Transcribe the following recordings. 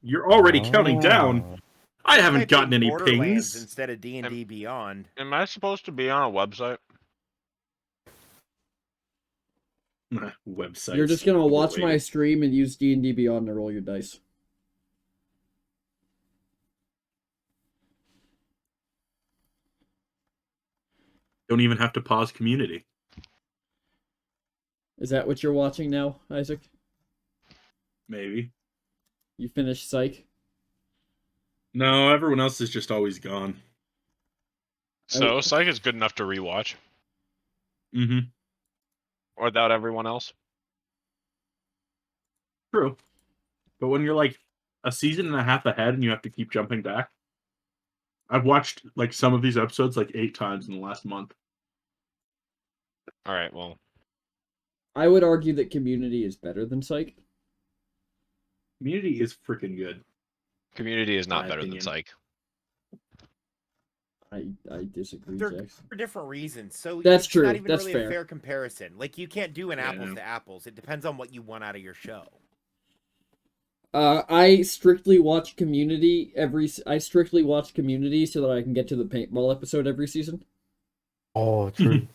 You're already counting down. I haven't gotten any Borderlands pings. instead of D&D Beyond. Am I supposed to be on a website? Websites. You're just gonna watch my overrated. stream and use D&D Beyond to roll your dice. Don't even have to pause community. Is that what you're watching now, Isaac? Maybe. You finished Psych? No, everyone else is just always gone. So, Psych is good enough to rewatch. Mm-hmm. Without everyone else. True. But when you're like a season and a half ahead and you have to keep jumping back, I've watched like some of these episodes like 8 times in the last month. Alright, well. I would argue that Community is better than Psych. Community is freaking good. Community is not My better opinion. than Psych. I disagree, They're Jackson. for different reasons. So That's it's true. not even That's really fair. a fair comparison. Like, you can't do an Yeah. apples to apples. It depends on what you want out of your show. I strictly watch Community so that I can get to the paintball episode every season. Oh, true.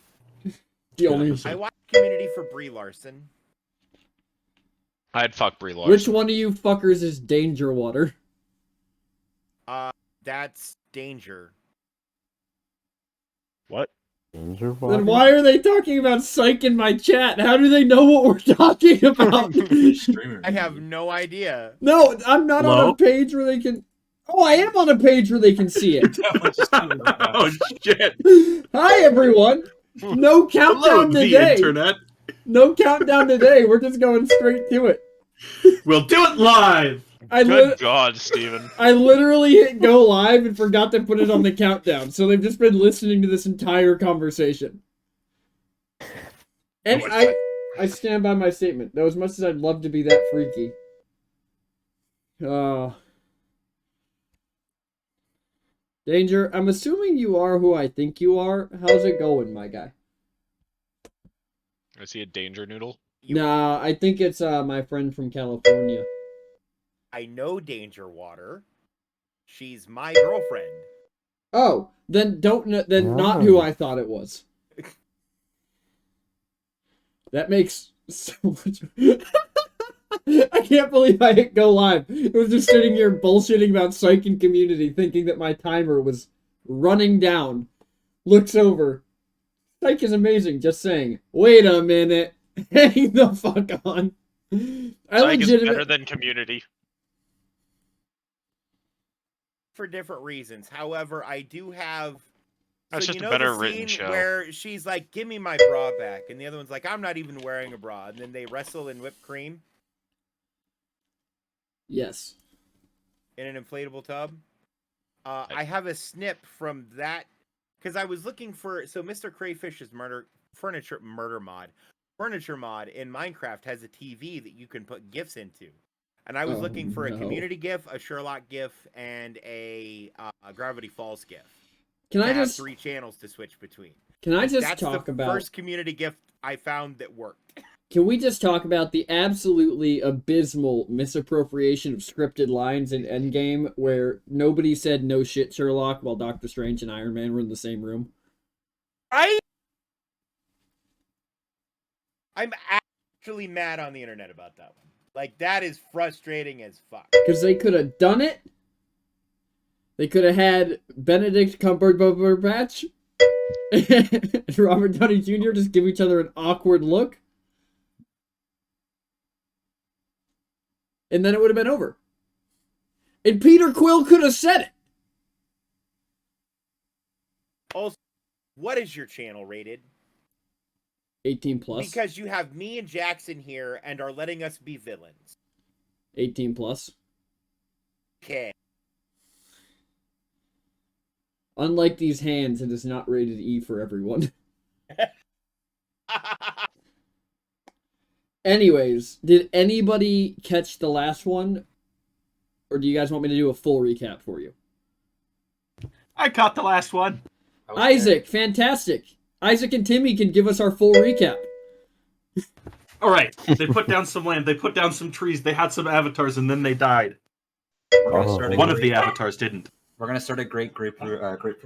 The only. I watch Community for Brie Larson. I'd fuck Brie Larson. Which one of you fuckers is Danger Water? That's Danger. What? Danger Then why are they talking about Psych in my chat? How do they know what we're talking about? I have no idea. No, I'm not on Hello? a page where they can. Oh, I am on a page where they can see it. Oh shit! Hi, everyone. No Hello, countdown the today. internet. No countdown today. We're just going straight to it. We'll do it live. Good God, Steven. I literally hit go live and forgot to put it on the countdown, so they've just been listening to this entire conversation. And I stand by my statement. Though as much as I'd love to be that freaky. Danger, I'm assuming you are who I think you are. How's it going, my guy? I see a danger noodle. Nah, I think it's my friend from California. I know Danger Water. She's my girlfriend. Oh, then not who I thought it was. That makes so much. I can't believe I hit go live. It was just sitting here bullshitting about Psych and Community, thinking that my timer was running down. Looks over. Psych is amazing. Just saying. Wait a minute. Hang the fuck on. Psych is better than Community. For different reasons. However, I do have. That's so just you a know better the written scene show. Where she's like, "Give me my bra back," and the other one's like, "I'm not even wearing a bra," and then they wrestle in whipped cream Yes. in an inflatable tub. I have a snip from that because I was looking for. So Mr. Crayfish's furniture mod in Minecraft has a TV that you can put GIFs into. And I was looking for a Community GIF, a Sherlock GIF, and a Gravity Falls GIF. Can I have just 3 channels to switch between? Can I just That's talk the about first Community GIF I found that worked. Can we just talk about the absolutely abysmal misappropriation of scripted lines in Endgame where nobody said no shit Sherlock while Doctor Strange and Iron Man were in the same room? I'm actually mad on the internet about that one. Like, that is frustrating as fuck. Because they could have done it. They could have had Benedict Cumberbatch and Robert Downey Jr. just give each other an awkward look. And then it would have been over. And Peter Quill could have said it. Also, what is your channel rated? 18 plus. Because you have me and Jackson here and are letting us be villains. 18 plus. Okay. Unlike these hands, it is not rated E for everyone. Anyways, did anybody catch the last one? Or do you guys want me to do a full recap for you? I caught the last one. Isaac, fantastic. Isaac and Timmy can give us our full recap. All right. They put down some land. They put down some trees. They had some avatars, and then they died. We're gonna Oh. start a One of great- the avatars didn't. We're gonna start a great grapefruit orchard.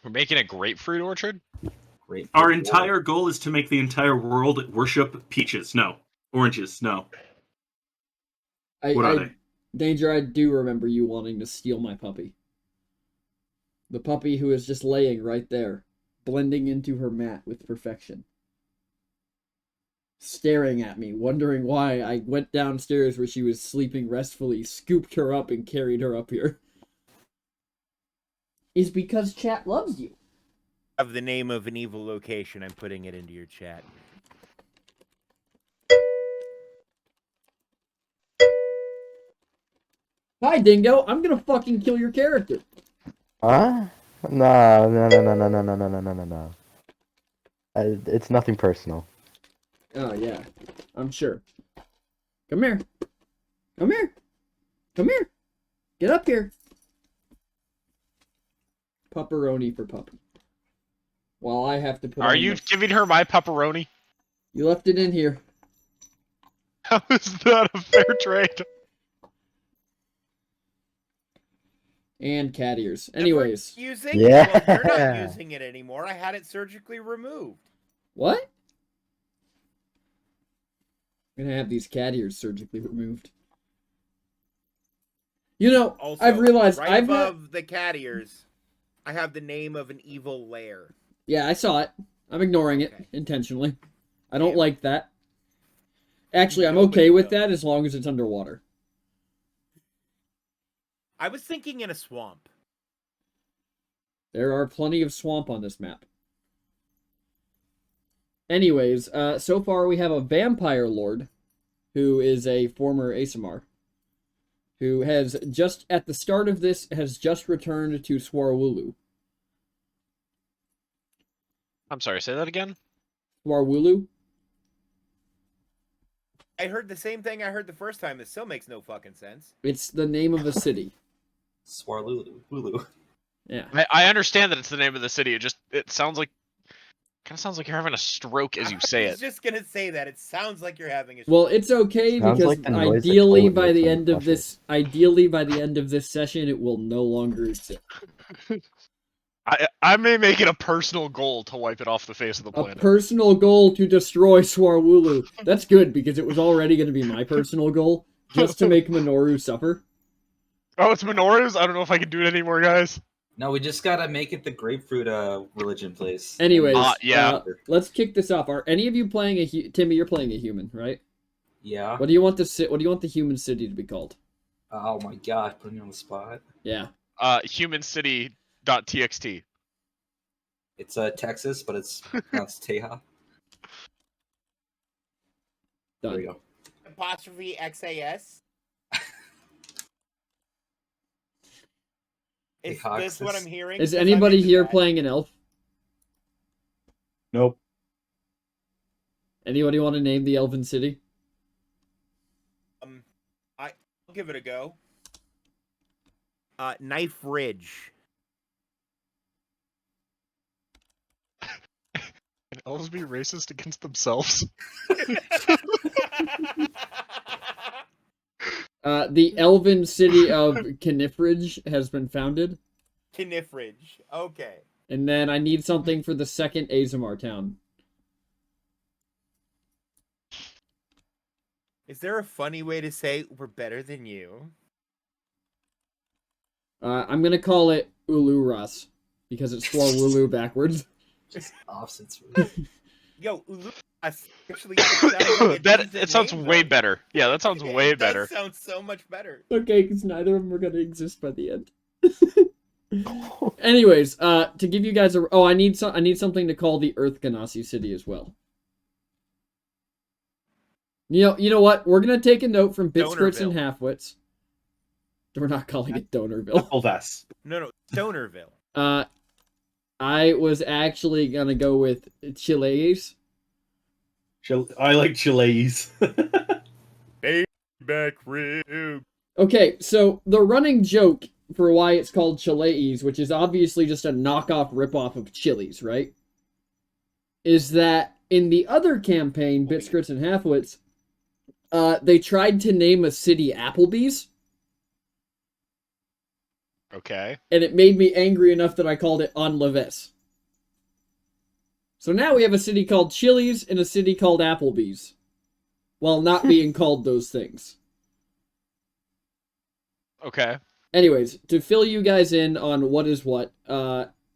We're making a grapefruit orchard? Grapefruit Our orchard. entire goal is to make the entire world worship peaches. No. Oranges. No. What are they? Danger, I do remember you wanting to steal my puppy. The puppy who is just laying right there, blending into her mat with perfection. Staring at me, wondering why I went downstairs where she was sleeping restfully, scooped her up, and carried her up here. Is because chat loves you. Of the name of an evil location, I'm putting it into your chat. Hi, Dingo. I'm gonna fucking kill your character. Huh? No, no, no, no, no, no, no, no, no, no, no, no. It's nothing personal. Oh, yeah. I'm sure. Come here. Come here. Come here. Get up here. Pepperoni for puppy. While I have to put Are on you the- giving her my pepperoni? You left it in here. How is that a fair trade? And cat ears. Anyways. Using? Yeah. Well, you're not using it anymore. I had it surgically removed. What? I'm gonna have these cat ears surgically removed. You know, Also, I've realized right I've had... above the cat ears, I have the name of an evil lair. Yeah, I saw it. I'm ignoring it Okay. intentionally. I don't Damn. like that. Actually, I'm Nobody okay with does. that as long as it's underwater. I was thinking in a swamp. There are plenty of swamp on this map. Anyways, so far we have a vampire lord, who is a former ASMR, who has just, at the start of this, has just returned to Swarwulu. I'm sorry, say that again? Swarwulu? I heard the same thing I heard the first time. It still makes no fucking sense. It's the name of a city. Swarlulu. Yeah. I understand that it's the name of the city. It sounds like kind of sounds like you're having a stroke as you say I was it. just gonna say that. It sounds like you're having a Well, it's okay Sounds because like the noise the ideally toilet by makes the when you end of flush it. this, ideally by the end of this session, it will no longer exist. I may make it a personal goal to wipe it off the face of the A planet. personal goal to destroy Swarwulu. That's good because it was already going to be my personal goal, just to make Minoru suffer. Oh, it's Minoru's? I don't know if I can do it anymore, guys. No, we just gotta make it the grapefruit religion place. Anyways, yeah. Let's kick this off. Are any of you playing a Timmy? You're playing a human, right? Yeah. What do you want What do you want the human city to be called? Oh my god, putting me on the spot. Yeah. Humancity.txt. It's Texas, but it's pronounced Teja. There we Done. go. apostrophe XAS. Is this what I'm hearing? Is 'Cause I'm anybody into here that. playing an elf? Nope. Anybody want to name the elven city? I'll give it a go. Knife Ridge. Can elves be racist against themselves? The elven city of Knifridge has been founded. Knifridge. Okay. And then I need something for the second Azamar town. Is there a funny way to say we're better than you? I'm gonna call it Uluras because it's Swarwulu backwards. Just opposites. Yo, Ulu actually sounds like a That decent it sounds name, way though. better. Yeah, that sounds way It does better. sound so much better. Okay, because neither of them are gonna exist by the end. Anyways, to give you guys a I need something to call the Earth Ganassi city as well. You know what? We're gonna take a note from Bitscrits and Donorville. Halfwits. We're not calling it Donorville. Elvas. No, Stonerville. I was actually gonna go with Chiles. I like Chiles. Back rib. Okay, so the running joke for why it's called Chiles, which is obviously just a knockoff ripoff of Chili's, right? Is that in the other campaign, Bitscrits and Halfwits, They tried to name a city Applebee's, Okay. and it made me angry enough that I called it On Levis. So now we have a city called Chili's and a city called Applebee's, while not being called those things. Okay. Anyways, to fill you guys in on what is what,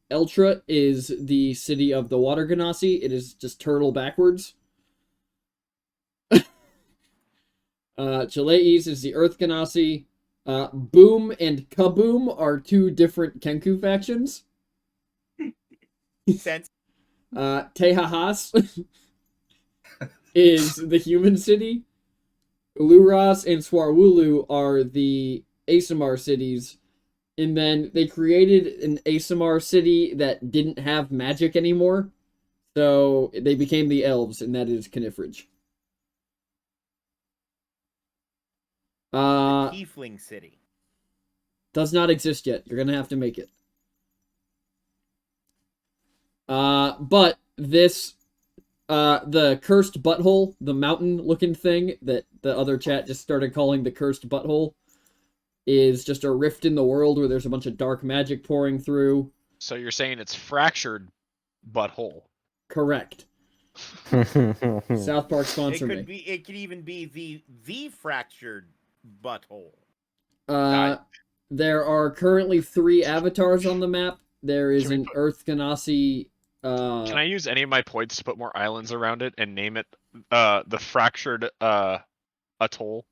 Eltra is the city of the water ganassi. It is just turtle backwards. Chileis is the earth ganassi. Boom and Kaboom are two different Kenku factions. Sense. Tehahas is the human city. Uluras and Swarwulu are the Asamar cities. And then they created an Asamar city that didn't have magic anymore. So they became the elves, and that is Knifridge. Tiefling City. Does not exist yet. You're gonna have to make it. But this, the cursed butthole, the mountain-looking thing that the other chat just started calling the cursed butthole, is just a rift in the world where there's a bunch of dark magic pouring through. So you're saying it's fractured butthole. Correct. South Park It sponsor could me. be. It could even be the fractured butthole. There are currently 3 avatars on the map. There is Can we an put- Earth Ganassi. Can I use any of my points to put more islands around it and name it the fractured atoll?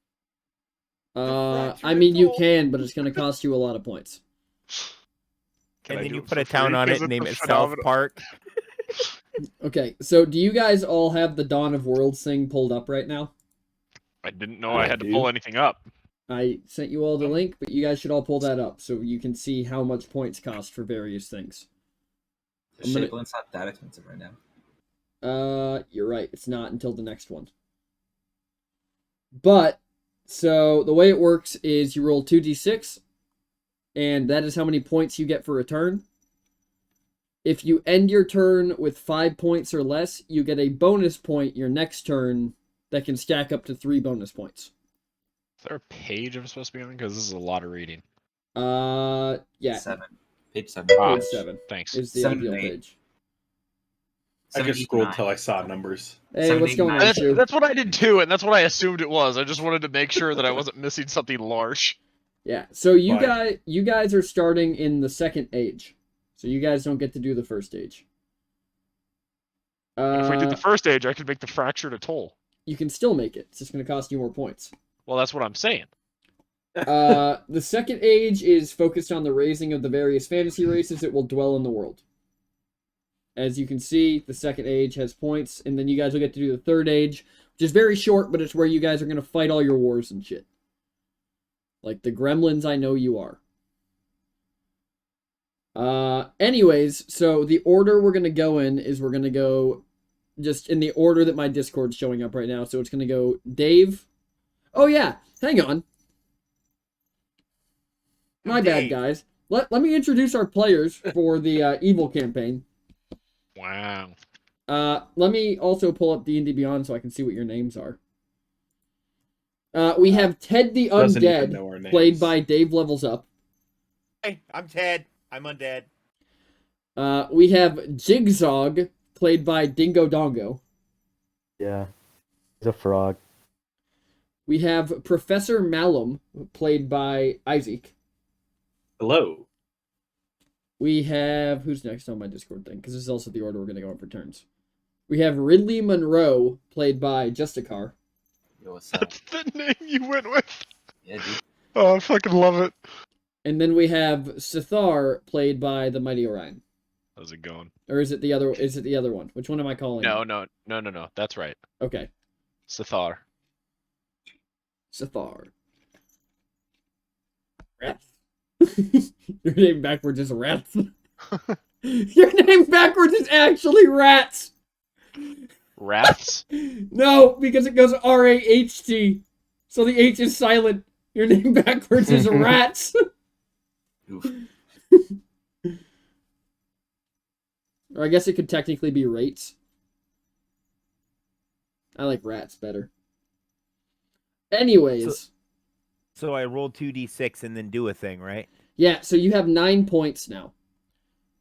I mean, you can, but it's going to cost you a lot of points. Can And I then do you it put for a town free? on 'Cause it and it's name a it South phenomenal- Park. Okay, so do you guys all have the Dawn of Worlds thing pulled up right now? I didn't know I I had to do. pull anything up. I sent you all the link, but you guys should all pull that up so you can see how much points cost for various things. The I'm gonna- Shapelin's not that expensive right now. You're right. It's not until the next one. But, so the way it works is you roll 2d6, and that is how many points you get for a turn. If you end your turn with 5 points or less, you get a bonus point your next turn that can stack up to 3 bonus points. Is there a page I'm supposed to be on? Because this is a lot of reading. Yeah, 7. Page 7. Ah, page 7 Thanks. is the 7 ideal and 8. page. I 7, just 8, scrolled 9. till I saw numbers. Hey, 7, what's 8, going 9. on, That's, Shu? that's what I did too, and that's what I assumed it was. I just wanted to make sure that I wasn't missing something large. Yeah, so you Fine. guys are starting in the second age. So you guys don't get to do the first age. If we did the first age, I could make the fractured atoll. You can still make it. It's just going to cost you more points. Well, that's what I'm saying. The second age is focused on the raising of the various fantasy races that will dwell in the world. As you can see, the second age has points, and then you guys will get to do the third age, which is very short, but it's where you guys are going to fight all your wars and shit. Like the gremlins I know you are. Anyways, so the order we're going to go in is we're going to go just in the order that my Discord's showing up right now. So it's going to go Dave. Oh, yeah. Hang on. My bad, Dave. guys. Let me introduce our players for the evil campaign. Wow. Let me also pull up D&D Beyond so I can see what your names are. We have Ted the Doesn't even know Undead, our names. played by Dave Levels Up. Hey, I'm Ted. I'm undead. We have Jigzog, played by Dingo Dongo. Yeah. He's a frog. We have Professor Malum, played by Isaac. Hello. We have... Who's next on my Discord thing? Because this is also the order we're going to go in for turns. We have Ridley Monroe, played by Justicar. Yo, what's up? That's the name you went with. Yeah, dude. Oh, I fucking love it. And then we have Sithar, played by the Mighty Orion. How's it going? Or is it the other? Is it the other one? Which one am I calling? No. That's right. Okay, Sithar. Sithar. Rats. Your name backwards is Rats. Your name backwards is actually Rats. Rats? No, because it goes R-A-H-T. So the H is silent. Your name backwards is Rats. Oof. Or I guess it could technically be Rates. I like Rats better. Anyways, So I roll 2d6 and then do a thing, right? yeah, so you have 9 points now.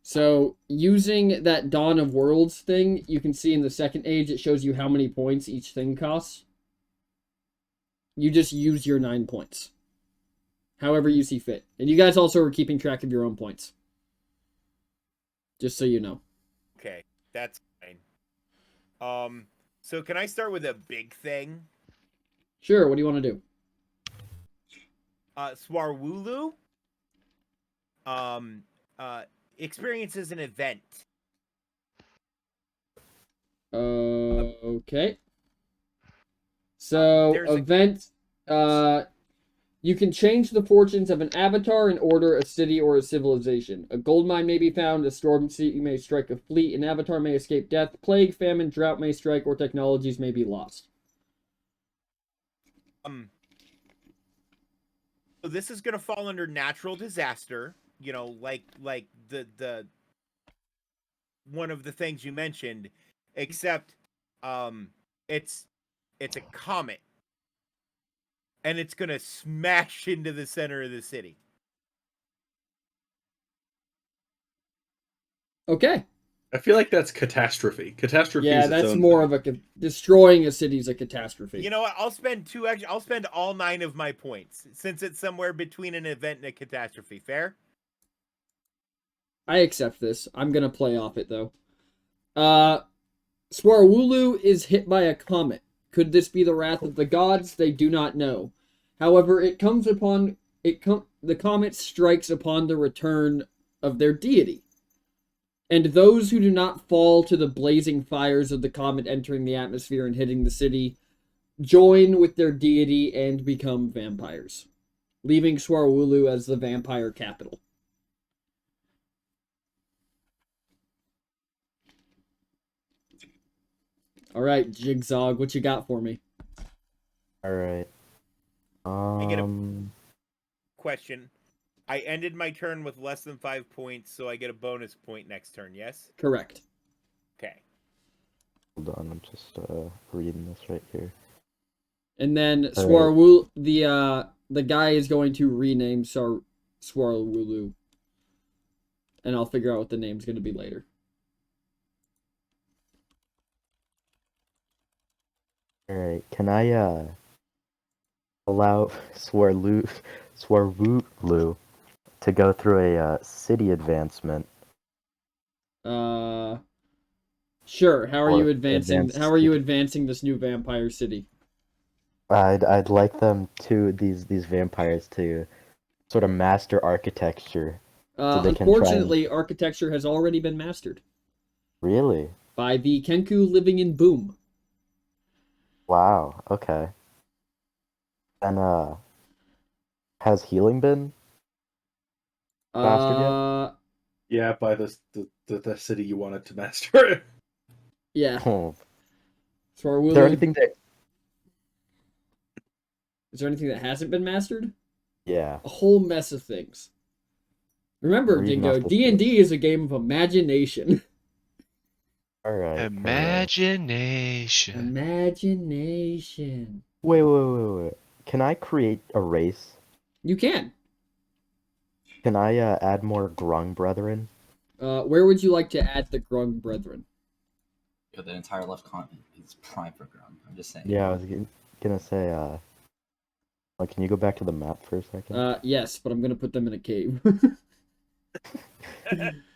So using that Dawn of Worlds thing, you can see in the second age it shows you how many points each thing costs. You just use your 9 points. However you see fit. And you guys also are keeping track of your own points. Just so you know. Okay, that's fine. So can I start with a big thing? Sure, what do you want to do? Swarwulu experiences an event. Okay. So, There's a- event, you can change the fortunes of an avatar, an order, a city, or a civilization. A gold mine may be found, a storm sea may strike a fleet, an avatar may escape death, plague, famine, drought may strike, or technologies may be lost. So this is gonna fall under natural disaster, like the one of the things you mentioned, except it's a comet. And it's gonna smash into the center of the city. Okay. I feel like that's catastrophe. Catastrophe Yeah, is its that's own more thing. of a destroying a city is a catastrophe. You know what? I'll spend all 9 of my points since it's somewhere between an event and a catastrophe. Fair? I accept this. I'm gonna play off it though. Swarwulu is hit by a comet. Could this be the wrath of the gods? They do not know. However, the comet strikes upon the return of their deity. And those who do not fall to the blazing fires of the comet entering the atmosphere and hitting the city join with their deity and become vampires, leaving Swarwulu as the vampire capital. All right, Jigsaw, what you got for me? All right. get Question. I ended my turn with less than 5 points, so I get a bonus point next turn, yes? Correct. Okay. Hold on, I'm just reading this right here. And then All Swarwulu, the guy is going to rename Swarwulu, and I'll figure out what the name's going to be later. All right, can I allow Swarwulu to go through a city advancement? Sure. How are you Or advancing? advanced How are you city. advancing this new vampire city? I'd like them to these vampires to sort of master architecture. So they can try and- Unfortunately, architecture has already been mastered Really? by the Kenku living in Boom. Wow. Okay. And has healing been mastered yet? Yeah, by the city you wanted to master. Yeah. Oh. Swarwulu. Is there anything that? Is there anything that hasn't been mastered? Yeah. A whole mess of things. Remember, Reading Dingo, off this D&D is a game of imagination. All right. Imagination. Imagination. Wait. Can I create a race? You can. Can I add more Grung brethren? Where would you like to add the Grung Brethren? Yo, the entire left continent is prime for Grum. I'm just saying. Yeah, I was gonna say. Can you go back to the map for a second? Yes, but I'm gonna put them in a cave.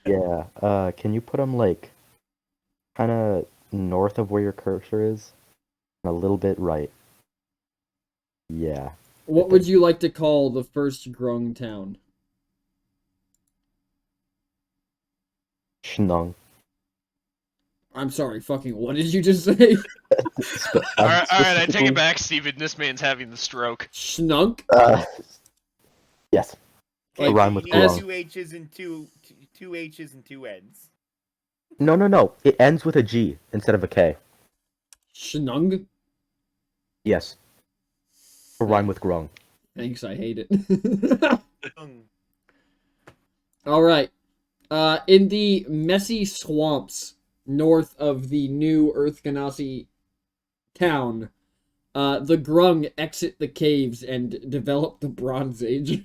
Yeah. Can you put them like, kind of north of where your cursor is, and a little bit right? Yeah. What would you like to call the first Grung town? Schnung. I'm sorry, fucking what did you just say? Alright, I take it back, Steven. This man's having the stroke. Schnunk? Yes. Okay, rhyme with you need Grung. 2 H's and two H's and 2 N's. No. It ends with a G instead of a K. Schnung? Yes. To rhyme with Grung. Thanks, I hate it. Alright. In the messy swamps north of the new Earth Ganassi town, The Grung exit the caves and develop the Bronze Age.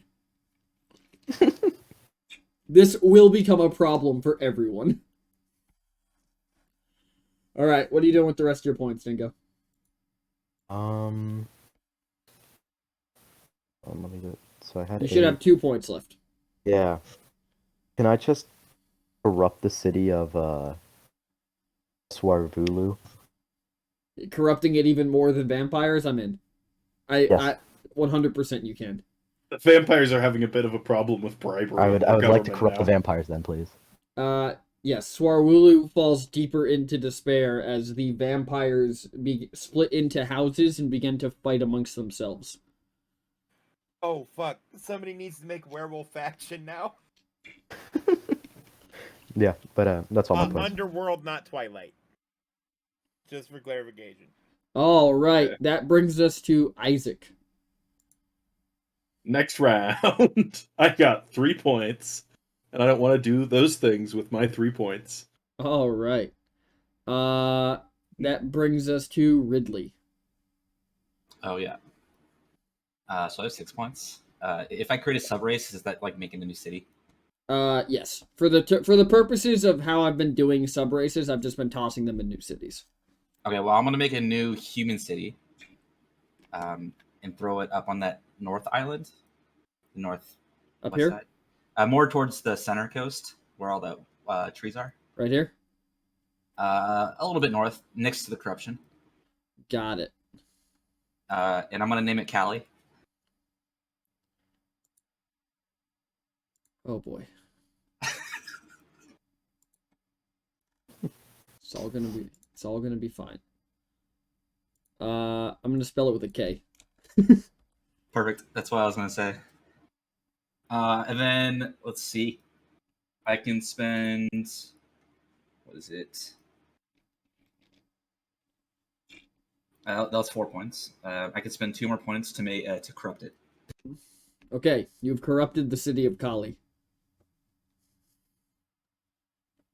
This will become a problem for everyone. All right, what are you doing with the rest of your points, Dingo? Let me go. So I had You should have 2 points left. Yeah. Can I just corrupt the city of Swarvulu? Corrupting it even more than vampires, I'm in. Yes. I 100% you can. The vampires are having a bit of a problem with bribery. I in would their like to government corrupt the now. vampires then, please. Yes, Swarwulu falls deeper into despair as the vampires split into houses and begin to fight amongst themselves. Oh fuck! Somebody needs to make werewolf faction now. Yeah, but that's all my points. Underworld, not Twilight. Just for clarification. All right, Okay. that brings us to Isaac. Next round, I got 3 points, and I don't want to do those things with my 3 points. All right. That brings us to Ridley. Oh yeah. So I have 6 points. If I create a sub race, is that like making a new city? Yes. For the purposes of how I've been doing sub races, I've just been tossing them in new cities. Okay, well I'm gonna make a new human city. And throw it up on that north island, the north Up west here? side. More towards the center coast, where all the trees are. Right here? A little bit north, next to the corruption. Got it. And I'm gonna name it Cali. Oh boy. It's all gonna be fine. I'm gonna spell it with a K. Perfect. That's what I was gonna say. And then let's see. I can spend. What is it? That was 4 points. I could spend 2 more points to corrupt it. Okay, you've corrupted the city of Kali.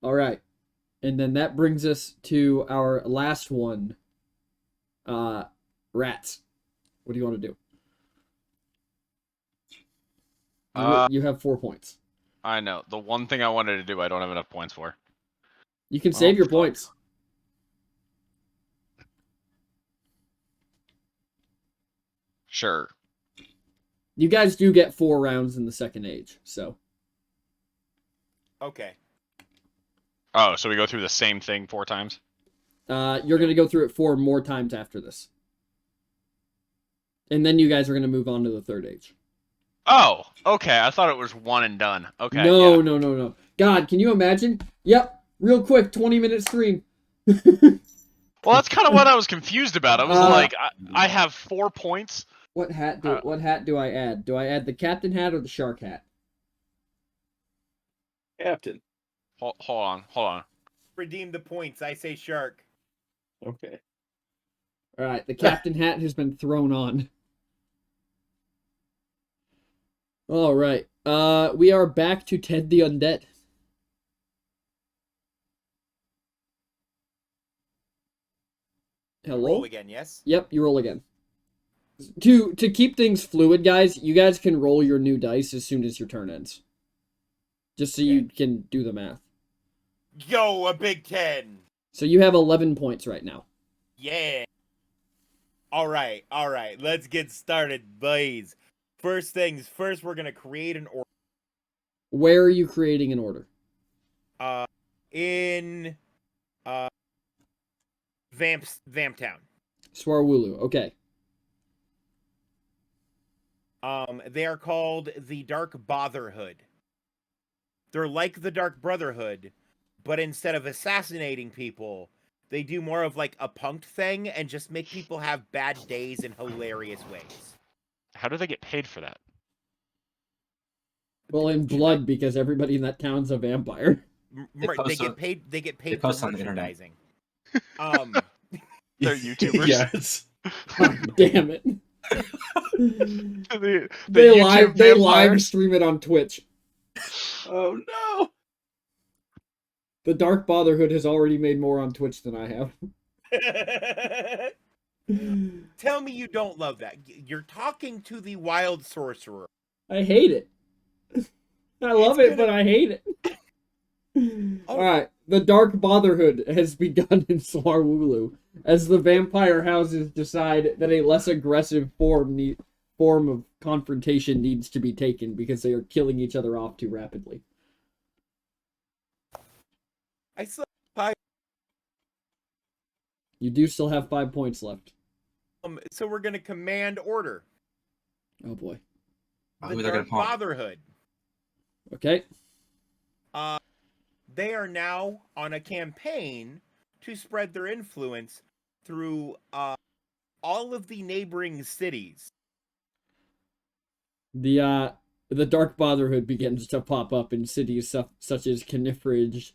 All right. And then that brings us to our last one. Rats. What do you want to do? You have 4 points. I know. The one thing I wanted to do, I don't have enough points for. You can save your fuck. points. Sure. You guys do get 4 rounds in the second age, so. Okay. Oh, so we go through the same thing 4 times? You're going to go through it 4 more times after this. And then you guys are going to move on to the third age. Oh, okay. I thought it was one and done. Okay. No, yeah. no. God, can you imagine? Yep, real quick, 20-minute stream. Well, that's kind of what I was confused about. I was like, I have 4 points. What hat do I add? Do I add the captain hat or the shark hat? Captain. Hold on. Redeem the points. I say shark. Okay. All right, the captain hat has been thrown on. All right. We are back to Ted the Undead. Hello? Roll again, yes? Yep, you roll again. To keep things fluid, guys, you guys can roll your new dice as soon as your turn ends. Just so you can do the math. Yo, a big 10. So you have 11 points right now. Yeah. All right. Let's get started, boys. First things first, we're going to create an order. Where are you creating an order? In Vamptown. Swarwulu, okay. They are called the Dark Brotherhood. They're like the Dark Brotherhood, but instead of assassinating people, they do more of like a punked thing and just make people have bad days in hilarious ways. How do they get paid for that? Well, in blood, because everybody in that town's a vampire. They get paid. They get paid for post on the internet. merchandising. They're YouTubers. Yes. God damn it. the They YouTube live vampires. stream it on Twitch. Oh no. The Dark Brotherhood has already made more on Twitch than I have. Tell me you don't love that. You're talking to the wild sorcerer. I hate it. I love It's it, but gonna- I hate it. Oh. Alright, the Dark Botherhood has begun in Swarwooloo as the vampire houses decide that a less aggressive form of confrontation needs to be taken because they are killing each other off too rapidly. I still have You do still have 5 points left. so we're gonna command order. Oh boy. The Who they're gonna Dark pump? Fatherhood. Okay. They are now on a campaign to spread their influence through all of the neighboring cities. The Dark Botherhood begins to pop up in cities such as Canifridge,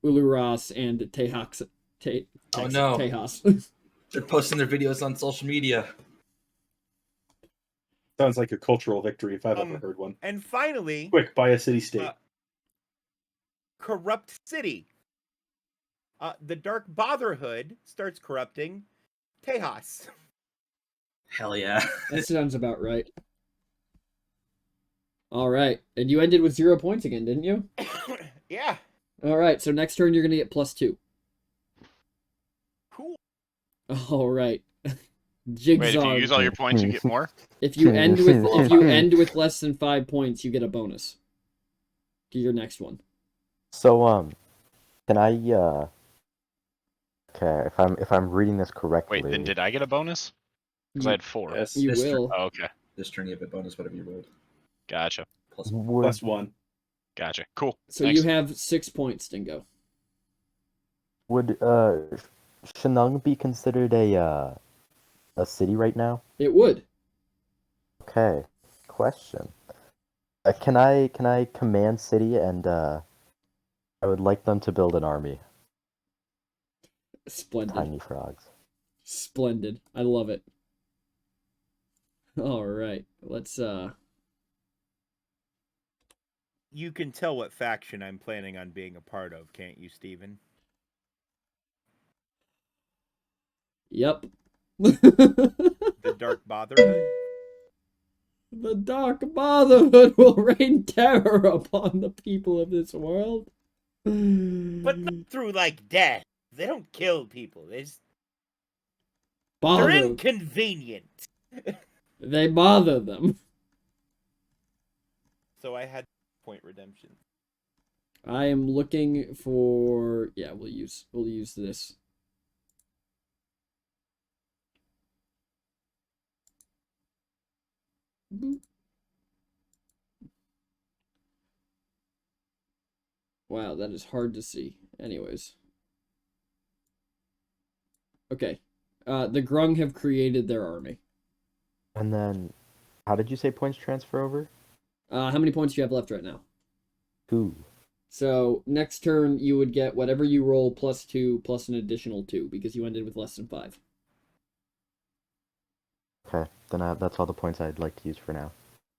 Uluras, and Tejas. Oh, no. Tejas. They're posting their videos on social media. Sounds like a cultural victory if I've ever heard one. And finally, Quick, buy a city-state. Corrupt City. The Dark Botherhood starts corrupting Tejas. Hell yeah. That sounds about right. Alright, and you ended with 0 points again, didn't you? Yeah. Alright, so next turn you're gonna get +2. Cool. Alright. Wait, if Jigsaw. you use all your points, you get more? If you end with less than 5 points, you get a bonus to your next one. So can I okay, if I'm reading this correctly. Wait, then did I get a bonus? Because I had 4. Yes. You This turn- will. Oh, okay. This turn you have a bonus, whatever you rolled. Gotcha. Plus would +1. Gotcha. Cool. So Thanks. you have 6 points, Dingo. would Shenung be considered a city right now? It would. Okay. Question. Can I command city and I would like them to build an army. Splendid. Tiny frogs. Splendid. I love it. Alright, let's You can tell what faction I'm planning on being a part of, can't you, Steven? Yep. The Dark Botherhood? The Dark Botherhood will rain terror upon the people of this world. But not through, like, death. They don't kill people. They're bother. inconvenient. They bother them. So I had point redemption. I am looking for. Yeah, we'll use this. Boop. Wow, that is hard to see. Anyways. Okay. The Grung have created their army. And then, how did you say points transfer over? How many points do you have left right now? 2. So, next turn, you would get whatever you roll +2 plus an additional 2, because you ended with less than 5. Okay, then that's all the points I'd like to use for now.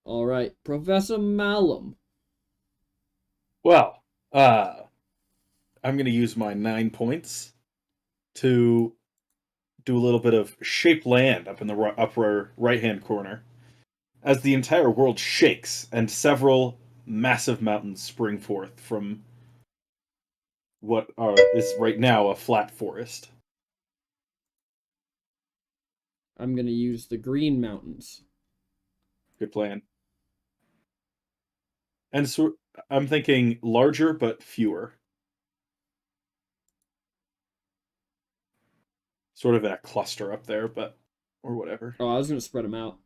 Alright, Professor Malum. Well, I'm going to use my 9 points to do a little bit of shape land up in the upper right-hand corner, as the entire world shakes and several massive mountains spring forth from what is right now a flat forest. I'm gonna use the Green Mountains. Good plan. And so I'm thinking larger but fewer. Sort of in a cluster up there, but or whatever. Oh, I was gonna spread them out.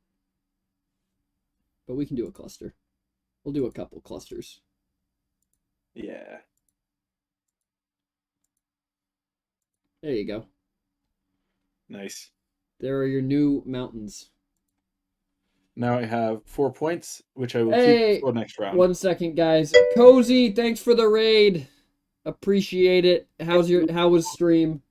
But we can do a cluster. We'll do a couple clusters. Yeah. There you go. Nice. There are your new mountains. Now I have 4 points, which I will Hey, keep for next round. 1 second, guys. Cozy, thanks for the raid. Appreciate it. How was stream?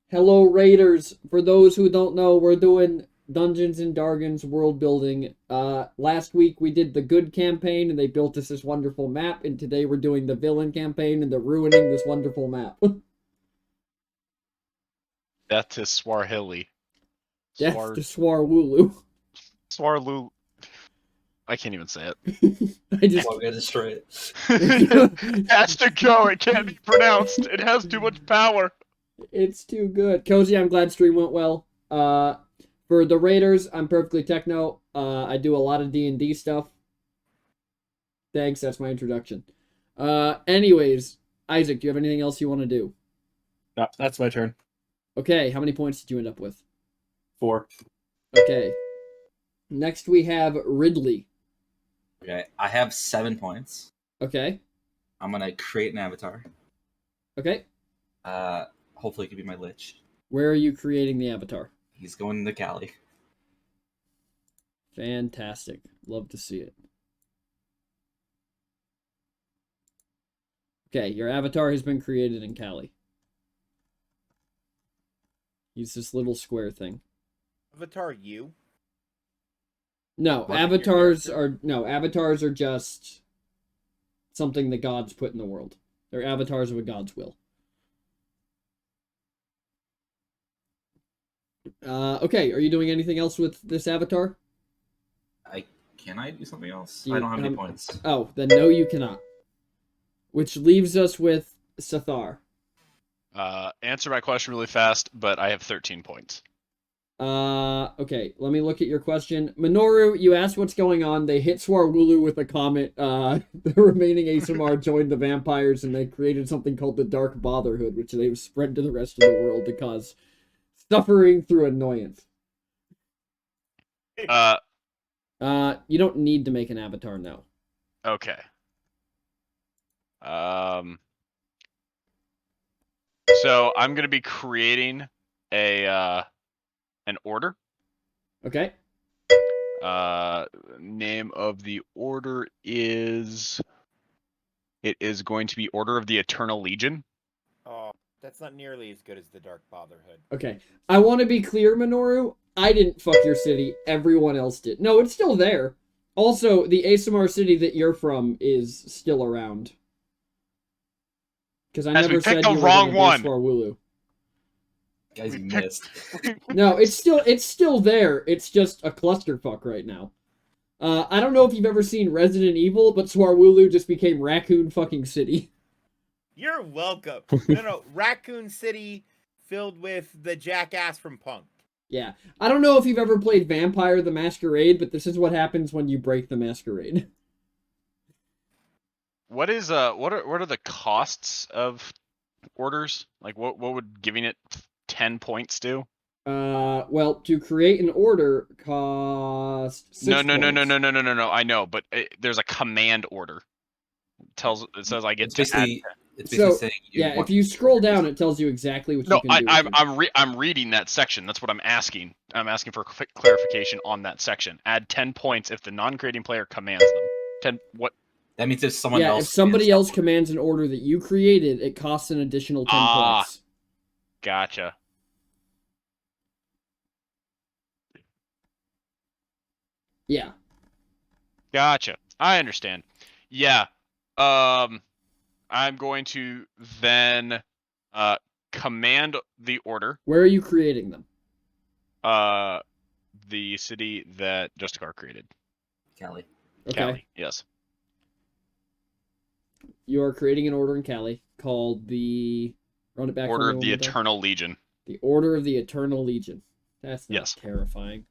Hello, Raiders. For those who don't know, we're doing Dungeons and Dragons world building. Last week we did the good campaign and they built us this wonderful map, and today we're doing the villain campaign and they're ruining this wonderful map. Death to Swahili. Death to Swarwooloo. Swarlu. I can't even say it. I just Well, we gotta destroy it. It has to go. It can't be pronounced. It has too much power. it's too good. Cozy, I'm glad stream went well. For the Raiders, I'm perfectly techno. I do a lot of D&D stuff. Thanks, that's my introduction. Anyways, Isaac, do you have anything else you want to do? No, that's my turn. Okay, how many points did you end up with? 4. Okay. Next we have Ridley. Okay, I have 7 points. Okay. I'm gonna create an avatar. Okay. Hopefully it could be my Lich. Where are you creating the avatar? He's going to Cali. Fantastic. Love to see it. Okay, your avatar has been created in Cali. Use this little square thing. Avatar you. No, What? avatars are just something the gods put in the world. They're avatars of a god's will. Okay, are you doing anything else with this avatar? Can I do something else? You- I don't have any points. Oh, then no, you cannot. Which leaves us with Sathar. Answer my question really fast, but I have 13 points. Okay, let me look at your question. Minoru, you asked what's going on. They hit Swarwooloo with a comet. The remaining ASMR joined the vampires, and they created something called the Dark Botherhood, which they've spread to the rest of the world to cause suffering through annoyance. You don't need to make an avatar now. Okay. So I'm gonna be creating an order. Okay? Name of the order is. It is going to be Order of the Eternal Legion. Oh, that's not nearly as good as the Dark Fatherhood. Okay. I want to be clear, Minoru. I didn't fuck your city. Everyone else did. No, it's still there. Also, the ASMR city that you're from is still around. Because I As we never said picked the you were wrong gonna one. do Swarwooloo. Guys, We you picked- missed. No, it's still there. It's just a clusterfuck right now. I don't know if you've ever seen Resident Evil, but Swarwooloo just became Raccoon fucking City. You're welcome. No, Raccoon City filled with the jackass from Punk. Yeah. I don't know if you've ever played Vampire the Masquerade, but this is what happens when you break the Masquerade. What is what are the costs of orders? Like what would giving it 10 points do? Well, to create an order costs 6 No. points. I know, but there's a command order. It says I get It's to add. basically, it's basically So, saying yeah, want if you scroll orders. down, it tells you exactly what No, you can do. I'm reading that section. That's what I'm asking. I'm asking for clarification on that section. Add 10 points if the non-creating player commands them. 10 what? That means if someone Yeah, else if somebody commands else that commands an order that you created, it costs an additional 10 Ah. points. Gotcha. Yeah. Gotcha. I understand. Yeah. I'm going to then command the order. Where are you creating them? The city that Justicar created. Cali. Okay. Cali. Yes. You are creating an order in Cali called the... Run it back for Order me of one the more time. Eternal Legion. The Order of the Eternal Legion. That's not Yes. terrifying.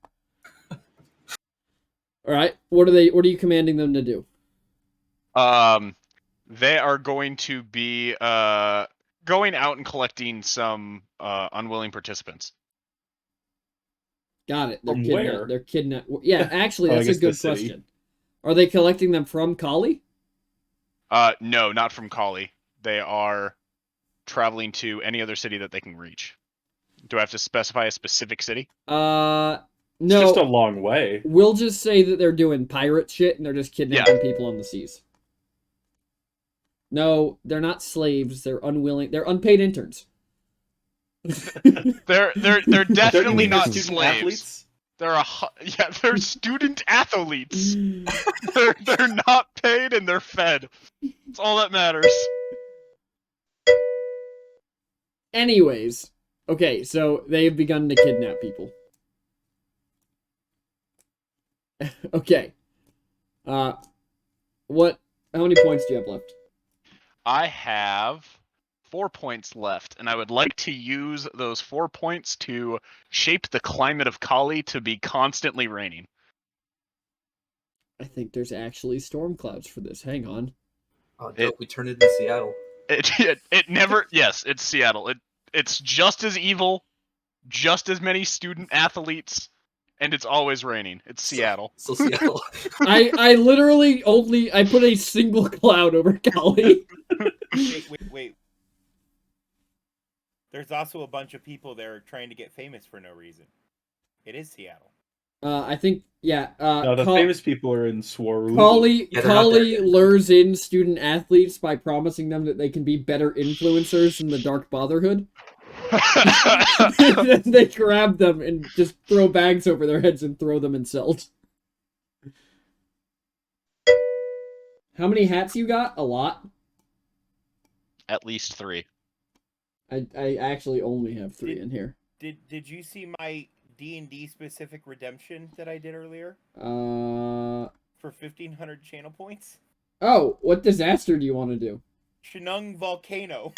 Alright, what are you commanding them to do? They are going to be going out and collecting some unwilling participants. Got it. They're From kidnapped. where? They're kidnapped. Yeah, actually, Oh, I that's a guess the good city. question. Are they collecting them from Kali? No, not from Kali. They are traveling to any other city that they can reach. Do I have to specify a specific city? It's No. just a long way. We'll just say that they're doing pirate shit and they're just kidnapping people on the seas. No, they're not slaves. They're unwilling. They're unpaid interns. They're definitely mean not student slaves. athletes? They're student athletes. They're not paid and they're fed. That's all that matters. Anyways, Okay, so they've begun to kidnap people. Okay. What? How many points do you have left? I have 4 points left, and I would like to use those 4 points to shape the climate of Kali to be constantly raining. I think there's actually storm clouds for this. Hang on. Oh, dope. We turned it into Seattle. It never. Yes, it's Seattle. It's just as evil, just as many student athletes, and it's always raining. It's Seattle. So Seattle. I literally only I put a single cloud over Cali. Wait. There's also a bunch of people there trying to get famous for no reason. It is Seattle. I think yeah. No, the famous people are in Swaru. Kali Yeah, they're not there yet. lures in student athletes by promising them that they can be better influencers in the Dark Brotherhood. Then they grab them and just throw bags over their heads and throw them in cells. How many hats you got? A lot. At least 3. I actually only have 3 in here. Did you see my D&D specific redemption that I did earlier For for 1,500 channel points? oh, what disaster do you want to do? Chunung Volcano.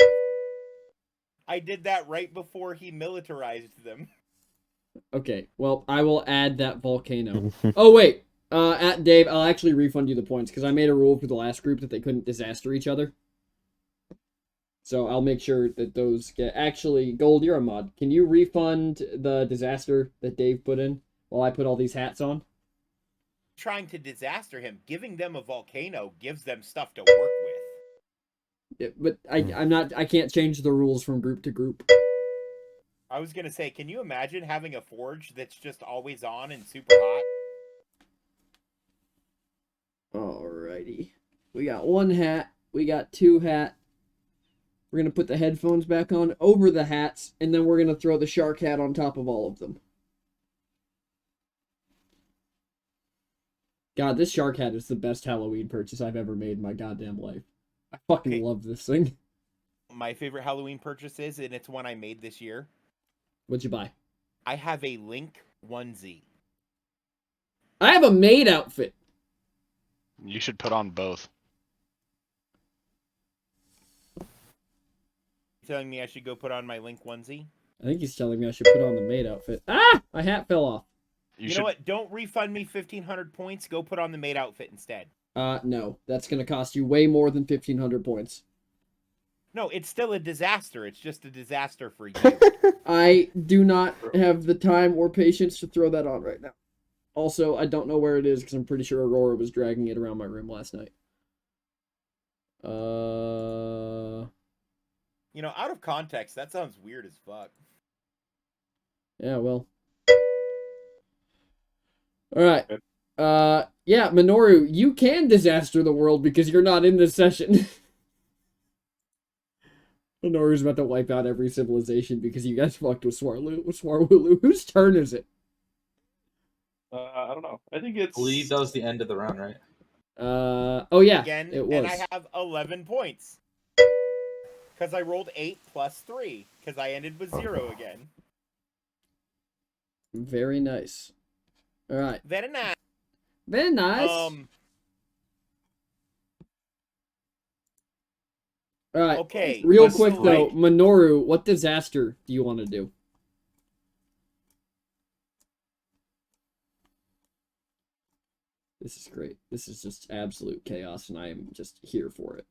I did that right before he militarized them. Okay, well, I will add that volcano. Oh, wait. At Dave, I'll actually refund you the points, because I made a rule for the last group that they couldn't disaster each other. So I'll make sure that those get... Actually, Gold, you're a mod. Can you refund the disaster that Dave put in while I put all these hats on? Trying to disaster him, giving them a volcano gives them stuff to work with. Yeah, but I can't change the rules from group to group. I was gonna say, can you imagine having a forge that's just always on and super hot? Alrighty. We got 1 hat. We got 2 hat. We're going to put the headphones back on over the hats, and then we're going to throw the shark hat on top of all of them. God, this shark hat is the best Halloween purchase I've ever made in my goddamn life. I fucking love this thing. My favorite Halloween purchase is, and it's one I made this year. What'd you buy? I have a Link onesie. I have a maid outfit. You should put on both. Telling me I should go put on my Link onesie? I think he's telling me I should put on the maid outfit. Ah! My hat fell off. You know what? Don't refund me 1,500 points. Go put on the maid outfit instead. No. That's going to cost you way more than 1,500 points. No, it's still a disaster. It's just a disaster for you. I do not have the time or patience to throw that on right now. Also, I don't know where it is because I'm pretty sure Aurora was dragging it around my room last night. You know, out of context, that sounds weird as fuck. Yeah, well. Alright. Yeah, Minoru, you can disaster the world because you're not in this session. Minoru's about to wipe out every civilization because you guys fucked with Swarwulu. Whose turn is it? I don't know. I think it's... I believe that was the end of the round, right? Oh yeah, Again, it was. and I have 11 points. Because I rolled 8 plus 3. Because I ended with 0 again. Very nice. Alright. Very nice. Very nice. Alright. Okay. Real let's quick though, select- Minoru, what disaster do you want to do? This is great. This is just absolute chaos, and I am just here for it.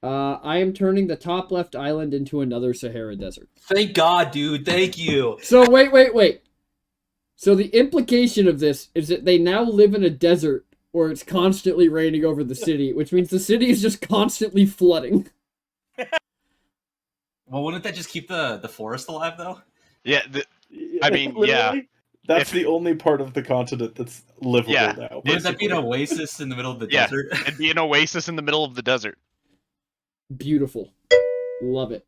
I am turning the top left island into another Sahara Desert. Thank God, dude. Thank you. So, wait. So the implication of this is that they now live in a desert where it's constantly raining over the city, which means the city is just constantly flooding. Well, wouldn't that just keep the forest alive, though? Yeah, I mean, yeah. Literally, that's the only part of the continent that's livable now. Wouldn't that be an basically. oasis in the middle of the Yeah, desert? it'd be an oasis in the middle of the desert. Beautiful. Love it.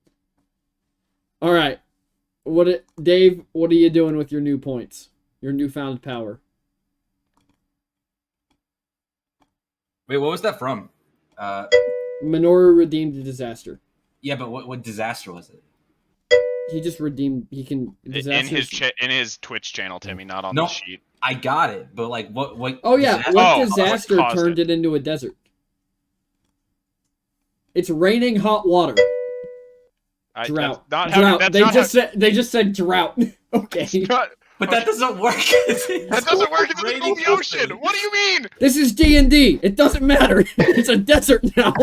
All right. Dave, what are you doing with your new points? Your newfound power? Wait, what was that from? Minoru redeemed a disaster. Yeah, but what disaster was it? He just redeemed. He can in his Twitch channel, Timmy, not on No. the sheet. I got it, but like, what? Oh yeah, disaster- what Oh, disaster what caused turned it? it into a desert? It's raining hot water. Drought. That's not how. Drought. That's They not just how, said. They just said drought. Okay. not- But that doesn't work. that doesn't work in the middle of the ocean. What do you mean? This is D&D. It doesn't matter. It's a desert now.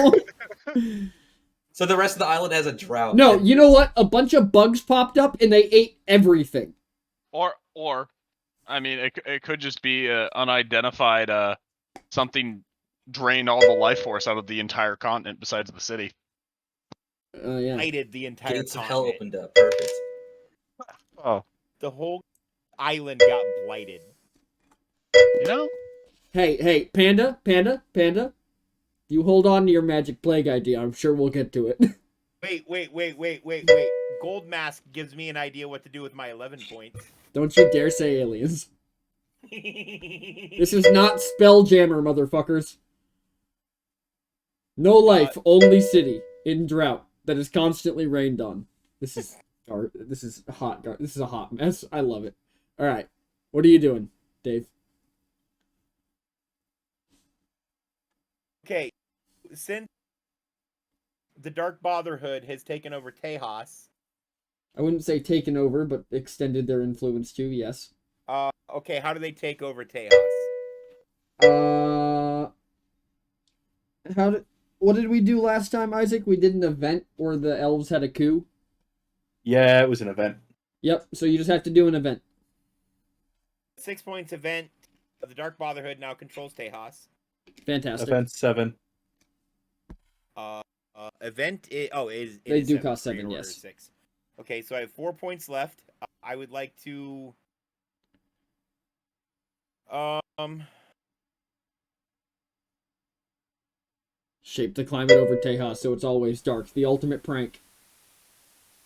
So the rest of the island has a drought. No, you know what? A bunch of bugs popped up and they ate everything. Or, I mean, it could just be unidentified. Something drained all the life force out of the entire continent besides the city. Yeah. Blighted the entire Gates of hell continent. opened up. Perfect. Oh, The whole island got blighted. you know. Hey, Panda. You hold on to your magic plague idea. I'm sure we'll get to it. Wait. Gold Mask gives me an idea what to do with my 11 points. Don't you dare say aliens. This is not Spelljammer, motherfuckers. No life, only city in drought that is constantly rained on. This is hot. This is a hot mess. I love it. All right, what are you doing, Dave? Okay, since the Dark Brotherhood has taken over Tejas, I wouldn't say taken over, but extended their influence too. Yes. okay, how do they take over Tejas? What did we do last time, Isaac? We did an event where the elves had a coup. Yeah, it was an event. Yep. So you just have to do an event. 6 points event. The Dark Brotherhood now controls Tejas. Fantastic. Event 7. Event is They is do 7, cost 7, pre-order yes. 6. Okay, so I have 4 points left. I would like to Shape the climate over Tejas so it's always dark. The ultimate prank.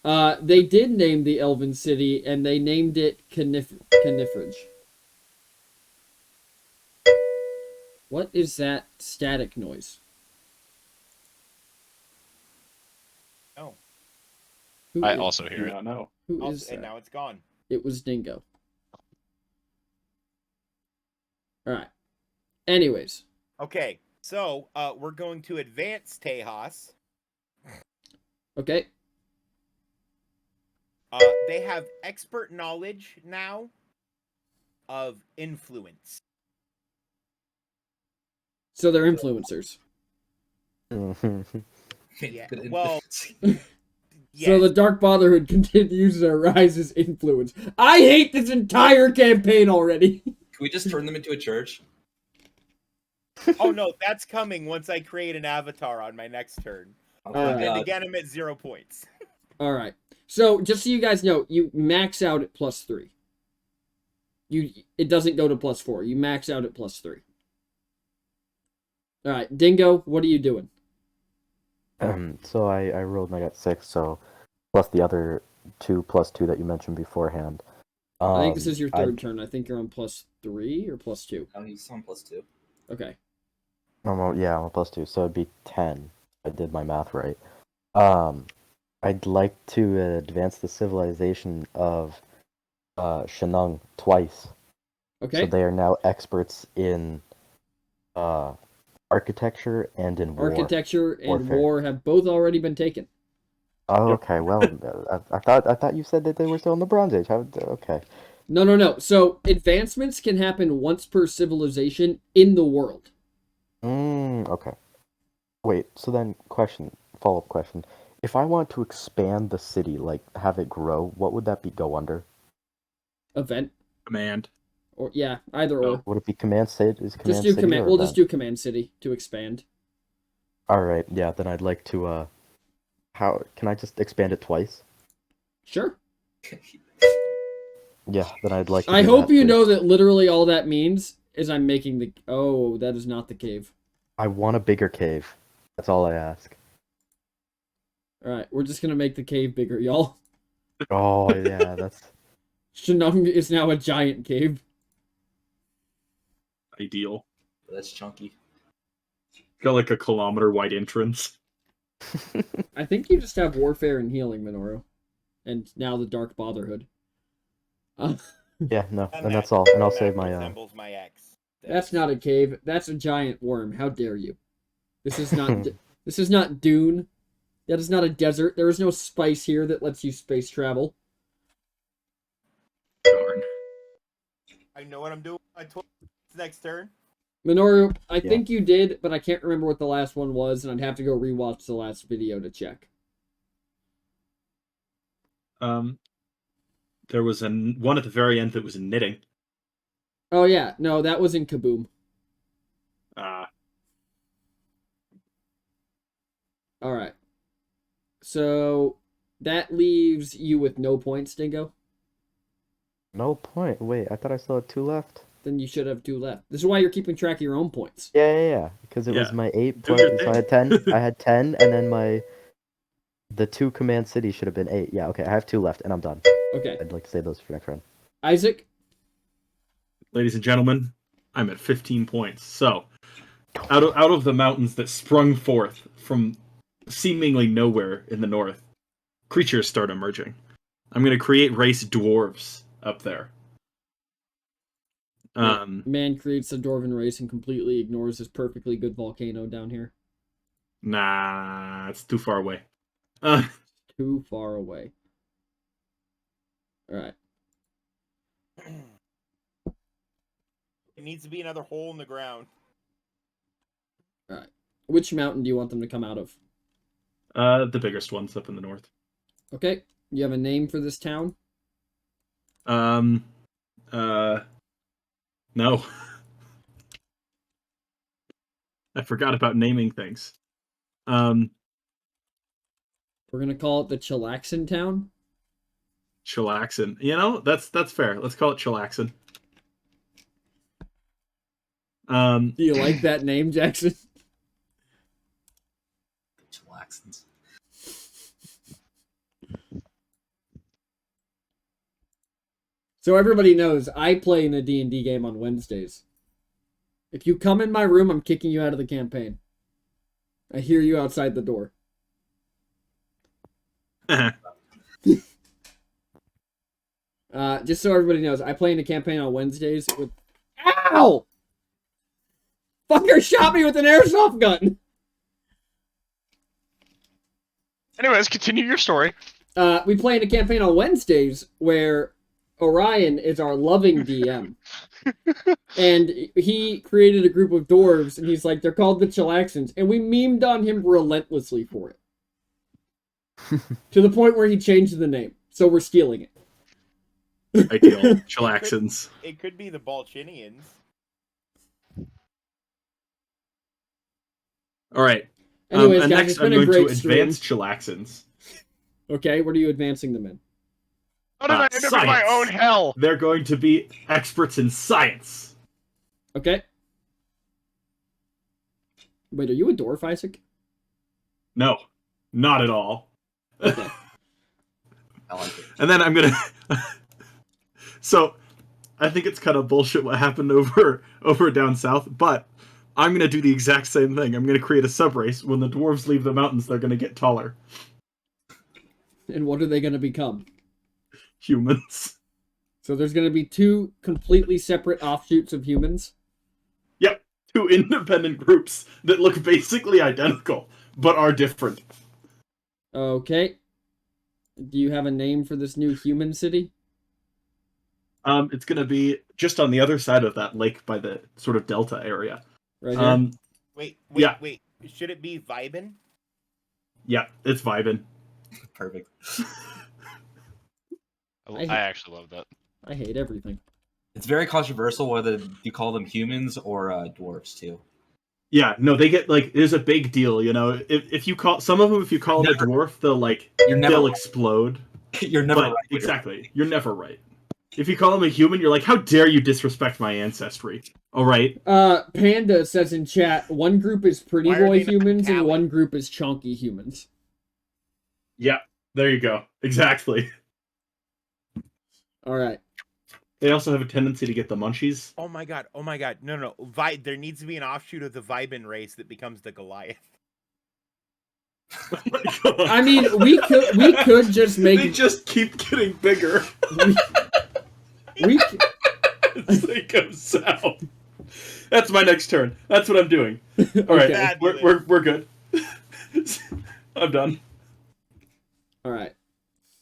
They did name the Elven City, and they named it Canifrage. What is that static noise? Oh. Who I is- also I do hear it. not know. Who is and that? now it's gone. It was Dingo. Alright. Anyways. Okay, so we're going to advance Tejas. Okay. They have expert knowledge now of influence. So they're influencers. Yeah, Good well, influence. yes. So the Dark Brotherhood continues to rise as influence. I hate this entire campaign already. Can we just turn them into a church? Oh no, that's coming once I create an avatar on my next turn. Oh, Alright. my And God. again, I'm at 0 points. Alright. So, just so you guys know, you max out at +3. It doesn't go to +4. You max out at +3. Alright, Dingo, what are you doing? So I rolled and I got 6, so plus the other 2 plus 2 that you mentioned beforehand. I think this is your I- third turn. I think you're on +3 or +2. Oh, he's on +2. Okay. well, yeah, I'm a plus 2, so it'd be 10. I did my math right. I'd like to advance the civilization of Shanung twice. Okay. So they are now experts in architecture and in war. Architecture and Warfare. war have both already been taken. Oh, okay. Well, I thought you said that they were still in the Bronze Age. Okay. No. So, advancements can happen once per civilization in the world. Okay. Wait. So then, follow-up question. If I want to expand the city, like have it grow, what would that go under? Event. Command. Or, yeah, either or. Would it be command city? Is command Just do city command. or We'll just event? do command city to expand. All right. Yeah. Then I'd like to. How can I just expand it twice? Sure. Yeah. Then I'd like. To I do hope that, you please. know that literally all that means is I'm making the. Oh, that is not the cave. I want a bigger cave. That's all I ask. All right, we're just gonna make the cave bigger, y'all. Oh yeah, that's. Shanung is now a giant cave. Ideal. That's chunky. Got like a kilometer wide entrance. I think you just have warfare and healing, Minoru, and now the Dark Brotherhood. Uh, Yeah, no, And and that's that- all. And I'll that save my. resembles my ex. that's not a cave. That's a giant worm. How dare you? This is not. This is not Dune. That is not a desert. There is no spice here that lets you space travel. Darn. I know what I'm doing. I told it's next turn. Minoru, I Yeah. think you did, but I can't remember what the last one was, and I'd have to go rewatch the last video to check. There was one at the very end that was knitting. Oh yeah, no, that was in Kaboom. All right. So that leaves you with no points, Dingo. No point. Wait, I thought I still had 2 left. Then you should have 2 left. This is why you're keeping track of your own points. Yeah. Because it was Yeah. my 8 Do plus. your So I had thing. 10. I had 10, and then the 2 command cities should have been 8. Yeah. Okay. I have 2 left, and I'm done. Okay. I'd like to save those for next round. Isaac, Ladies and gentlemen, I'm at 15 points. So, out of the mountains that sprung forth from seemingly nowhere in the north, creatures start emerging. I'm going to create race dwarves up there. man creates a dwarven race and completely ignores this perfectly good volcano down here. Nah, it's too far away. Too far away. All right. It needs to be another hole in the ground. All right. Which mountain do you want them to come out of? The biggest ones up in the north. Okay. You have a name for this town? No. I forgot about naming things. We're gonna call it the Chillaxin town. Chillaxin. You know, that's fair. Let's call it Chillaxin. Do you like that name, Jackson? Chillaxins. So everybody knows I play in a D&D game on Wednesdays. If you come in my room, I'm kicking you out of the campaign. I hear you outside the door. Just so everybody knows, I play in a campaign on Wednesdays with... Ow! Fucker shot me with an airsoft gun! Anyways, continue your story. We play in a campaign on Wednesdays where Orion is our loving DM. And he created a group of dwarves, and he's like, they're called the Chillaxins. And we memed on him relentlessly for it. To the point where he changed the name. So we're stealing it. Ideal. Chillaxins. It could be the Balchinians. All right. Anyways, and guys, next it's I'm been a going to great stream. advance Chillaxins. Okay, what are you advancing them in? How did I end up in my science. own hell? They're going to be experts in science. Okay. Wait, are you a dwarf, Isaac? No, not at all. Okay. I like it. And then I'm gonna. So, I think it's kind of bullshit what happened over down south, but I'm gonna do the exact same thing. I'm gonna create a subrace. When the dwarves leave the mountains, they're gonna get taller. And what are they going to become? Humans. So there's going to be 2 completely separate offshoots of humans? Yep, 2 independent groups that look basically identical, but are different. Okay. Do you have a name for this new human city? It's gonna be just on the other side of that lake by the sort of delta area. Right here? Wait. Yeah. Wait. Should it be Vibin? Yeah, it's vibing. Perfect. I actually love that. I hate everything. It's very controversial whether you call them humans or dwarves too. Yeah, no, they get like there's a big deal, you know. If you call some of them, if you call them a dwarf, they'll right. explode. You're never But right. exactly, you're never right. If you call them a human, you're like, how dare you disrespect my ancestry? All right. Panda says in chat, one group is pretty Why are boy they not humans and Cali? one group is chunky humans. Yeah, there you go. Exactly. All right. They also have a tendency to get the munchies. Oh my god. No. There needs to be an offshoot of the Vibin race that becomes the Goliath. I mean, we could just make They just keep getting bigger we c- as they go south. That's my next turn. That's what I'm doing. All right, Okay. we're good. I'm done. All right,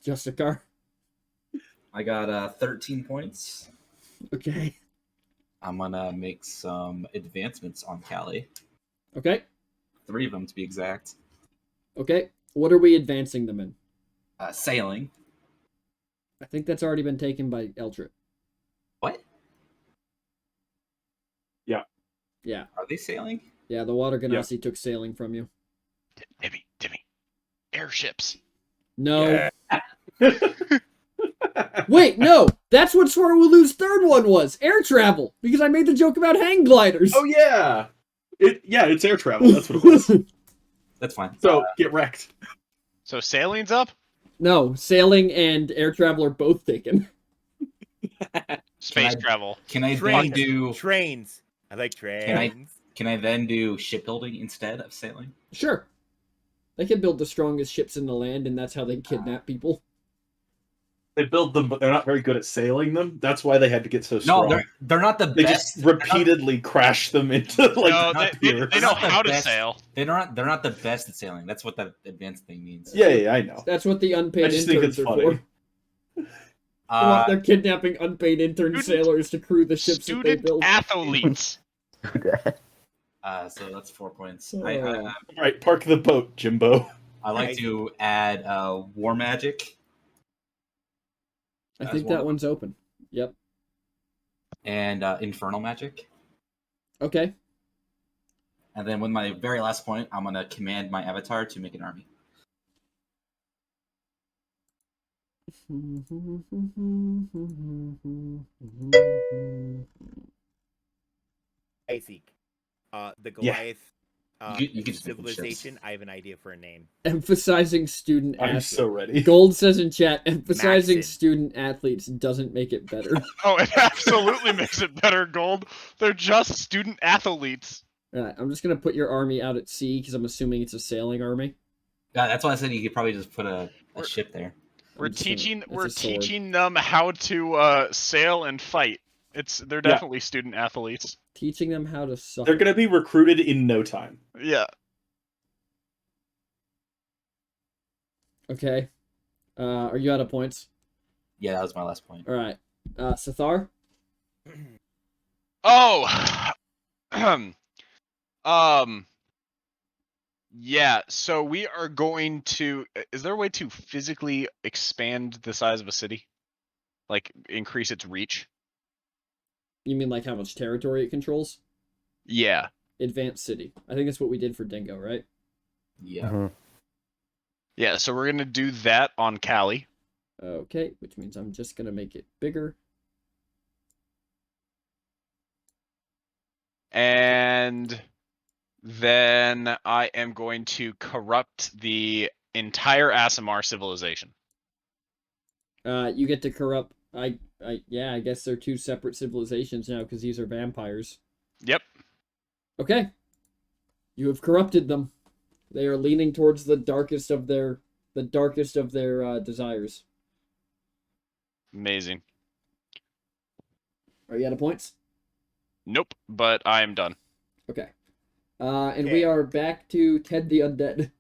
Justicar. I got 13 points. Okay. I'm gonna make some advancements on Callie. Okay. 3 of them to be exact. Okay. What are we advancing them in? Sailing. I think that's already been taken by Eldrit. What? Yeah. Are they sailing? Yeah, the Water Ganassi took sailing from you. Timmy. Airships. No. Wait, no! That's what Swarwulu's third one was! Air travel! Because I made the joke about hang gliders! Oh yeah, it's air travel. That's what it was. That's fine. So get wrecked. So sailing's up. No, sailing and air travel are both taken. Space I- travel. Can I then Trains. do? Trains. I like trains. Can I then do shipbuilding instead of sailing? Sure. They can build the strongest ships in the land, and that's how they kidnap people. They build them, but they're not very good at sailing them. That's why they had to get so strong. No, they're not the They best. just repeatedly crash them into like No, not they piers. know Not the how to best. sail. They're not the best at sailing. That's what the advanced thing means. Yeah, I know. That's what the unpaid I just think interns it's are funny. for. They're kidnapping unpaid intern Student- sailors to crew the ships that they Student build. athletes. So that's 4 points. Oh. All right, park the boat, Jimbo. I like to add war magic I As think one that of one's open. Yep. and infernal magic, Okay. and then with my very last point, I'm gonna command my avatar to make an army. Isaac. The Goliath You could just make them ships. civilization. I have an idea for a name. Emphasizing student I'm athletes. so ready. Gold says in chat, emphasizing Maxon. student athletes doesn't make it better. Oh, it absolutely makes it better, Gold. They're just student athletes. Alright, I'm just gonna put your army out at sea because I'm assuming it's a sailing army. Yeah, that's why I said you could probably just put a ship there. We're I'm just gonna- teaching it's we're a sword. teaching them how to sail and fight. They're Yeah. definitely student athletes. Teaching them how to suffer. They're gonna be recruited in no time. Yeah. Okay. Are you out of points? Yeah, that was my last point. Alright. Sathar? Oh. Yeah, so we are going to is there a way to physically expand the size of a city? Like increase its reach? You mean like how much territory it controls? Yeah. Advanced city. I think that's what we did for Dingo, right? Yeah. Mhm. Yeah, so we're going to do that on Cali. Okay, which means I'm just gonna make it bigger. And then I am going to corrupt the entire Asimar civilization. You get to corrupt. Yeah, I guess they're two separate civilizations now because these are vampires. Yep. Okay. You have corrupted them. They are leaning towards the darkest of their desires. Amazing. Are you out of points? Nope, but I am done. Okay. And Okay. we are back to Ted the Undead.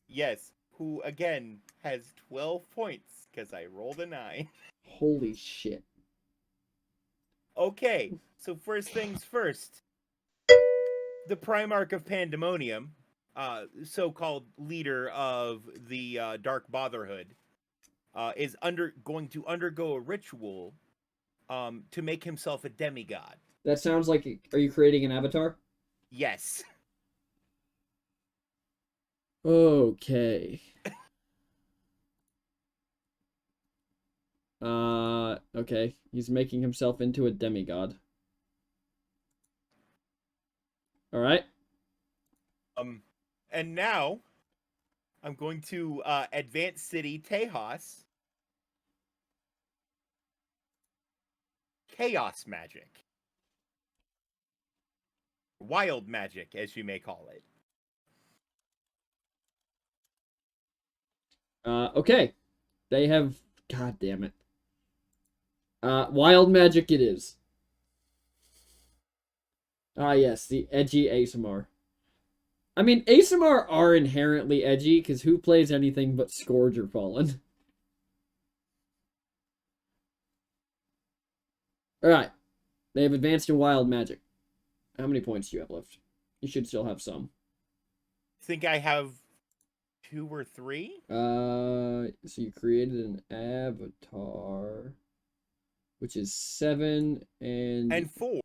Yes, who again has 12 points because I rolled a 9. Holy shit. Okay, so first things first. The Primarch of Pandemonium, so-called leader of the Dark Brotherhood, is going to undergo a ritual to make himself a demigod. That sounds like. Are you creating an avatar? Yes. Okay. Okay. He's making himself into a demigod. Alright. And now I'm going to Advanced City Tejas. Chaos magic. Wild magic, as you may call it. Okay. They have... God damn it. Wild magic it is. Ah, yes, the edgy ASMR. I mean, ASMR are inherently edgy, because who plays anything but Scourge or Fallen? Alright. They have advanced in wild magic. How many points do you have left? You should still have some. Think I have 2 or 3? So you created an avatar, which is 7, And 4,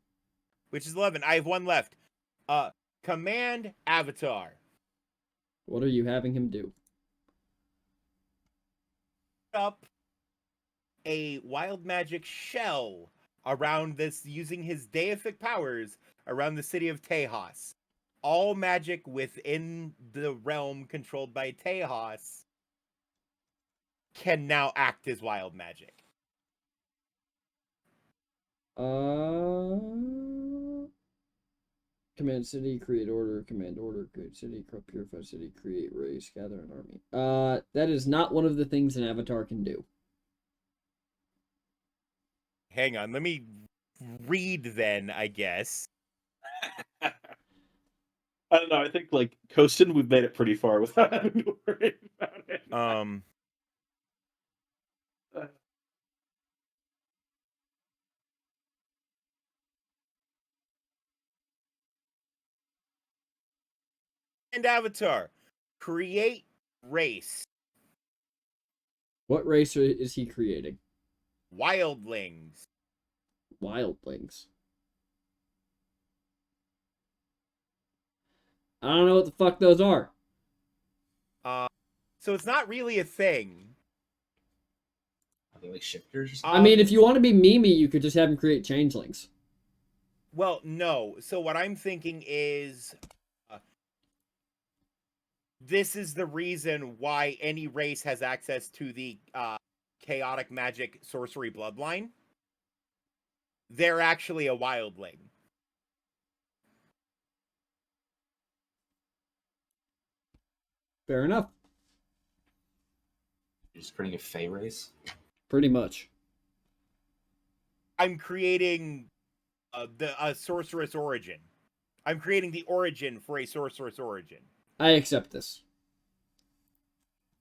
which is 11. I have 1 left. Command avatar. What are you having him do? Up a wild magic shell around this, using his deific powers around the city of Tejas. All magic within the realm controlled by Tejas can now act as wild magic. Command city, create order, command order, create city, corrupt, purify city, create race, gather an army. That is not one of the things an avatar can do. Hang on, let me read then, I guess. I don't know. I think like Coastin, we've made it pretty far without having to worry about it. And avatar, create race. What race is he creating? Wildlings. Wildlings. I don't know what the fuck those are. So it's not really a thing. Are they like shifters or something? I mean, if you want to be Mimi, you could just have him create changelings. Well, no. So what I'm thinking is, this is the reason why any race has access to the chaotic magic sorcery bloodline. They're actually a wildling. Fair enough. You're just creating a Fey race? Pretty much. I'm creating a sorceress origin. I'm creating the origin for a sorceress origin. I accept this.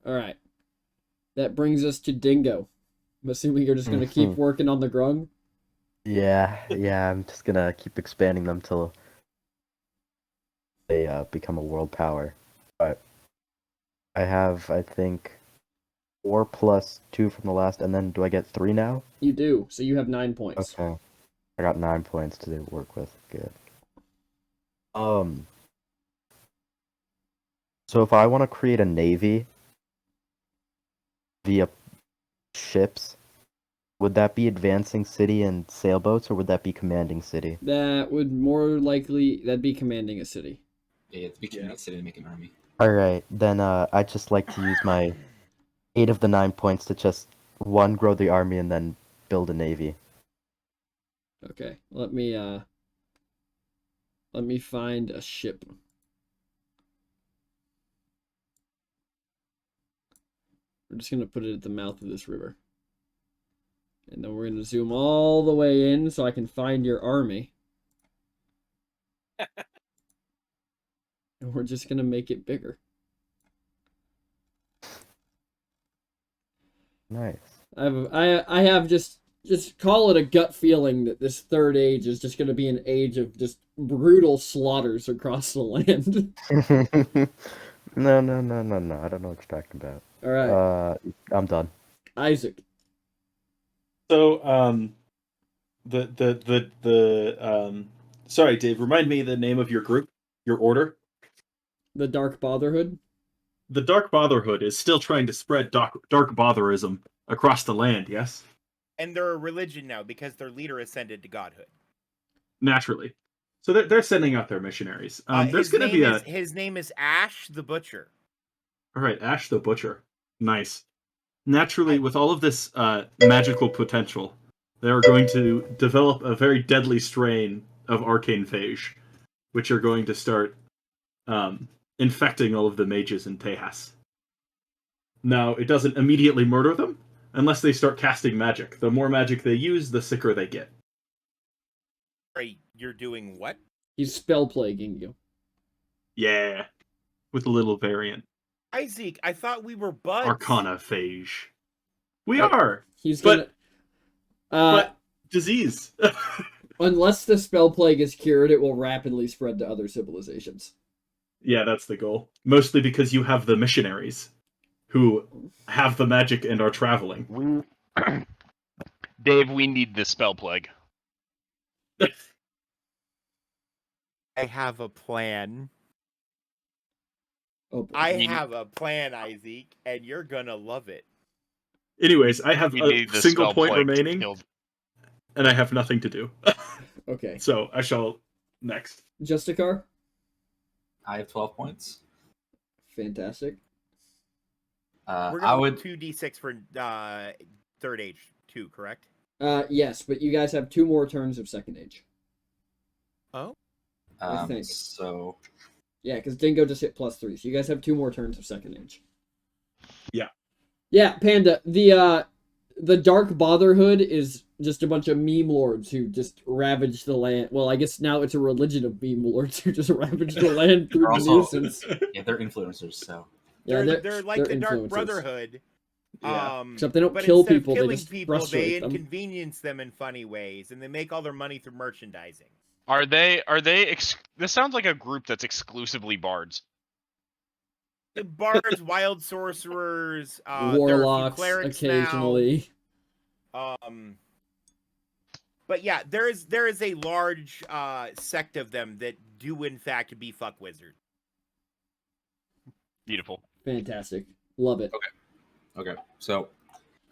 Alright. That brings us to Dingo. I'm assuming you're just going to keep working on the grung? Yeah, I'm just gonna keep expanding them till they become a world power. But I have, I think, 4 plus 2 from the last, and then do I get 3 now? You do, so you have 9 points. Okay. I got 9 points to work with. Good. So if I want to create a navy via ships, would that be advancing city and sailboats, or would that be commanding city? That would that'd be commanding a city. Yeah, it's becoming that city to make an army. Alright, then I'd just like to use my 8 of the 9 points to just, 1, grow the army, and then build a navy. Okay, let me find a ship. We're just gonna put it at the mouth of this river. And then we're gonna zoom all the way in so I can find your army. And we're just gonna make it bigger. Nice. I have just call it a gut feeling that this third age is just gonna be an age of just brutal slaughters across the land. No. I don't know what you're talking about. Alright. I'm done. Isaac. So, sorry, Dave. Remind me the name of your group, your order. The Dark Brotherhood. The Dark Brotherhood is still trying to spread dark botherism across the land. Yes, And they're a religion now because their leader ascended to godhood. naturally. So they're sending out their missionaries. There's His going to be name his name is Ash the Butcher. All right, Ash the Butcher. Nice. Naturally, with all of this magical potential, they are going to develop a very deadly strain of arcane phage, which are going to start infecting all of the mages in Tejas. Now, it doesn't immediately murder them unless they start casting magic. The more magic they use, the sicker they get. Right, you're doing what? He's spell plaguing you. Yeah, with a little variant. Isaac, I thought we were buds. Arcana phage. We Oh, are, He's but gonna. but disease. Unless the spell plague is cured, it will rapidly spread to other civilizations. Yeah, that's the goal. Mostly because you have the missionaries who have the magic and are traveling. We, Dave, we need this spell plague. I have a plan. Oh, boy. I You- have a plan, Isaac, and you're gonna love it. Anyways, I have We a need the single spell point plague to remaining, kill- and I have nothing to do. Okay. So I shall next. Justicar? I have 12 points. Fantastic. We're I gonna would. 2d6 for third age 2, correct? Yes, but you guys have 2 more turns of second age. Oh, I think. So Yeah, because Dingo just hit +3, so you guys have 2 more turns of second age. Yeah. Yeah, Panda. The Dark Brotherhood is just a bunch of meme lords who just ravage the land. Well, I guess now it's a religion of meme lords who just ravage the land through They're also- nuisance. yeah, they're influencers. So Yeah, they're like the Dark influencers. Brotherhood. Yeah. Except they don't But kill instead people, of they killing just people, they frustrate them. inconvenience them in funny ways, and they make all their money through merchandising. Are they? This sounds like a group that's exclusively bards. The bards, wild sorcerers, Warlocks, there are a few clerics occasionally. now. But yeah, there is a large sect of them that do in fact be fuck wizards. Beautiful. Fantastic. Love it. okay, so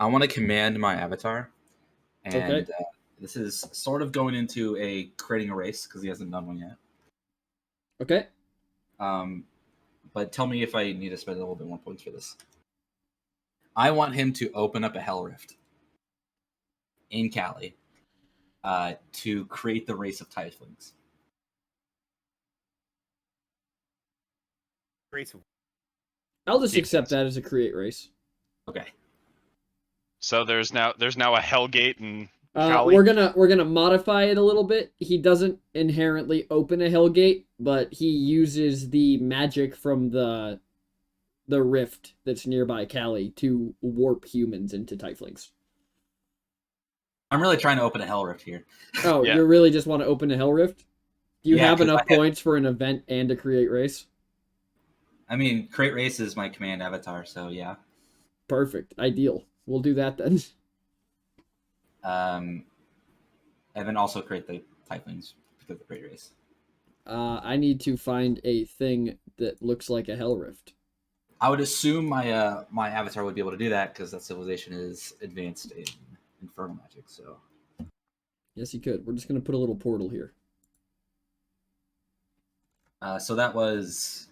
I want to command my avatar, and Okay. this is sort of going into creating a race because he hasn't done one yet. Okay. But tell me if I need to spend a little bit more points for this. I want him to open up a hell rift in Cali to create the race of tieflings. Race of- I'll just Makes accept sense. that as a create race. Okay. So there's now a Hellgate and Cali. We're gonna modify it a little bit. He doesn't inherently open a Hellgate, but he uses the magic from the rift that's nearby Cali to warp humans into tieflings. I'm really trying to open a hell rift here. Oh, Yeah. you really just want to open a Hell Rift? Do you Yeah, have 'cause enough I had- points for an event and a create race? I mean, create race is my command avatar, so yeah. Perfect. Ideal. We'll do that then. And then also create the tieflings because of the create race. I need to find a thing that looks like a Hell Rift. I would assume my my avatar would be able to do that because that civilization is advanced in infernal magic. So Yes, you could. We're just gonna put a little portal here. so that was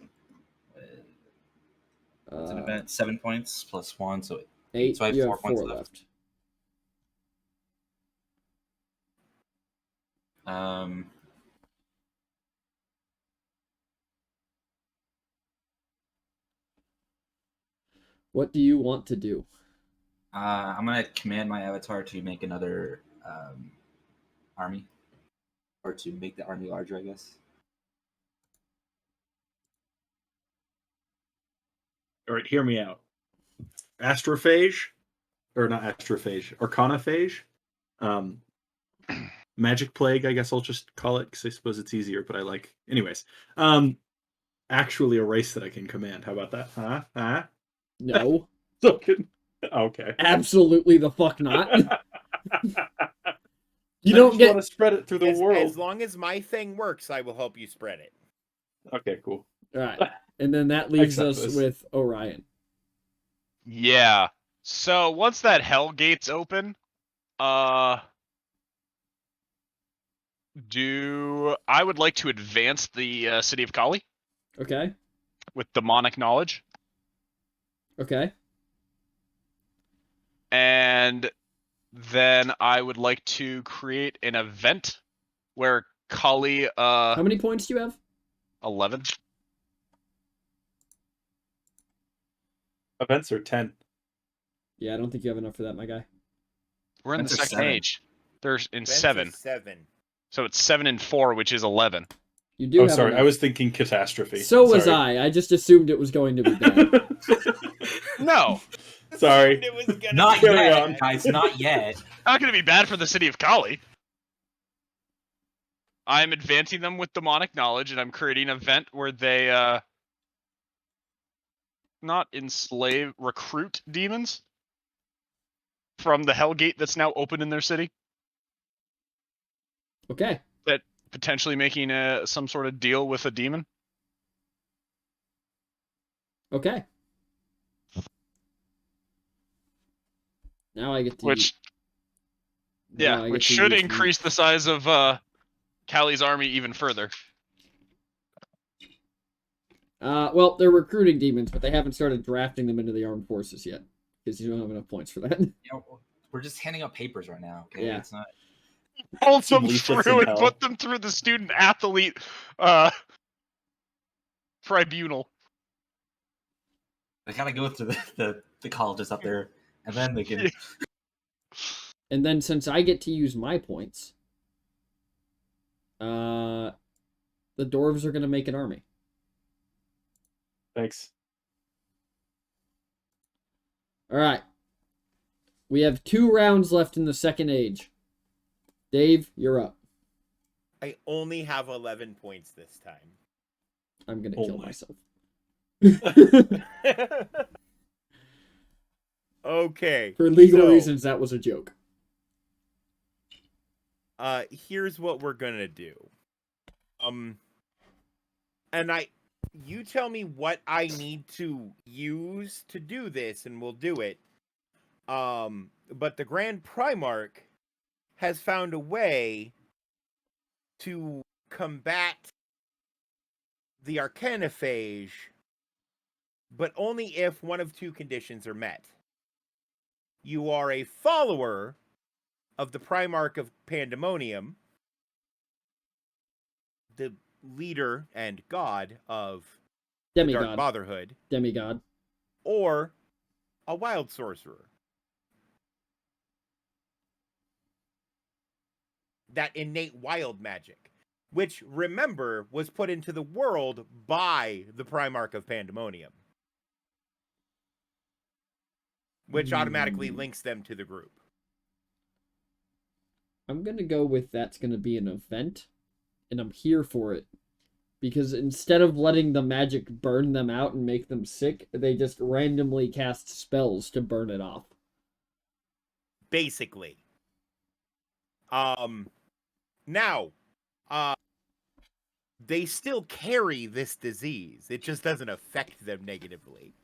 it's an Uh, event 7 points plus 1, so 8. So I have You 4 have points 4 left. left. um What do you want to do? I'm gonna command my avatar to make another army, or to make the army larger, I guess. All right, hear me out. Astrophage, or not astrophage, arcanophage, magic plague. I guess I'll just call it because I suppose it's easier. But I like, anyways. Actually, a race that I can command. How about that? Huh? No. So good. Okay. Absolutely the fuck not. You I don't just get. want to spread it through the world. As long as my thing works, I will help you spread it. Okay, cool. All right, and then that leaves Accept us this. with Orion. Yeah. So once that Hellgate's open, I would like to advance the city of Kali Okay. with demonic knowledge, Okay. and then I would like to create an event where Kali How many points do you have? 11. Events are 10. Yeah, I don't think you have enough for that, my guy. We're in the That's a second 7. age. There's in Events are 7. 7. So it's 7 and 4, which is 11. You do Oh, have sorry. enough. I was thinking catastrophe. So was Sorry. I. I just assumed it was going to be bad. No, Sorry. It was gonna Not be Carry yet, on. guys. Not yet. not going to be bad for the city of Kali. I'm advancing them with demonic knowledge, and I'm creating an event where they not recruit demons from the Hellgate that's now open in their city. Okay. That potentially making some sort of deal with a demon. Okay. Now I get to Which now I get which to should use increase the size of Kali's army even further. well, they're recruiting demons, but they haven't started drafting them into the armed forces yet because you don't have enough points for that. You know, we're just handing out papers right now. Okay, Yeah. it's not. Pull Some them leaflets through in and hell. put them through the student athlete tribunal. They gotta go through the colleges up there, and then they can. Yeah. And then since I get to use my points, the dwarves are going to make an army. Thanks. All right. We have 2 rounds left in the second age. Dave, you're up. I only have 11 points this time. I'm going to Oh kill my. myself. Okay. For legal so, reasons, that was a joke. Here's what we're gonna do. And you tell me what I need to use to do this, and we'll do it. But the Grand Primarch has found a way to combat the Arcanophage, but only if one of 2 conditions are met. You are a follower of the Primarch of Pandemonium, the leader and god of the Dark Demigod. Brotherhood, Demigod. or a wild sorcerer. That innate wild magic, which, remember, was put into the world by the Primarch of Pandemonium, which automatically links them to the group. I'm going to go with that's going to be an event, and I'm here for it. Because instead of letting the magic burn them out and make them sick, they just randomly cast spells to burn it off. Basically. Now, they still carry this disease. It just doesn't affect them negatively.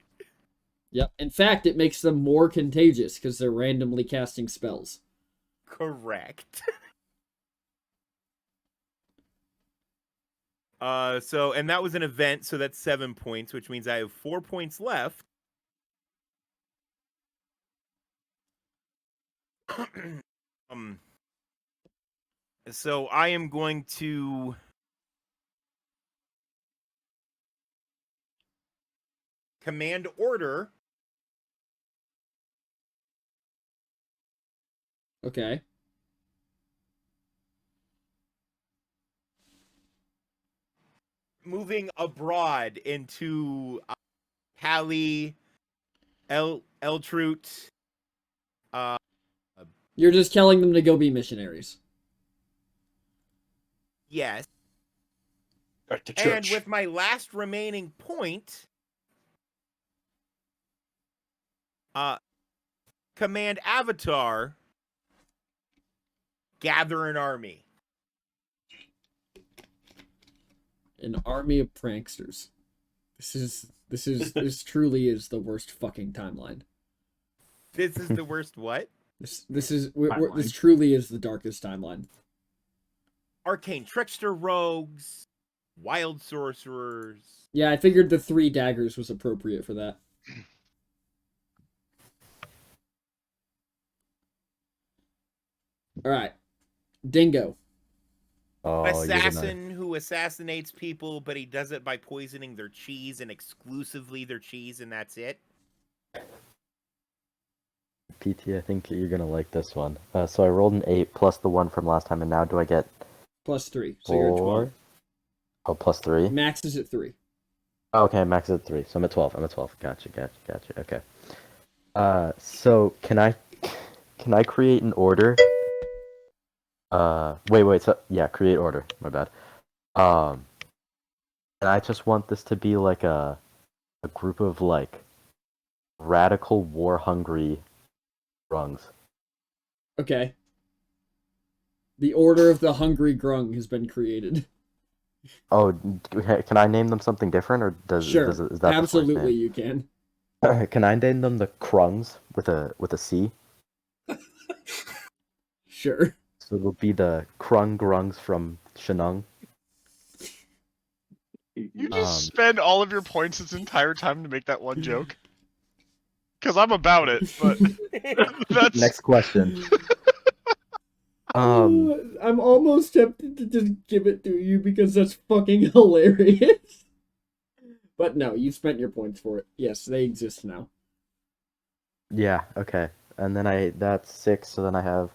Yep. In fact, it makes them more contagious because they're randomly casting spells. Correct. And that was an event, so that's 7 points, which means I have 4 points left. So I am going to command order. Okay. Moving abroad into Hallie, Eltrute. You're just telling them to go be missionaries. Yes. Back to And church. with my last remaining point, command Avatar, gather an army. An army of pranksters. This truly is the worst fucking timeline. This is the worst what? This truly is the darkest timeline. Arcane trickster rogues, wild sorcerers. Yeah, I figured the 3 daggers was appropriate for that. Alright. Dingo. Oh, Assassin who assassinates people, but he does it by poisoning their cheese and exclusively their cheese, and that's it. PT, I think you're gonna like this one. So I rolled an 8 plus the 1 from last time, and now do I get +3, so you're at 12. 4? Oh, plus 3? Max is at 3. Oh, okay, max is at 3, so I'm at 12. I'm at 12. Gotcha. Okay. So can I create an order? Wait. So yeah, create order. My bad. And I just want this to be like a group of like radical war hungry grungs. Okay. The Order of the Hungry Grung has been created. Oh, can I name them something different, or Sure, is that the first absolutely name? you can. Can I name them the Krungs with a C? Sure. So it'll be the Krung Grungs from Shenung. You just spend all of your points this entire time to make that one joke? Because I'm about it, but that's... Next question. I'm almost tempted to just give it to you because that's fucking hilarious. But no, you spent your points for it. Yes, they exist now. Yeah, okay. And then that's 6, so then I have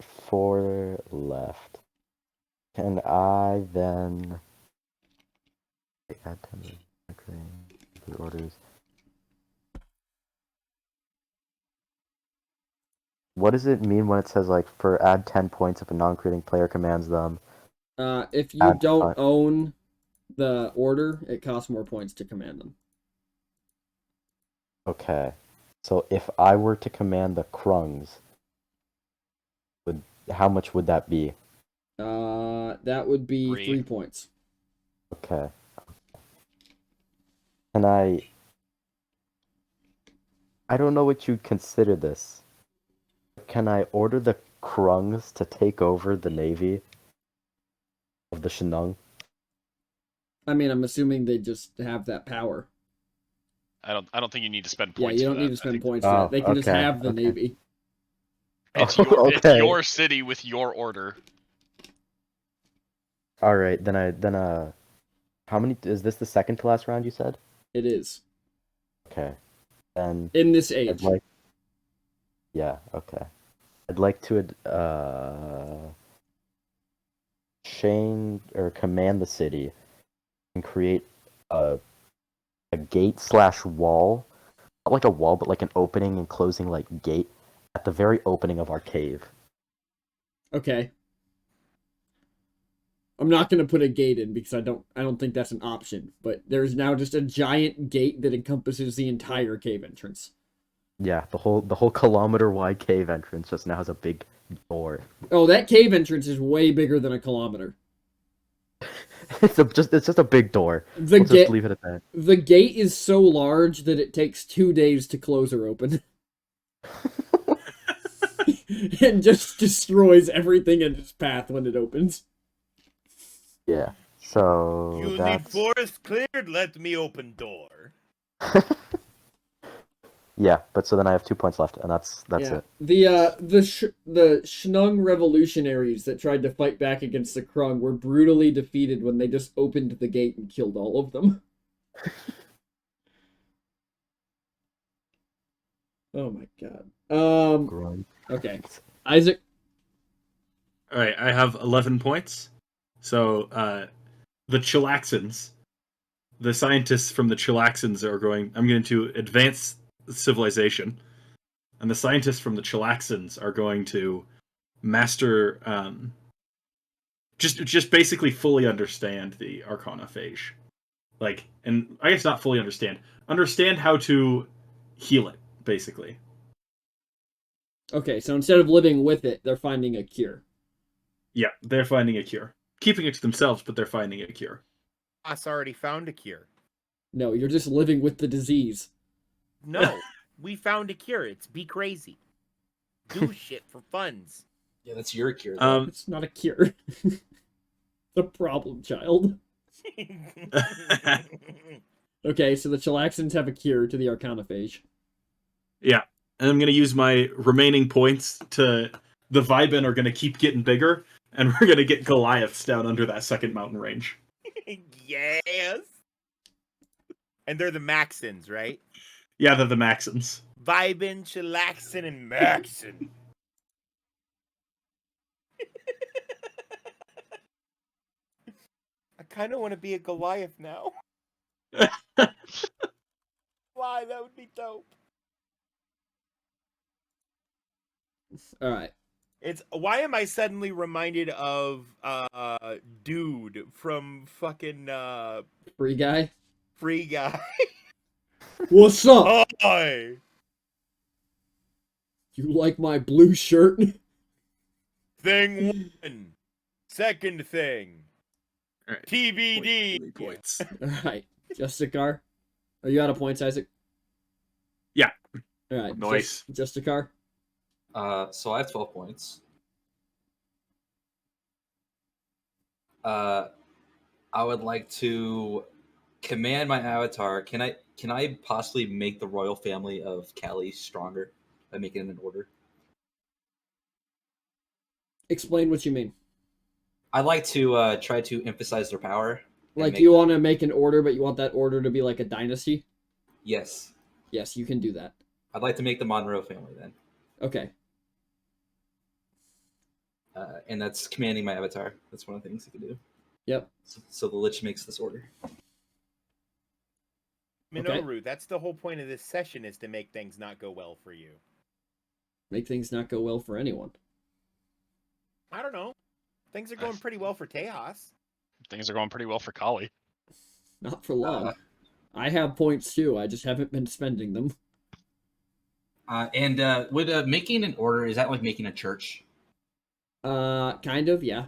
4 left. Can I then add 10 the orders? What does it mean when it says like for add 10 points if a non-creating player commands them? If you Add don't 5. own the order, it costs more points to command them. Okay. So if I were to command the Krungs, how much would that be? That would be 3. 3 points. Okay. Can I don't know what you'd consider this. Can I order the Krungs to take over the navy of the Shenung? I mean, I'm assuming they just have that power. I don't think you need to spend Yeah, points you for don't that. need to I spend think points for that. They can just okay, have the okay. navy. It's Okay. it's your city with your order. All right, then how many is this the second to last round you said? It is. Okay. Then In this I'd age. like Yeah, okay. I'd like to command the city and create a gate / wall. Not like a wall, but like an opening and closing like gate at the very opening of our cave. Okay. I'm not gonna put a gate in because I don't think that's an option. But there's now just a giant gate that encompasses the entire cave entrance. Yeah, the whole kilometer wide cave entrance just now has a big door. Oh, that cave entrance is way bigger than a kilometer. It's just a big door. The We'll just leave it at that. The gate is so large that it takes 2 days to close or open. It just destroys everything in its path when it opens. Yeah. So You that's... need forest cleared? Let me open door. Yeah, but so then I have 2 points left, and that's Yeah. it. The Shnung revolutionaries that tried to fight back against the Krung were brutally defeated when they just opened the gate and killed all of them. Oh my god. Grunt. Okay. Isaac. All right, I have 11 points. So the Chilaxans, the scientists from the Chilaxans I'm going to advance civilization, and the scientists from the Chilaxans are going to master, just basically fully understand the Arcana phage, like, and I guess not fully understand how to heal it, basically. Okay, so instead of living with it, they're finding a cure. Yeah, they're finding a cure, keeping it to themselves, but they're finding a cure. Us already found a cure. No, you're just living with the disease. No, we found a cure. It's be crazy. Do shit for funds. Yeah, that's your cure. Though. It's not a cure. The problem child. Okay, so the Chilaxans have a cure to the Arcanophage. Yeah, and I'm going to use my remaining points to... The Viben are going to keep getting bigger, and we're going to get Goliaths down under that second mountain range. Yes. And they're the Maxons, right? Yeah, they're the Maxons. vibing, chillaxing, and maxing. I kind of want to be a Goliath now. Why? That would be dope. All right. It's why am I suddenly reminded of dude from fucking Free guy. Free Guy. What's up? Hi. You like my blue shirt? Thing one. Second thing. All right. TBD. 3 points. All right. Justicar. Are you out of points, Isaac? Yeah. All right. Nice. Justicar. So I have 12 points. I would like to command my avatar. Can I possibly make the royal family of Cali stronger by making it an order? Explain what you mean. I'd like to try to emphasize their power. and Like make you them- want to make an order, but you want that order to be like a dynasty? Yes. Yes, you can do that. I'd like to make the Monroe family then. Okay. And that's commanding my avatar. That's one of the things I can do. Yep. So the Lich makes this order. Minoru, that's the whole point of this session is to make things not go well for you. Make things not go well for anyone. I don't know. Things are going pretty well for Tejas. Things are going pretty well for Kali. Not for long. I have points too. I just haven't been spending them. And with making an order, is that like making a church? Kind of, yeah.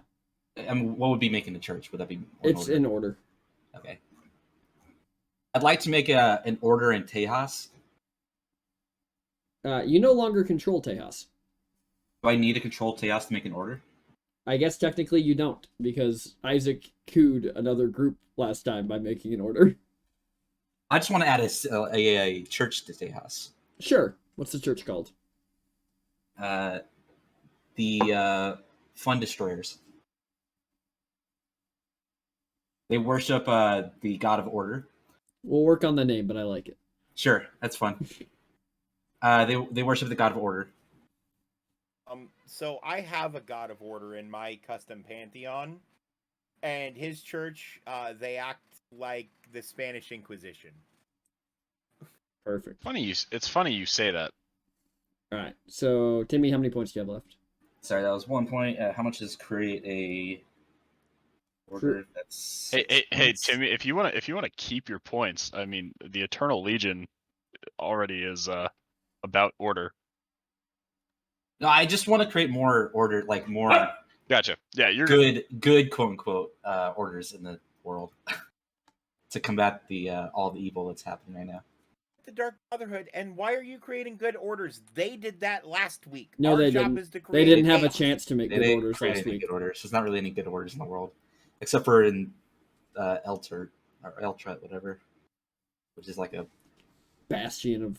I mean, what would be making a church? Would that be one It's order? in order. Okay. I'd like to make an order in Tejas. You no longer control Tejas. Do I need to control Tejas to make an order? I guess technically you don't, because Isaac cooed another group last time by making an order. I just want to add a church to Tejas. Sure. What's the church called? The Fun Destroyers. They worship the god of order. We'll work on the name, but I like it. Sure, that's fun. They worship the god of order. So I have a god of order in my custom pantheon, and his church, they act like the Spanish Inquisition. Perfect. It's funny you say that. All right. So, Timmy, how many points do you have left? Sorry, that was 1 point. How much does create a order? That's Hey, 6 points. Timmy, if you wanna keep your points, I mean, the Eternal Legion already is about order. No, I just want to create more order, like more Gotcha. Yeah, you're good. good quote unquote orders in the world to combat the all the evil that's happening right now. The Dark Brotherhood, and why are you creating good orders? They did that last week. No, Our they job didn't. Is to They create didn't have a chaos. chance to make They good didn't orders create last any week. good orders. There's not really any good orders in the world, except for in Eltert or Eltret, whatever, which is like a Bastion of,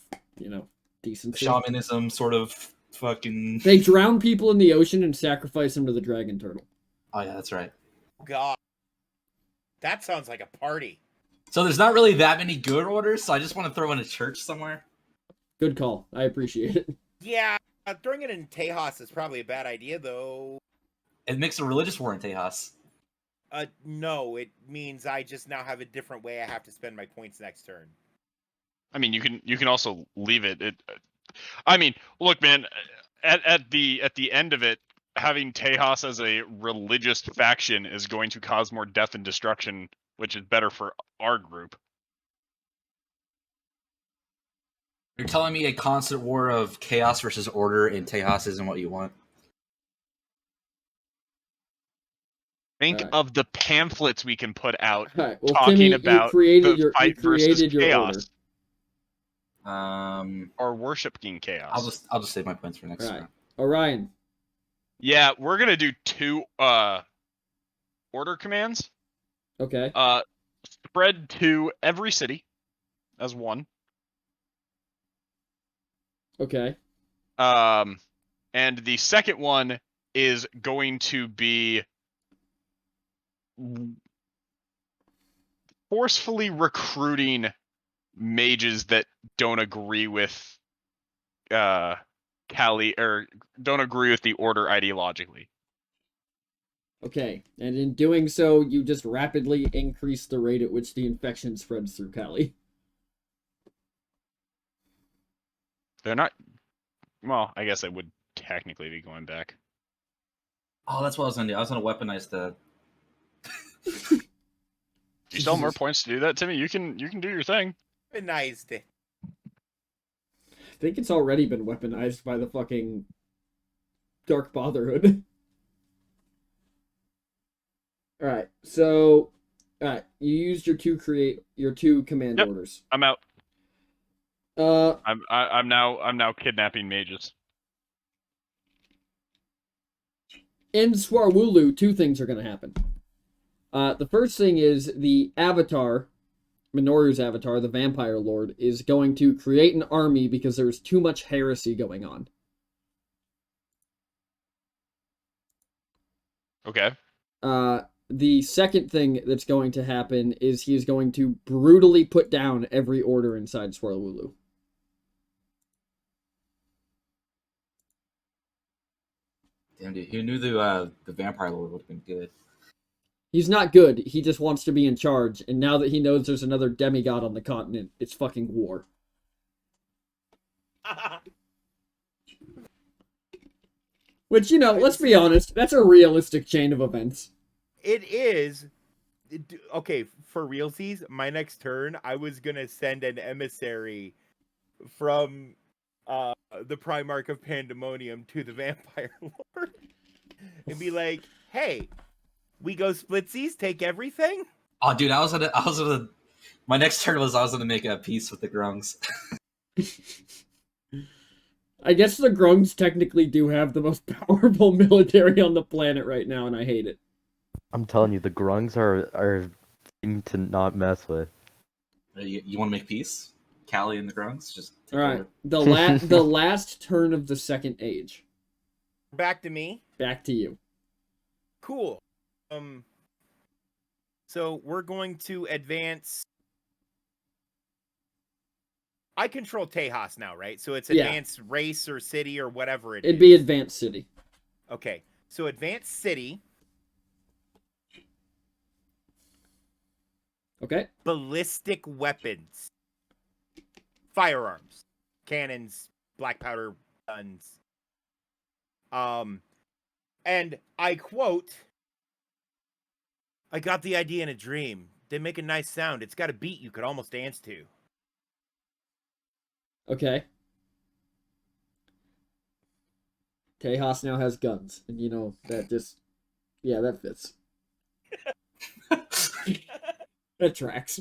decency. shamanism sort of fucking. They drown people in the ocean and sacrifice them to the dragon turtle. Oh yeah, that's right. God, that sounds like a party. So there's not really that many good orders. So I just want to throw in a church somewhere. Good call. I appreciate it. Yeah, throwing it in Tejas is probably a bad idea, though. It makes a religious war in Tejas. No, it means I just now have a different way I have to spend my points next turn. I mean, you can also leave it. I mean, look, man. At the end of it, having Tejas as a religious faction is going to cause more death and destruction, which is better for our group. You're telling me a constant war of chaos versus order in Tejas isn't what you want? Think Alright. of the pamphlets we can put out All right. Well, talking Timmy, about you created the your fight versus order. chaos Um, or worshiping chaos. I'll just save my points for next Alright. round. Orion. Yeah, we're gonna do 2 order commands. Okay. Spread to every city as one. Okay. And the second one is going to be forcefully recruiting mages that don't agree with Callie or don't agree with the order ideologically. Okay, and in doing so, you just rapidly increase the rate at which the infection spreads through Callie. They're not. Well, I guess I would technically be going back. Oh, that's what I was gonna do. I was gonna weaponize the. You still have more Jesus. points to do that, Timmy. You can do your thing. Weaponized it. I think it's already been weaponized by the fucking Dark Brotherhood. Alright, so alright, you used your two command Yep. orders. I'm out. Uh I'm now kidnapping mages. in Swarwulu, two things are gonna happen. The first thing is the avatar, Minoru's avatar, the vampire lord, is going to create an army because there's too much heresy going on. Okay. The second thing that's going to happen is he is going to brutally put down every order inside Swarwulu. Damn, dude. Who knew the vampire lord would have been good? He's not good, he just wants to be in charge, and now that he knows there's another demigod on the continent, it's fucking war. Which, you know, let's be honest, that's a realistic chain of events. It is. Okay, for realsies, my next turn, I was gonna send an emissary from the Primarch of Pandemonium to the Vampire Lord and be like, "Hey, we go splitsies, take everything." Oh, dude, I was gonna. My next turn was I was gonna make a peace with the Grungs. I guess the Grungs technically do have the most powerful military on the planet right now, and I hate it. I'm telling you, the Grungs are thing to not mess with. You want to make peace? Callie and the Grungs just. Take Alright, over. the last turn of the second age. Back to me. Back to you. Cool. So we're going to advance. I control Tejas now, right? So it's Yeah. advanced race or city or whatever it is. It'd be Advanced City. Okay. So advanced city, Okay? ballistic weapons, firearms, cannons, black powder guns. And I quote, "I got the idea in a dream. They make a nice sound. It's got a beat you could almost dance to." Okay. Tejas now has guns, and you know, that just... Yeah, that fits. That tracks.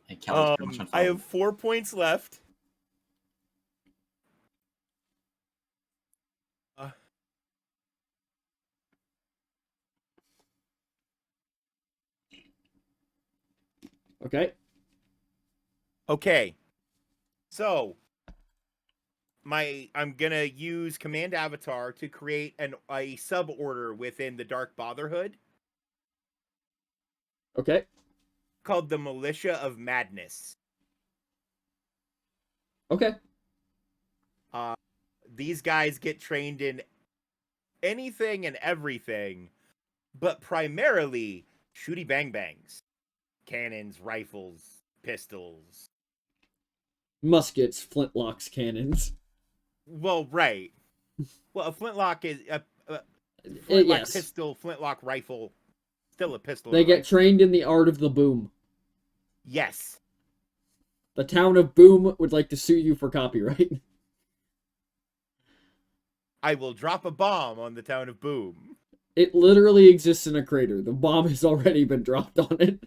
And Callie's pretty much on I fire. have 4 points left. Okay? Okay. So I'm gonna use Command Avatar to create a sub order within the Dark Brotherhood Okay? called the Militia of Madness. Okay. These guys get trained in anything and everything, but primarily shooty bang bangs, cannons, rifles, pistols. Muskets, flintlocks, cannons. Well, right. Well, a flintlock is a flintlock Yes. pistol, flintlock rifle, still a pistol. They and a get rifle. trained in the art of the boom. Yes. The town of Boom would like to sue you for copyright. I will drop a bomb on the town of Boom. It literally exists in a crater. The bomb has already been dropped on it.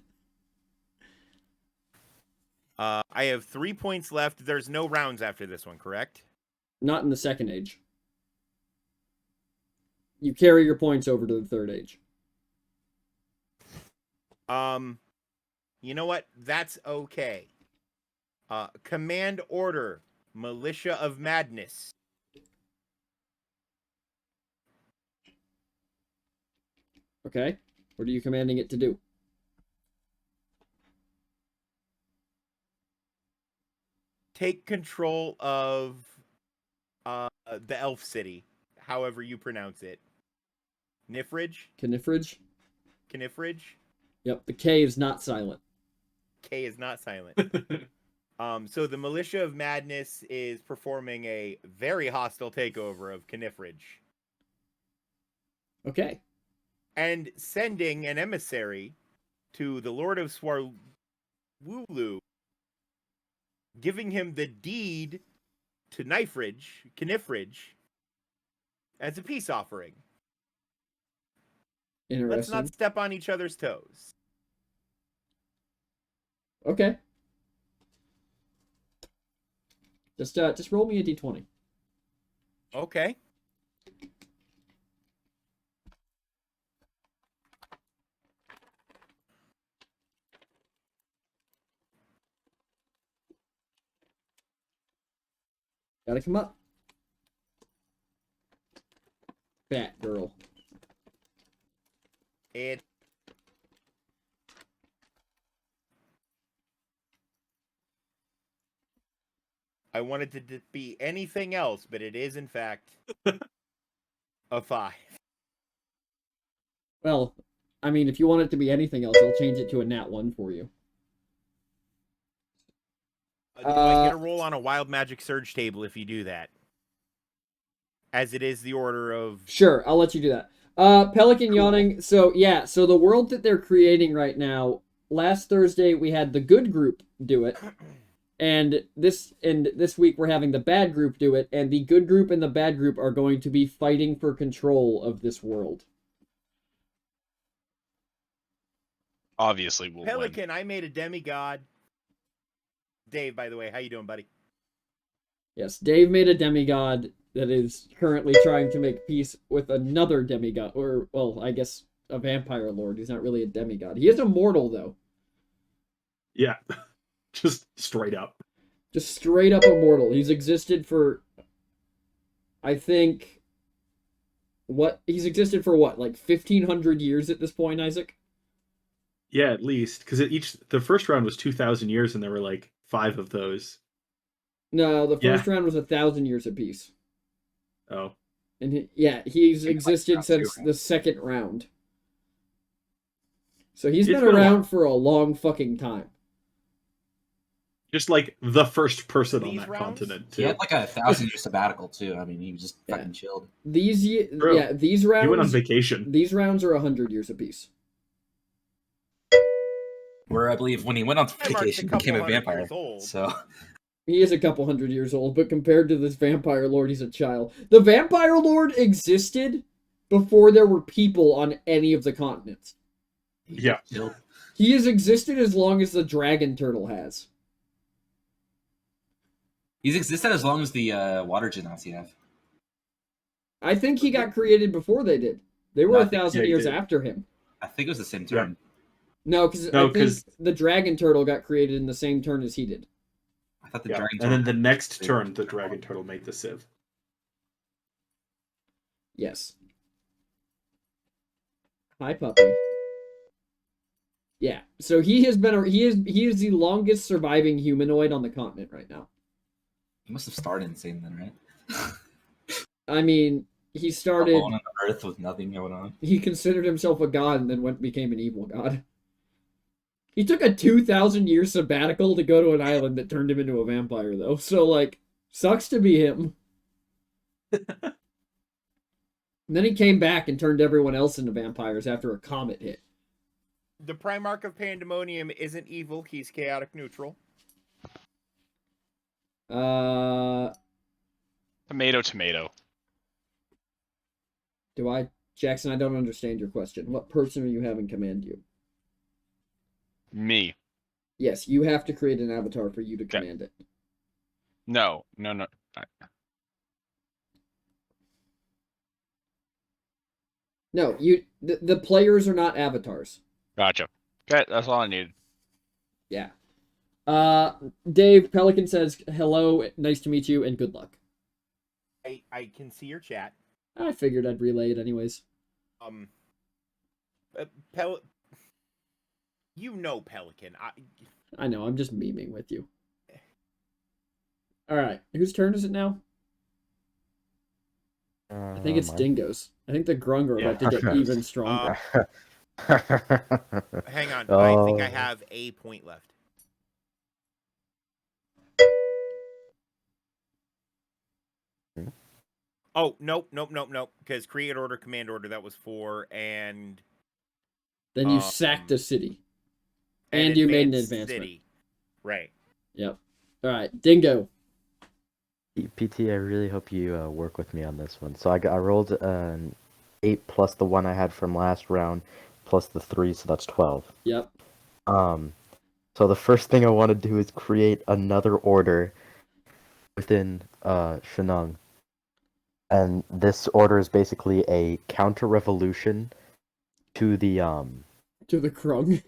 I have 3 points left. There's no rounds after this one, correct? Not in the second age. You carry your points over to the third age. You know what? That's okay. Command order, Militia of Madness. Okay? What are you commanding it to do? take control of the elf city, however you pronounce it. Nifridge? Knifridge? Knifridge? Yep, the K is not silent. K is not silent. So the Militia of Madness is performing a very hostile takeover of Knifridge. Okay. And sending an emissary to the Lord of Swarwulu, giving him the deed to Knifridge as a peace offering. Interesting. Let's not step on each other's toes. Okay. Just roll me a d20. Okay. Gotta come up. Fat girl. It I wanted it to be anything else, but it is in fact a 5. Well, I mean, if you want it to be anything else, I'll change it to a nat 1 for you. Do I get a roll on a wild magic surge table if you do that? As it is the order of Sure, I'll let you do that. Pelican Cool. yawning. So yeah, so the world that they're creating right now. Last Thursday we had the good group do it, and this week we're having the bad group do it, and the good group and the bad group are going to be fighting for control of this world. Obviously, we'll win. Pelican. I made a demigod. Dave, by the way, how you doing, buddy? Yes, Dave made a demigod that is currently trying to make peace with another demigod, or well, I guess a vampire lord. He's not really a demigod. He is immortal though. Yeah. Just straight up. Just straight up immortal. He's existed for, I think, he's existed for what, like 1,500 years at this point, Isaac? Yeah, at least. Because the first round was 2,000 years, and there were like 5 of those. No, the first round was 1,000 years apiece. Oh. And he's Like existed round since 2, right? the second round. So he's It's been been a around while. for a long fucking time. Just like the first person on These that rounds? continent, He too. had like a 1,000-year sabbatical too. I mean, he just Yeah. fucking chilled. These True. these He went on rounds vacation. these rounds are 100 years apiece. Where I believe when he went on Mark's a vacation, he couple became a hundred vampire. years old. So He is a couple hundred years old, but compared to this vampire lord, he's a child. The vampire lord existed before there were people on any of the continents. he Yeah. just chilled. He has existed as long as the dragon turtle has. He's existed as long as the water genasi have. I think he got created before they did. They were No, I 1,000 he years did. after him. I think it was the same Yeah. turn. No, because No, I think 'cause- the dragon turtle got created in the same turn as he did. I thought the Yeah. dragon. And then the turtle- next turn, the dragon turtle made the civ. Yes. Hi, puppy. Yeah. So he has been he is the longest surviving humanoid on the continent right now. He must have started insane then, right? I mean, he started. Alone on the earth with nothing going on. He considered himself a god and then became an evil god. He took a 2,000-year sabbatical to go to an island that turned him into a vampire, though. So, like, sucks to be him. And then he came back and turned everyone else into vampires after a comet hit. The Primarch of Pandemonium isn't evil, he's chaotic neutral. Tomato. Jackson, I don't understand your question. What person are you having command you? Me. Yes, you have to create an avatar for you to Okay. command it. No. No, the players are not avatars. Gotcha. Okay, that's all I needed. Yeah. Dave Pelican says hello, nice to meet you, and good luck. I can see your chat. I figured I'd relay it anyways. You know Pelican. I know, I'm just memeing with you. All right, whose turn is it now? I think it's Mine? Dingo's. I think the Grung are about to Yeah. get even stronger. Hang on. I think I Oh. have a point left. Hmm? Oh, nope. Because create order, command order, that was 4, and Then you sacked a city. and And you made an advanced advancement. city. Right. Yep. All right, Dingo. PT, I really hope you work with me on this one. So I rolled an 8 plus the one I had from last round, plus the 3, so that's 12. Yep. So the first thing I want to do is create another order within Sheneng. And this order is basically a counter-revolution to the To the Krung.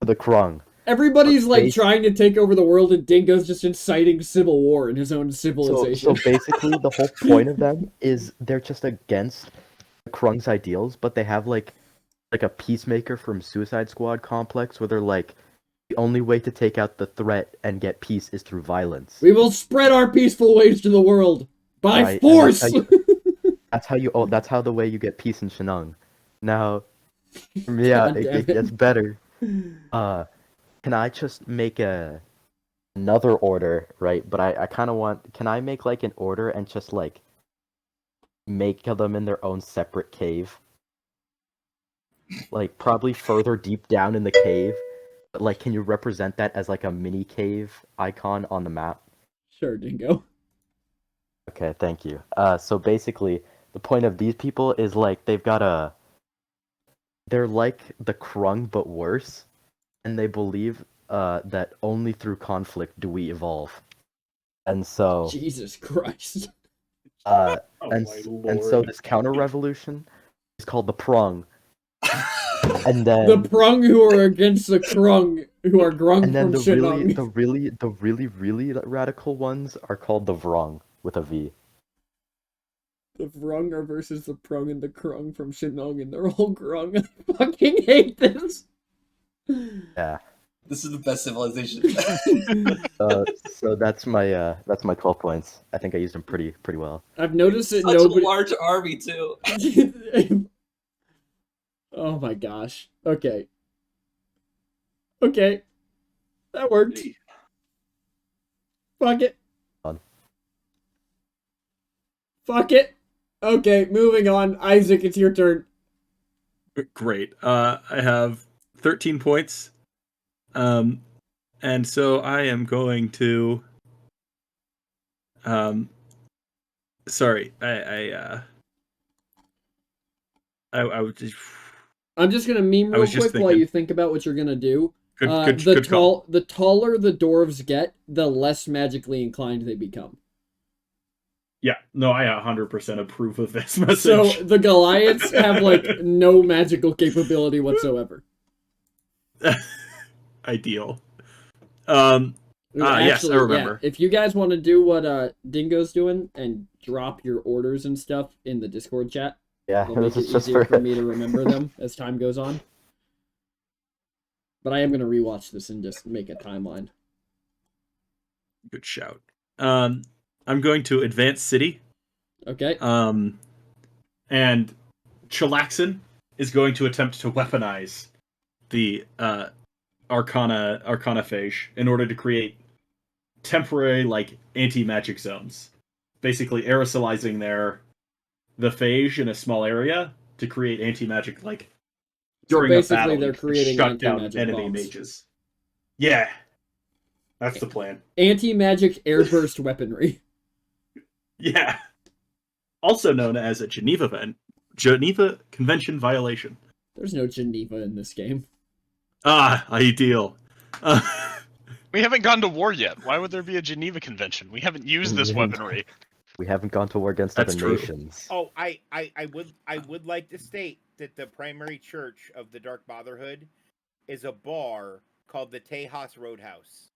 Krung. Everybody's like Base- trying to take over the world, and Dingo's just inciting civil war in his own civilization. So basically the whole point of them is they're just against the Krung's ideals, but they have like a peacemaker from Suicide Squad complex where they're like, the only way to take out the threat and get peace is through violence. We will spread our peaceful ways to the world by Right, and force. That's how the way you get peace in Sheneng. Now, yeah, God damn it gets it. better. Can I just make another order, right? But I kind of want. Can I make like an order and just like make them in their own separate cave? Like probably further deep down in the cave. But like, can you represent that as like a mini cave icon on the map? Sure, Dingo. Okay, thank you. So basically, the point of these people is like they've got they're like the Krung but worse, and they believe that only through conflict do we evolve. And so, Jesus Christ. uh, Oh and my and so lord. this counter revolution is called the Prong, and The then Prung who are against the Krung, who are Grung and then from the Sheneng. really radical ones are called the Vrong with a V. The Vrung are versus the Prung and the Krung from Sheneng, and they're all Grung. I fucking hate this. Yeah. This is the best civilization. So that's my 12 points. I think I used them pretty well. I've noticed that Such nobody. a large army too. Oh my gosh. Okay. Okay. That worked. Fuck it. Fun. Fuck it. Okay, moving on. Isaac, it's your turn. Great. I have 13 points. And so I am going to. Sorry, I was just. I'm just gonna meme I real was just quick while thinking. you think about what you're gonna do. Good call. The taller the dwarves get, the less magically inclined they become. Yeah, no, I 100% approve of this message. So the Goliaths have like no magical capability whatsoever. Ideal. Actually, yes, I remember. Yeah, if you guys want to do what Dingo's doing and drop your orders and stuff in the Discord chat, Yeah, it'll make this it is just easier for me to remember them as time goes on. But I am gonna rewatch this and just make a timeline. Good shout. I'm going to advance city. Okay. And Chilaxin is going to attempt to weaponize the Arcana phage in order to create temporary like anti-magic zones, basically aerosolizing the phage in a small area to create anti-magic like So during a basically, battle. they're you can creating shut down anti-magic enemy bombs. mages. Yeah, that's the plan. Anti-magic airburst weaponry. Yeah, also known as a Geneva Convention violation. There's no Geneva in this game. Ah, ideal. We haven't gone to war yet. Why would there be a Geneva Convention? We haven't used this weaponry. We haven't gone to war against That's other true. nations. Oh, I would like to state that the primary church of the Dark Brotherhood is a bar called the Tejas Roadhouse.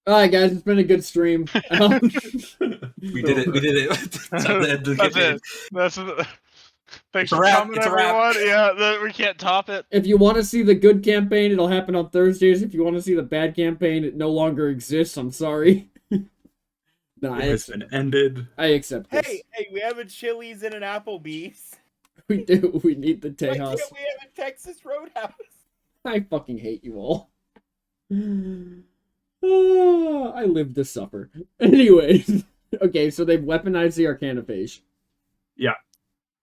Alright, guys, it's been a good stream. We did it. Time to end the That's campaign. it. That's Thanks It's a for wrap, coming, it's a wrap. everyone. Yeah, we can't top it. If you want to see the good campaign, it'll happen on Thursdays. If you want to see the bad campaign, it no longer exists. I'm sorry. No, It has been ended. I accept this. Hey, we have a Chili's and an Applebee's. We do. We need the Why Tejas. can't we have a Texas Roadhouse? I fucking hate you all. Ah, I live to suffer. Anyways. Okay, so they've weaponized the Arcanophage.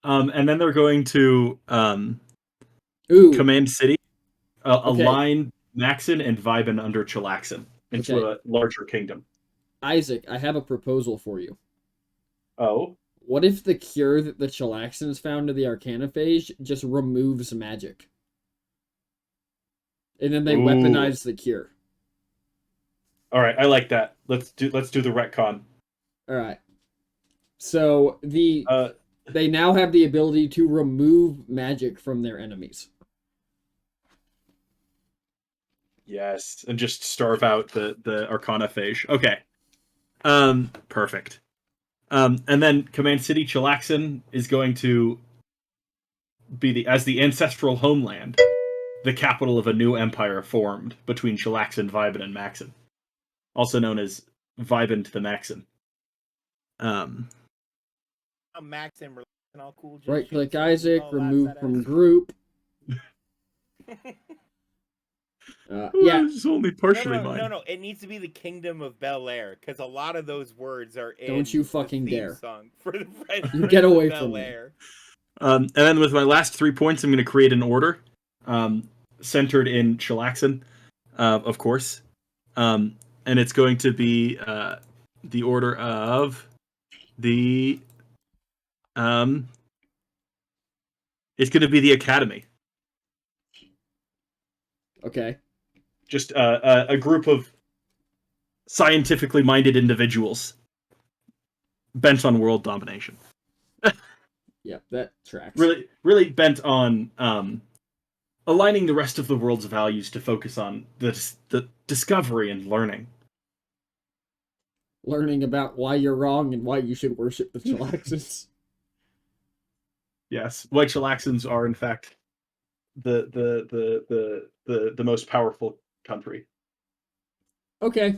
And then they're going to Ooh. Command City, Okay. align Maxon and Viben under Chilaxin into Okay. a larger kingdom. Isaac, I have a proposal for you. Oh, What if the cure that the Chilaxins found to the Arcanophage just removes magic? And then they Ooh. weaponize the cure. all right, I like that. Let's do the retcon. Alright. So Uh, they now have the ability to remove magic from their enemies. yes, and just starve out the Arcanophage. Okay. Perfect. And then Command City Chilaxin is going to be as the ancestral homeland, the capital of a new empire formed between Chilaxin, Viben, and Maxon, also known as Viben to the Maxon. Max and all cool. Right click shit, Isaac, all that remove sad from ass. group. Yeah, It's only partially mine. No. It needs to be the Kingdom of Bel Air because a lot of those words are in. Don't you the fucking theme dare. Song for the Fresh You Prince get of away from me. Bel-Air. And then with my last 3 points, I'm going to create an order centered in Chilaxin, of course. And it's going to be the order of the... it's going to be the Academy. okay. Just a group of scientifically minded individuals bent on world domination. Yeah, that tracks. Really bent on aligning the rest of the world's values to focus on the discovery and learning. Learning about why you're wrong and why you should worship the Chilaxins. Yes, white Chilaxins are in fact the most powerful country. Okay.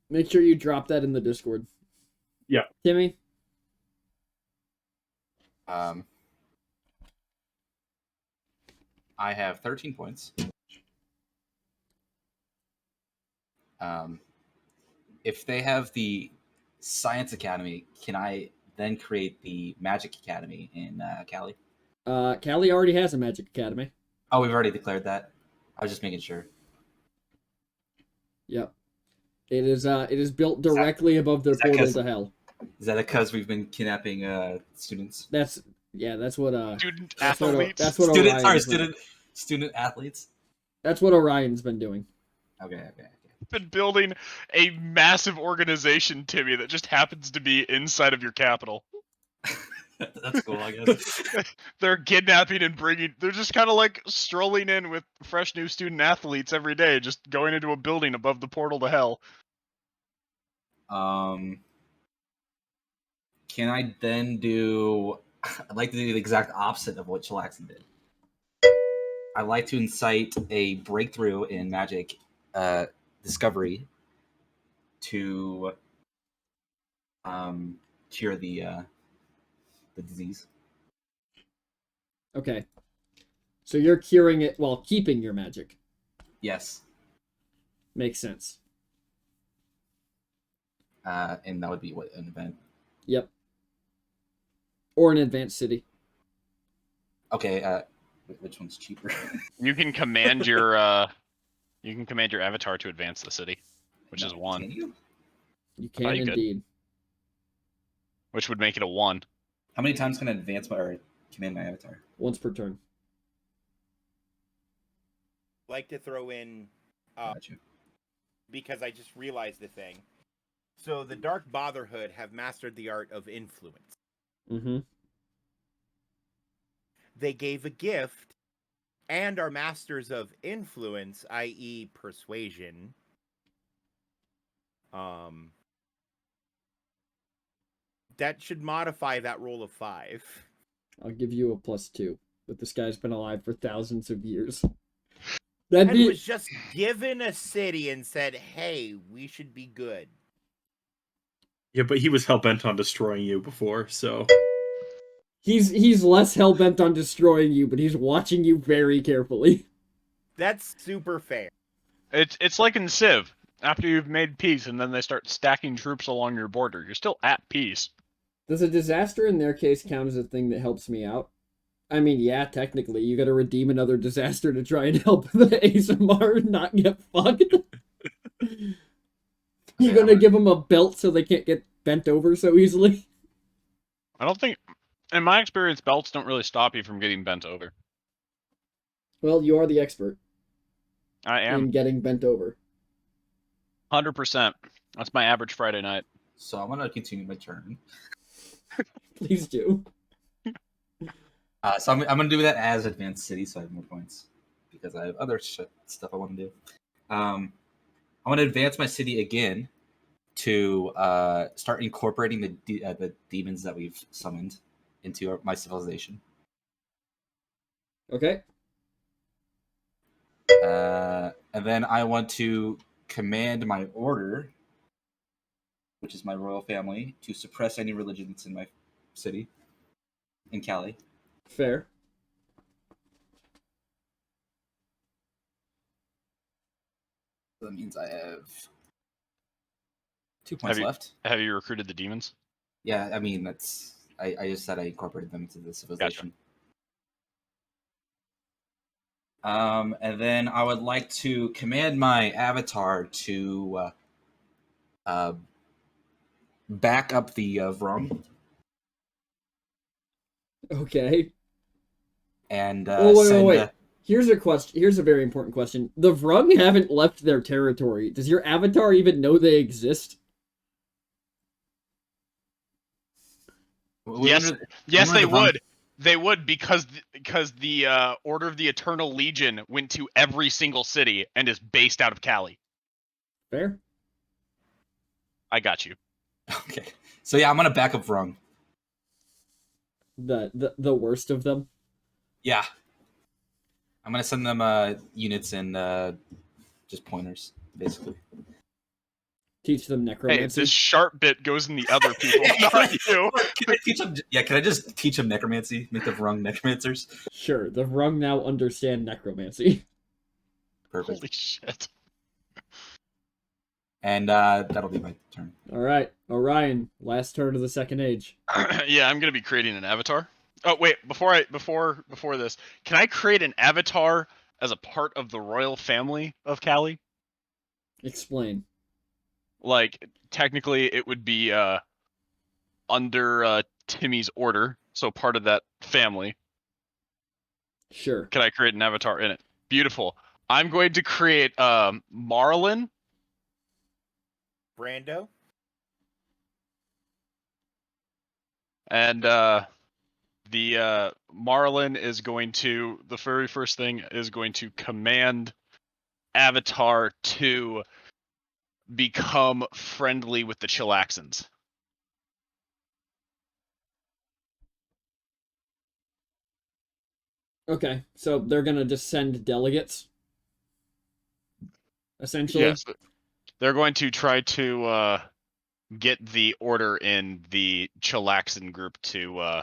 Make sure you drop that in the Discord. Yeah. Timmy? I have 13 points. If they have the Science Academy, can I then create the Magic Academy in Cali? Cali already has a Magic Academy. Oh, we've already declared that. I was just making sure. Yep. It is built directly above their is that portal 'cause- to hell. Is that because we've been kidnapping students? That's what Student that's what, athletes. that's what Student, sorry, Orion's been, student athletes. that's what Orion's been doing. Okay. Been building a massive organization, Timmy, that just happens to be inside of your capital. That's cool, I guess. They're kidnapping and bringing. They're just kind of like strolling in with fresh new student athletes every day, just going into a building above the portal to hell. Can I then do... I'd like to do the exact opposite of what Chilaxin did. I'd like to incite a breakthrough in magic discovery to cure the disease. Okay. So you're curing it while keeping your magic. Yes. Makes sense. And that would be what, an event? Yep. Or an advanced city. Okay, which one's cheaper? You can command your avatar to advance the city, which is 1, Can you? You can you could. indeed. which would make it a 1. How many times can I advance my or command my avatar? Once per turn. Like to throw in Gotcha. because I just realized the thing. So the Dark Brotherhood have mastered the art of influence. Mm-hmm. They gave a gift and are masters of influence, i.e. persuasion. that should modify that roll of 5. I'll give you a +2, but this guy's been alive for thousands of years. That'd Ted be was just given a city and said, "Hey, we should be good." Yeah, but he was hell-bent on destroying you before, so... he's less hell-bent on destroying you, but he's watching you very carefully. That's super fair. It's like in Civ. After you've made peace, and then they start stacking troops along your border, you're still at peace. Does a disaster in their case count as a thing that helps me out? I mean, yeah, technically, you gotta redeem another disaster to try and help the ASMR not get fucked. You gonna give them a belt so they can't get bent over so easily? I don't think, in my experience, belts don't really stop you from getting bent over. Well, you are the expert I am in getting bent over. 100%. That's my average Friday night. So I'm gonna continue my turn. Please do. So I'm gonna do that as advanced city, so I have more points because I have other stuff I want to do. I'm gonna advance my city again to start incorporating the demons that we've summoned into my civilization. Okay. And then I want to command my order, which is my royal family, to suppress any religion that's in my city, in Cali. Fair. So that means I have 2 points left. Have you recruited the demons? Yeah, I mean, that's... I just said I incorporated them into the civilization. Gotcha. And then I would like to command my avatar to back up the Vrong. Okay. And wait. Here's a question. Here's a very important question. The Vrung haven't left their territory. Does your avatar even know they exist? Yes, they would. They would because the Order of the Eternal Legion went to every single city and is based out of Cali. Fair. I got you. Okay. So yeah, I'm gonna back up Vrung. The worst of them. Yeah. I'm gonna send them units and just pointers, basically. Teach them necromancy. Hey, this sharp bit goes in the other people, not you. Can I teach them? Yeah, can I just teach them necromancy? Make the Vrung necromancers? Sure, the Vrung now understand necromancy. Perfect. Holy shit. And that'll be my turn. All right, Orion, last turn of the Second Age. Yeah, I'm gonna be creating an avatar. Oh wait, before this, can I create an avatar as a part of the royal family of Cali? Explain. Like, technically, it would be under Timmy's order, so part of that family. Sure. Can I create an avatar in it? Beautiful. I'm going to create Marlin. Brando. And the Marlin is going to, the very first thing is going to command Avatar to become friendly with the Chilaxans. Okay, so they're gonna just send delegates, essentially. Yes, they're going to try to get the order in the Chilaxan group to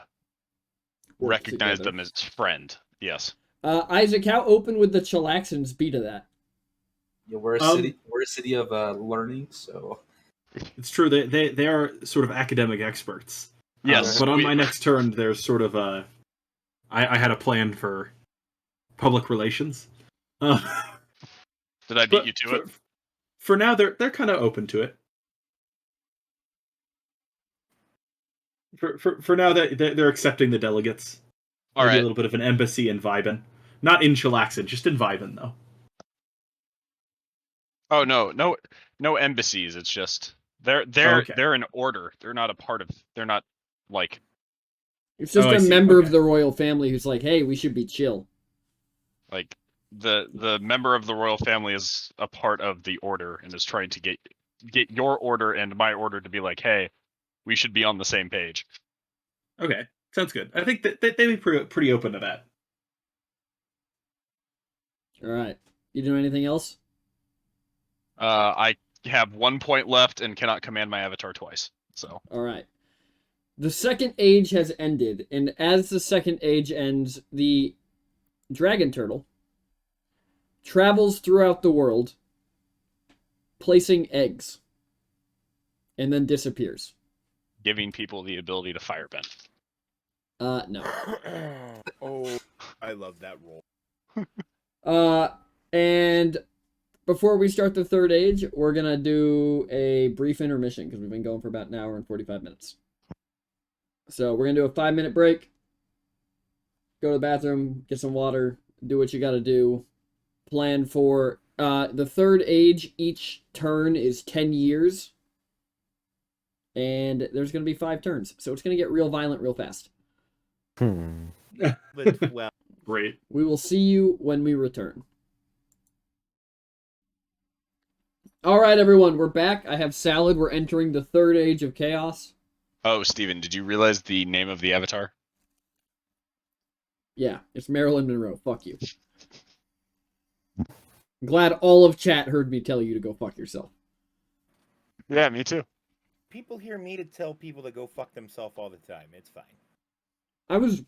recognize together. them as friend. Yes. Isaac, how open would the Chilaxans be to that? Yeah, we're a city of learning, so It's true. They are sort of academic experts. Yes. But on my next turn, there's sort of a... I had a plan for public relations. Did I beat you to it? For now, they're kind of open to it. For now, they're accepting the delegates. All Maybe right. a little bit of an embassy in Vibin. Not in Chilaxan, just in Vibin, though. Oh no embassies. It's just they're okay. they're an order. They're not a part of. They're not like. It's just I a see. member Okay. of the royal family who's like, hey, we should be chill. Like the member of the royal family is a part of the order and is trying to get your order and my order to be like, hey, we should be on the same page. Okay, sounds good. I think that they'd be pretty open to that. All right. You doing anything else? I have 1 point left and cannot command my avatar twice. So All right. The second age has ended, and as the second age ends, the dragon turtle travels throughout the world, placing eggs, and then disappears. giving people the ability to firebend. No. Oh, I love that roll. And before we start the third age, we're gonna do a brief intermission because we've been going for about an hour and 45 minutes. So we're gonna do a 5-minute break. Go to the bathroom, get some water, do what you gotta do. Plan for the third age. Each turn is 10 years. And there's gonna be 5 turns. So it's gonna get real violent real fast. But, well, Great. We will see you when we return. All right, everyone, we're back. I have salad. We're entering the third age of chaos. Oh, Steven, did you realize the name of the avatar? Yeah, it's Marilyn Monroe. Fuck you. I'm glad all of chat heard me tell you to go fuck yourself. Yeah, me too. people hear me to tell people to go fuck themselves all the time. It's fine. I was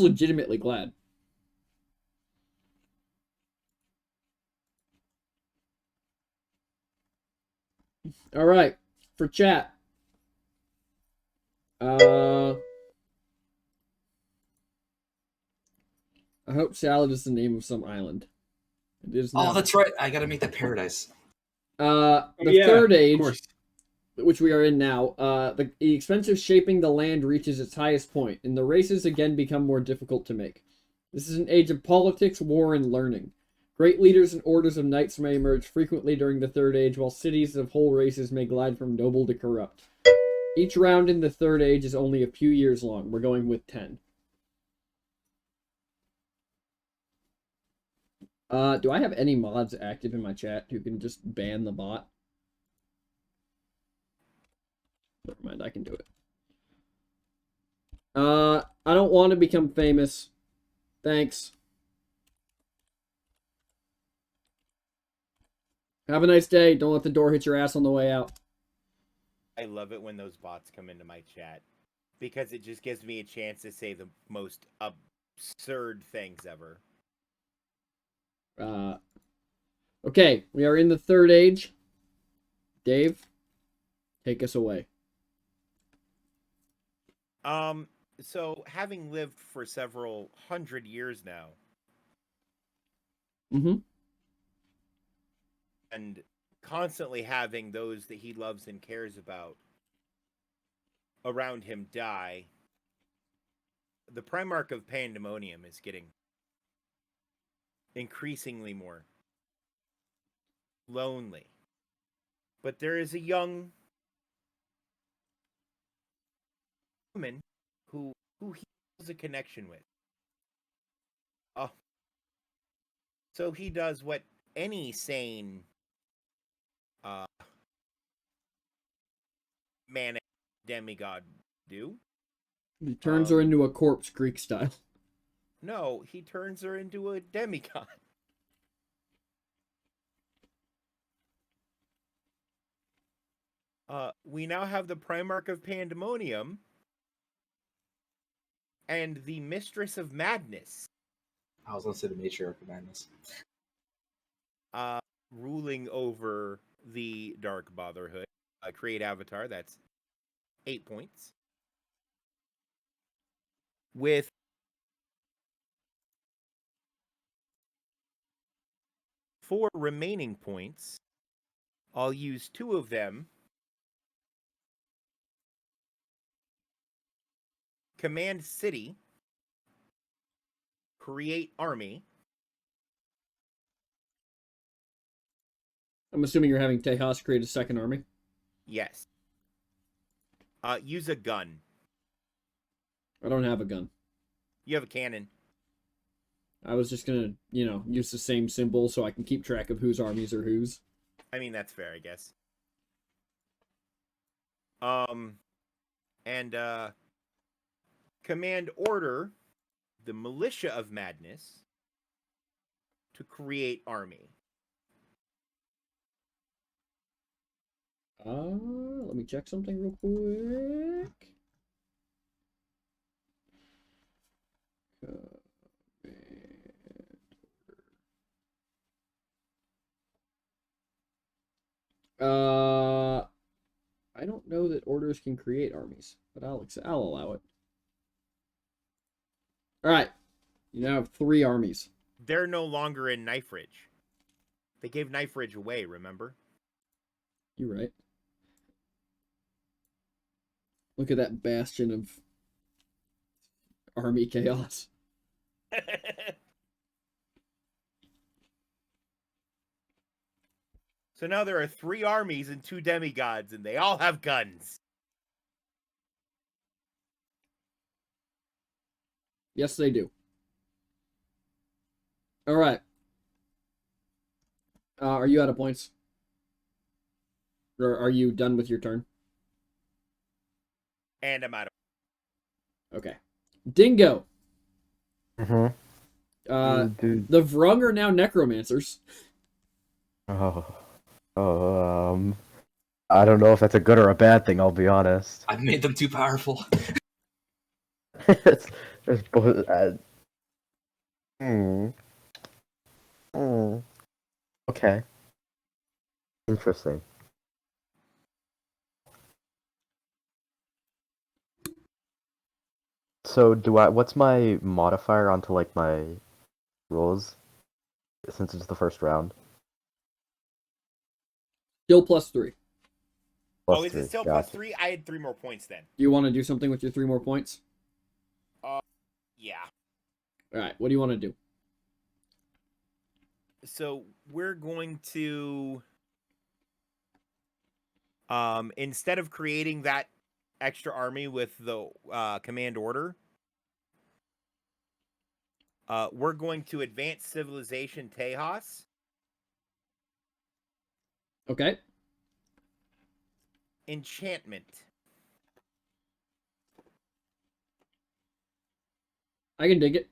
legitimately glad. All right, for chat. I hope salad is the name of some island. It is Oh, not. that's right. I gotta make that paradise. The Yeah, third of age, course. which we are in now, the expense of shaping the land reaches its highest point, and the races again become more difficult to make. This is an age of politics, war, and learning. Great leaders and orders of knights may emerge frequently during the third age, while cities of whole races may glide from noble to corrupt. Each round in the third age is only a few years long. We're going with 10. Do I have any mods active in my chat who can just ban the bot? Never mind, I can do it. I don't want to become famous. Thanks. Have a nice day. Don't let the door hit your ass on the way out. I love it when those bots come into my chat because it just gives me a chance to say the most absurd things ever. Okay, we are in the third age. Dave, take us away. So having lived for several hundred years now, Mm-hmm. and constantly having those that he loves and cares about around him die, the Primarch of Pandemonium is getting increasingly more lonely. But there is a young woman who he has a connection with. Oh. So he does what any sane manic demigod do. He turns her into a corpse, Greek style. No, he turns her into a demigod. We now have the Primarch of Pandemonium and the Mistress of Madness. I was gonna say the matriarch of madness. Ruling over the Dark Brotherhood. Create avatar, that's 8 points. With 4 remaining points, I'll use 2 of them. Command city. Create army. I'm assuming you're having Tejas create a second army. Yes. Use a gun. I don't have a gun. You have a cannon. I was just gonna, use the same symbol so I can keep track of whose armies are whose. I mean, that's fair, I guess. and command order the militia of madness to create army. Let me check something real quick. I don't know that orders can create armies, but I'll allow it. All right, you now have 3 armies. They're no longer in Knife Ridge. They gave Knife Ridge away, remember? You're right. Look at that bastion of army chaos. So now there are 3 armies and 2 demigods, and they all have guns. Yes, they do. All right. Are you out of points? Or are you done with your turn? And I'm out of... Okay. Dingo. Mm-hmm. Dude. The Vrung are now necromancers. I don't know if that's a good or a bad thing, I'll be honest. I've made them too powerful. it's both. Okay. Interesting. So what's my modifier onto like my rolls? Since it's the first round. Still +3. Oh, is it still Gotcha. +3? I had 3 more points then. Do you want to do something with your 3 more points? Yeah. All right. What do you want to do? So we're going to... instead of creating that extra army with the command order, we're going to advance civilization Tejas. Okay. Enchantment. I can dig it.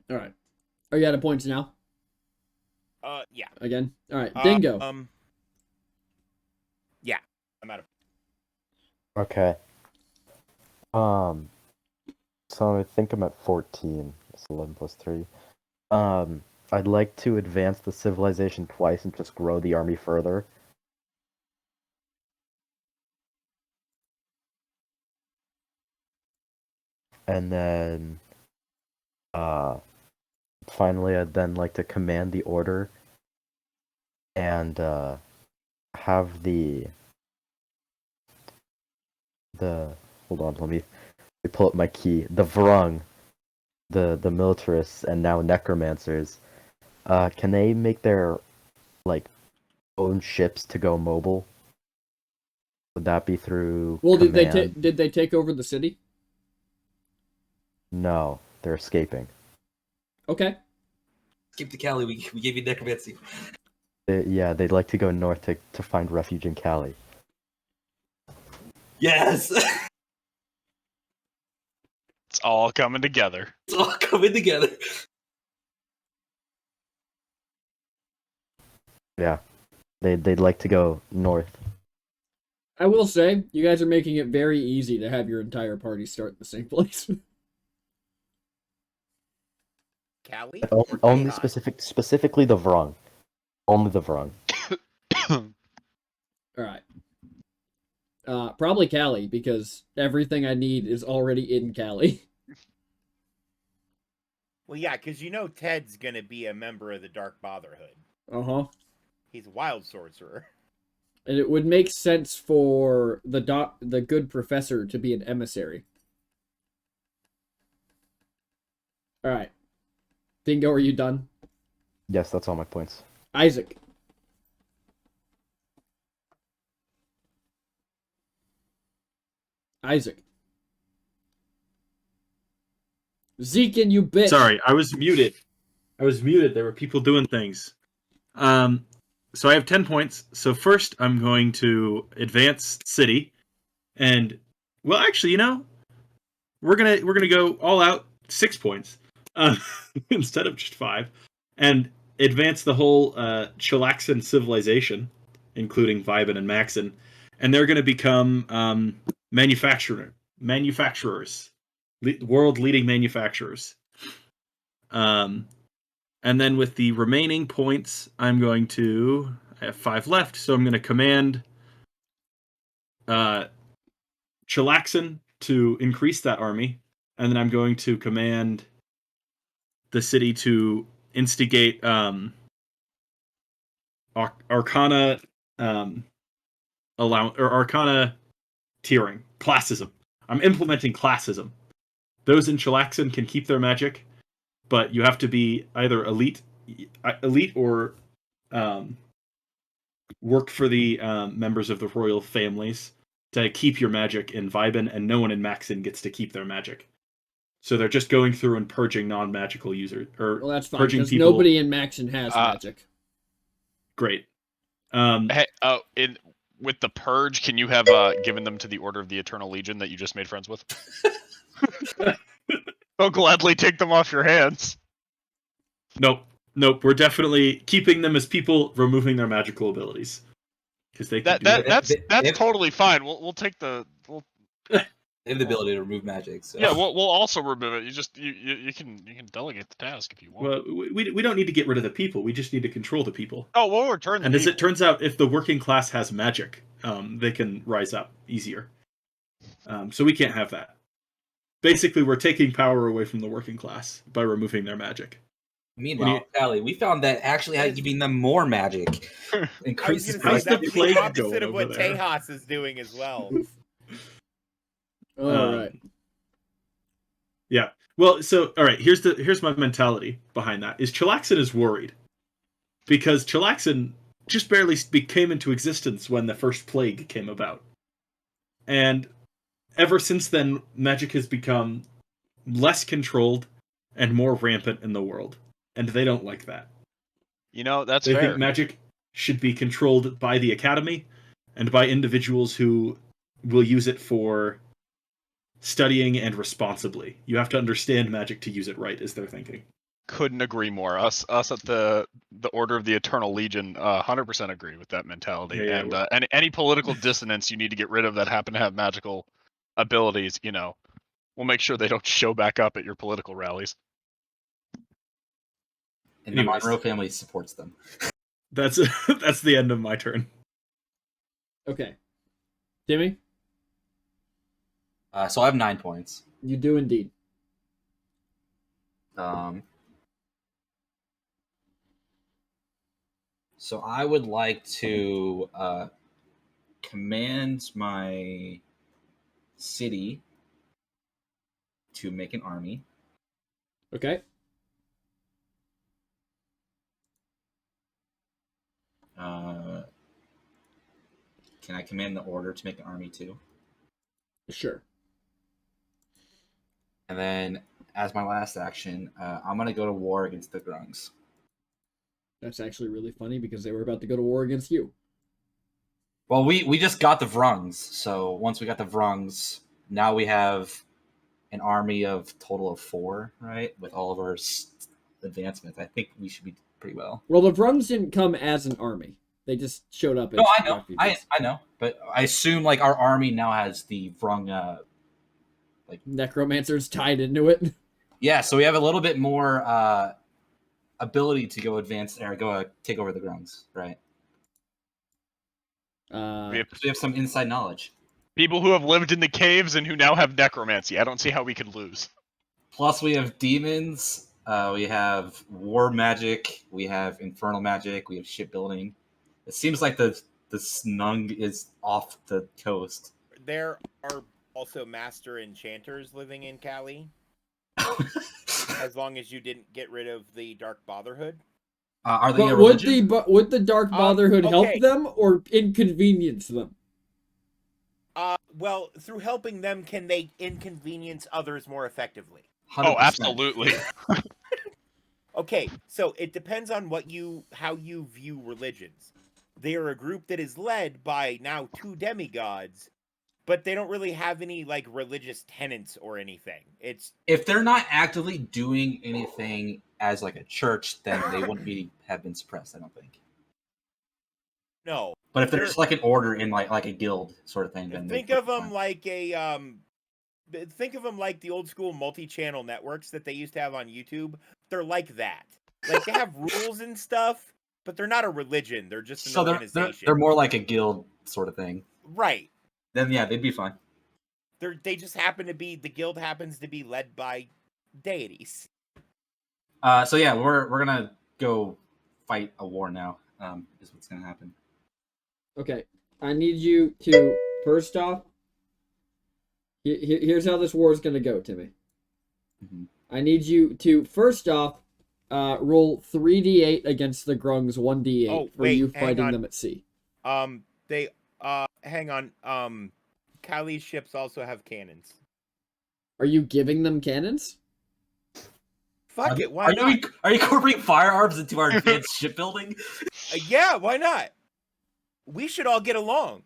All right. Are you out of points now? Yeah. Again? All right. Dingo. Yeah. I'm out of... Okay. So I think I'm at 14. It's 11 plus 3. I'd like to advance the civilization twice and just grow the army further. And then, finally, I'd then like to command the order and have the hold on, let me pull up my key. The Vrung, the militarists and now necromancers, can they make their like own ships to go mobile? Would that be through Well, command? did they take over the city? No, they're escaping. Okay. Skip to Cali. We gave you necromancy. They'd like to go north to find refuge in Cali. Yes. It's all coming together. It's all coming together. Yeah, they'd like to go north. I will say, you guys are making it very easy to have your entire party start in the same place. Cali? Only specifically the Vrung. Only the Vrung. Alright. Probably Cali, because everything I need is already in Cali. Well, yeah, because you know Ted's going to be a member of the Dark Brotherhood. Uh-huh. He's a wild sorcerer. And it would make sense for the good professor to be an emissary. Alright. Dingo, are you done? Yes, that's all my points. Isaac. Isaac. Zeke, and you bitch. Sorry, I was muted. There were people doing things. So I have 10 points. So first I'm going to advance city, and well, actually, we're gonna go all out 6 points instead of just 5, and advance the whole Chilaxan civilization, including Vibin and Maxon, and they're gonna become manufacturers, world leading manufacturers. And then with the remaining points, I have 5 left, so I'm going to command Chilaxan to increase that army, and then I'm going to command the city to instigate Arcana Arcana tiering, classism. I'm implementing classism. Those in Chilaxan can keep their magic, but you have to be either elite or work for the members of the royal families to keep your magic in Vibin, and no one in Maxon gets to keep their magic. So they're just going through and purging non-magical users, or Well, that's fine, purging because people. nobody in Maxon has magic. Great. Hey, with the purge, can you have given them to the Order of the Eternal Legion that you just made friends with? I'll gladly take them off your hands. Nope. We're definitely keeping them as people, removing their magical abilities, because they can that's totally fine. We'll take the. They have the ability to remove magic. So. Yeah, we'll also remove it. You can delegate the task if you want. Well, we don't need to get rid of the people. We just need to control the people. Oh, we'll return the And people. as it turns out, if the working class has magic, they can rise up easier. So we can't have that. Basically, we're taking power away from the working class by removing their magic. Meanwhile, Callie, we found that actually giving them more magic increases. How's the plague the opposite going of what over there? Tejas is doing as well. All right. Yeah. Well, so all right. Here's my mentality behind that. Is Chilaxan is worried because Chilaxan just barely came into existence when the first plague came about, and ever since then, magic has become less controlled and more rampant in the world, and they don't like that. That's they fair. think magic should be controlled by the academy and by individuals who will use it for studying and responsibly. You have to understand magic to use it right, is their thinking. Couldn't agree more. Us at the Order of the Eternal Legion 100% agree with that mentality. Yeah, and any political dissonance you need to get rid of that happen to have magical abilities, we'll make sure they don't show back up at your political rallies. And the Monroe family supports them. That's the end of my turn. Okay. Timmy? So I have 9 points. You do indeed. So I would like to command my city to make an army. Okay. Can I command the order to make an army too? Sure. And then, as my last action, I'm going to go to war against the Grungs. That's actually really funny because they were about to go to war against you. Well, we just got the Vrungs, so once we got the Vrungs, now we have an army of total of 4, right? With all of our advancements. I think we should be pretty well. Well, the Vrungs didn't come as an army. They just showed up as No, I know. refugees. I know. But I assume like our army now has the Vrung necromancers tied into it. Yeah, so we have a little bit more ability to go advance or go take over the Grungs, right? We have some inside knowledge. People who have lived in the caves and who now have necromancy. I don't see how we could lose. Plus, we have demons. We have war magic. We have infernal magic. We have shipbuilding. It seems like the Snung is off the coast. There are also master enchanters living in Cali. As long as you didn't get rid of the Dark Brotherhood. Are they but a religion? would the Dark Brotherhood help okay. them or inconvenience them? Well, through helping them, can they inconvenience others more effectively? 100%. Oh, absolutely. Okay, so it depends on how you view religions. They are a group that is led by now 2 demigods, but they don't really have any like religious tenets or anything. It's If they're not actively doing anything as like a church, then they wouldn't have been suppressed. I don't think. no. But if They're- there's like an order in like a guild sort of thing, then Think of them like think of them like the old school multi-channel networks that they used to have on YouTube. They're like that. Like they have rules and stuff, but they're not a religion. They're just an so organization. they're more like a guild sort of thing. right. Then yeah, they'd be fine. They just happen to be the guild happens to be led by deities. So yeah, we're gonna go fight a war now. Is what's gonna happen. Okay, I need you to first off. Here's how this war is gonna go, Timmy. Mm-hmm. I need you to first off roll 3d8 against the Grungs, 1d8 Oh, for wait, you hang fighting on. them at sea. They hang on. Kali's ships also have cannons. Are you giving them cannons? Fuck it, why not? Are you incorporating firearms into our advanced shipbuilding? Yeah, why not? We should all get along.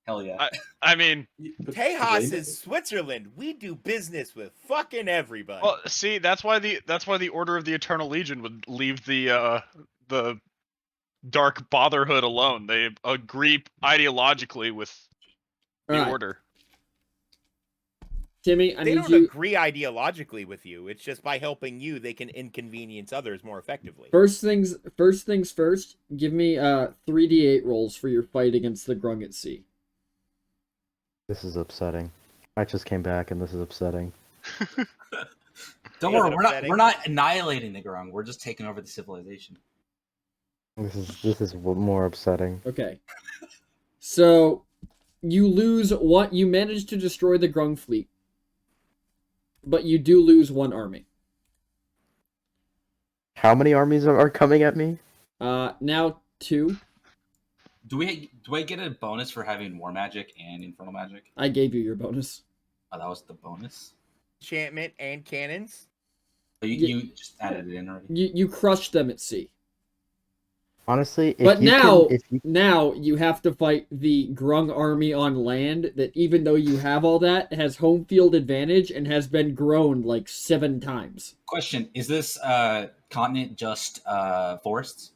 Hell yeah! I mean, Tejas is Switzerland. We do business with fucking everybody. well, see, that's why the Order of the Eternal Legion would leave the Dark Brotherhood alone. They agree ideologically with the Alright. Order. Timmy, I they need don't you. agree ideologically with you. It's just by helping you, they can inconvenience others more effectively. First things first. Give me 3d8 rolls for your fight against the Grung at sea. This is upsetting. I just came back and this is upsetting. Don't Is worry, it we're not upsetting? we're not annihilating the Grung. We're just taking over the civilization. This is more upsetting. Okay. So you lose one. You manage to destroy the Grung fleet, but you do lose one army. How many armies are coming at me? Now 2. Do I get a bonus for having war magic and infernal magic? I gave you your bonus. Oh, that was the bonus. Enchantment and cannons. So you just added it in already. You crushed them at sea. Honestly, if But you now, can, if you, now you have to fight the Grung army on land that, even though you have all that, has home field advantage and has been grown like 7 times. Question: is this continent just forests?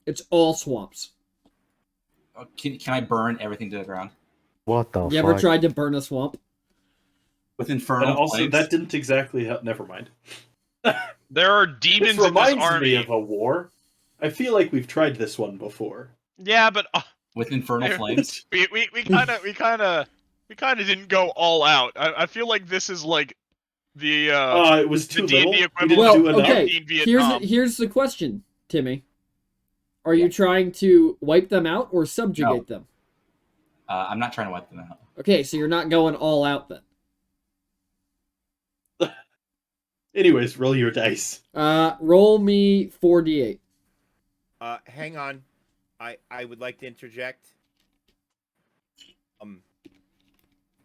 It's all swamps. Can I burn everything to the ground what the You fuck? ever tried to burn a swamp? with And infernal also, flames? that didn't exactly help. Never mind. There are This demons in this reminds army. me of a war. I feel like we've tried this one before. Yeah, but With infernal Yeah. flames? we kind of didn't go all out. I feel like this is like the It was the too D&D little. We equivalent didn't Well, do enough. okay. in Vietnam. Here's the question, Timmy. Are you trying to wipe them out or subjugate them? I'm not trying to wipe them out. Okay, so you're not going all out then. Anyways, roll your dice. Roll me 4d8. Hang on. I would like to interject.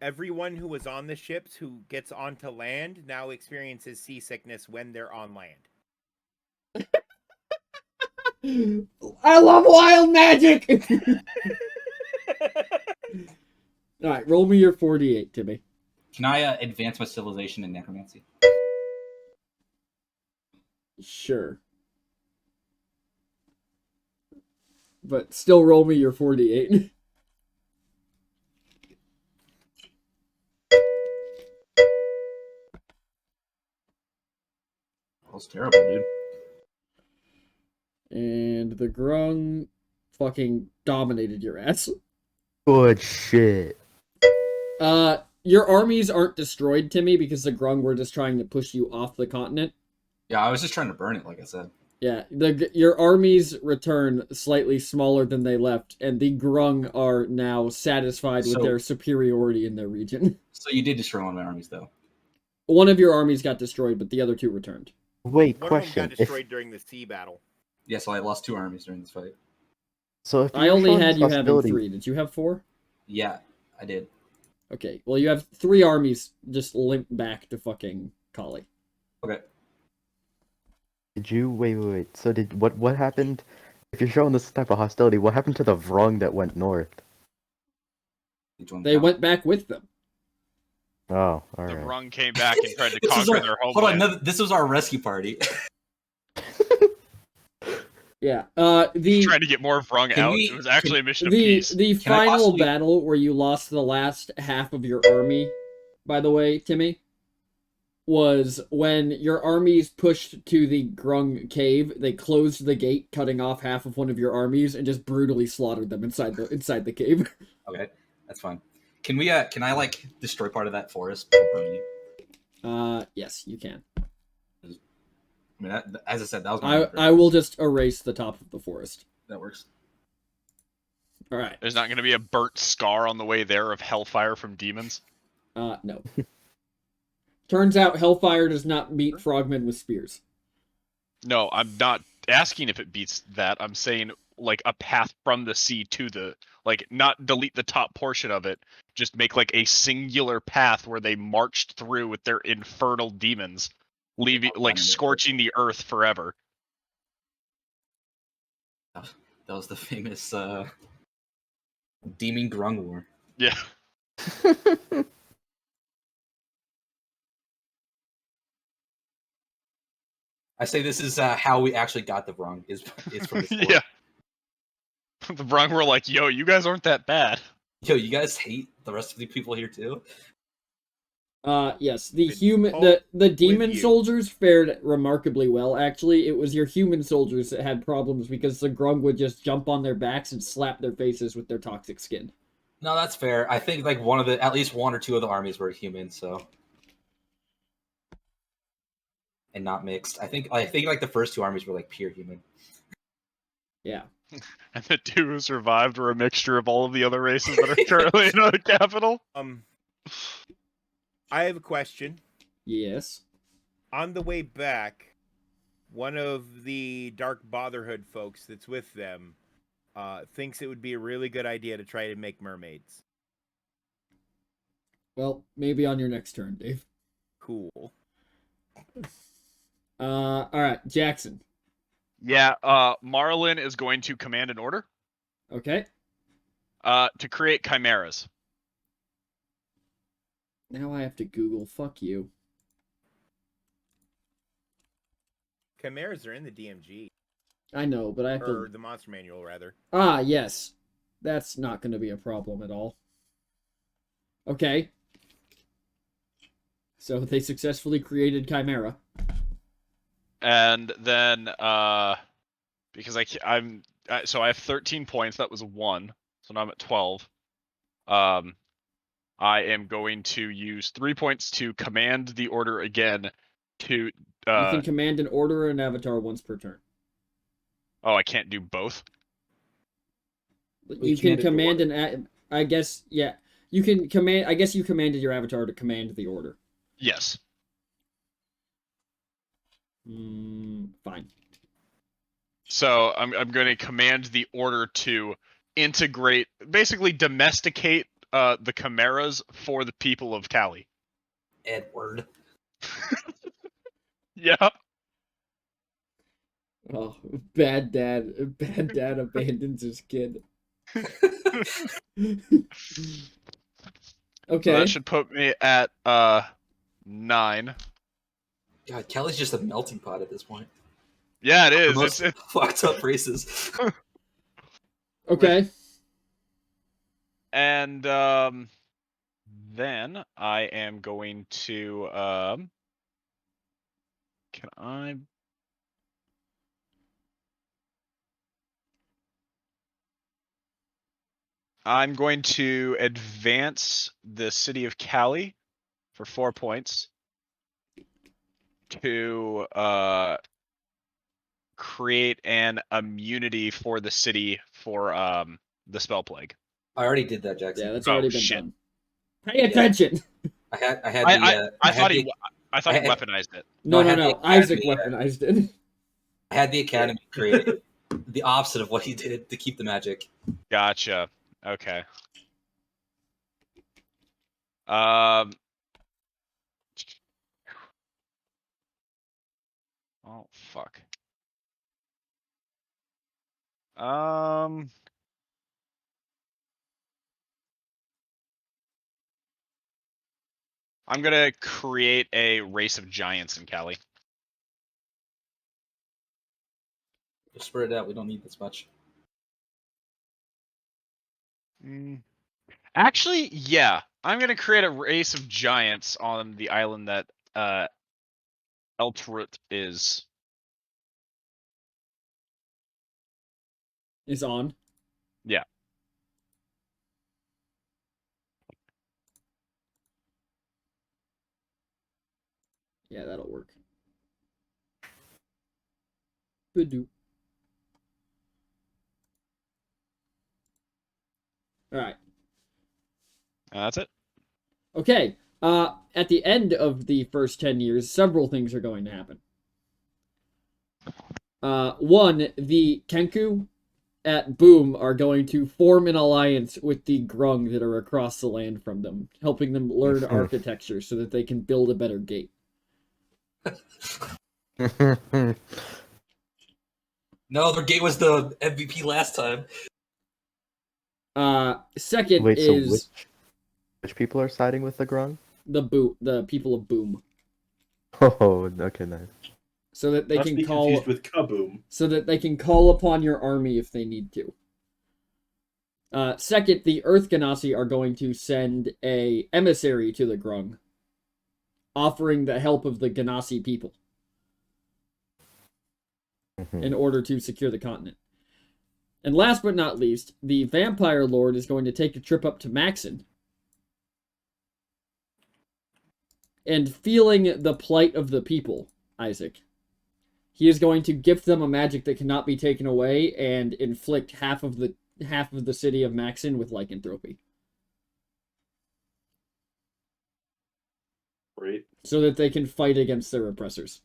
Everyone who was on the ships who gets onto land now experiences seasickness when they're on land. I love wild magic! Alright, roll me your 4d8, Timmy. Can I advance my civilization in necromancy? Sure. But still roll me your 4d8. That was terrible, dude. And the Grung fucking dominated your ass. Good shit. Your armies aren't destroyed, Timmy, because the Grung were just trying to push you off the continent. Yeah, I was just trying to burn it, like I said. Yeah, your armies return slightly smaller than they left, and the Grung are now satisfied with So- their superiority in their region. So you did destroy one of my armies, though. One of your armies got destroyed, but the other 2 returned. Wait, One question. of them got destroyed during the sea battle. Yeah, so I lost 2 armies during this fight. So if I you're only showing had this you having hostility- 3. Did you have 4? Yeah, I did. Okay, well, you have 3 armies just limp back to fucking Kali. Okay. Did you wait? So what happened? If you're showing this type of hostility, what happened to the Vrong that went north? They joined They the went back with them. Oh, all The right. Rung came back and tried to This was conquer our, their hold on, homeland. no, this was our rescue party. Yeah. Trying to get more Vrung Can out. we- It was actually a mission of the peace. the Can I final possibly- battle where you lost the last half of your army, by the way, Timmy, was when your armies pushed to the Grung cave. They closed the gate, cutting off half of one of your armies, and just brutally slaughtered them inside the cave. Okay, that's fine. Can we? Can I like destroy part of that forest before burning it? Yes, you can. I mean, as I said, that was my. I will just erase the top of the forest. That works. All right. There's not going to be a burnt scar on the way there of hellfire from demons. No. Turns out Hellfire does not meet frogmen with spears. No, I'm not asking if it beats that. I'm saying like a path from the sea to the like not delete the top portion of it. Just make like a singular path where they marched through with their infernal demons, leaving like scorching the earth forever. That was the famous Demon Grung War. Yeah. I say this is how we actually got the Vrong is from this war. Yeah. The Brung were like, "Yo, you guys aren't that bad." Yo, you guys hate the rest of the people here too? Yes, the Been human, told the demon you. soldiers fared remarkably well. Actually, it was your human soldiers that had problems because the Grung would just jump on their backs and slap their faces with their toxic skin. No, that's fair. I think like at least one or two of the armies were human, so and not mixed. I think like the first two armies were like pure human. Yeah. And the two who survived were a mixture of all of the other races that are currently in the capital. I have a question. Yes. On the way back, one of the Dark Brotherhood folks that's with them thinks it would be a really good idea to try to make mermaids. Well, maybe on your next turn, Dave. Cool. All right, Jackson. Yeah, Marlin is going to command an order Okay. to create chimeras. Now I have to Google. Fuck you. Chimeras are in the DMG. I know, but I have Or to. the Monster Manual, rather. Ah, yes. That's not going to be a problem at all. Okay. So they successfully created Chimera. And then because so I have 13 points. That was 1, so now I'm at 12. I am going to use 3 points to command the order again. To You can command an order or an avatar once per turn. oh, I can't do both. You can command an. I guess yeah. You can command. I guess you commanded your avatar to command the order. Yes. Fine. So I'm going to command the order to integrate, basically domesticate the chimeras for the people of Cali. Edward. Yeah. Oh, bad dad. Bad dad abandons his kid. So Okay. that should put me at 9. God, Kelly's just a melting pot at this point. Yeah, it The is. most It's fucked up races. Okay. and then I am going to can I I'm going to advance the city of Cali for 4 points to create an immunity for the city for the spell plague. I already did that, Jackson. Yeah, that's Oh, already been shit. done. Pay attention. I had I thought he I had- weaponized it. No. had the Isaac academy, weaponized it. I had the academy create the opposite of what he did to keep the magic. Gotcha. Okay. Um. Oh fuck. I'm gonna create a race of giants in Cali. Just spread it out. We don't need this much. Actually, yeah. I'm gonna create a race of giants on the island that Eltrut is. Is on. Yeah. Yeah, that'll work. Badoo. All right. That's it. Okay. At the end of the first 10 years, several things are going to happen. One, the Kenku at Boom are going to form an alliance with the Grung that are across the land from them, helping them learn architecture so that they can build a better gate. No, their gate was the MVP last time. Second Wait, so is which people are siding with the Grung? the people of Boom, Oh, okay, nice. so that they Not to can be call confused with Kaboom. so that they can call upon your army if they need to. Second, the Earth Ganassi are going to send a emissary to the Grung, offering the help of the Ganassi people in order to secure the continent. And last but not least, the Vampire Lord is going to take a trip up to Maxon. And feeling the plight of the people, Isaac, he is going to gift them a magic that cannot be taken away and inflict half of the city of Maxon with lycanthropy. Great. So that they can fight against their oppressors.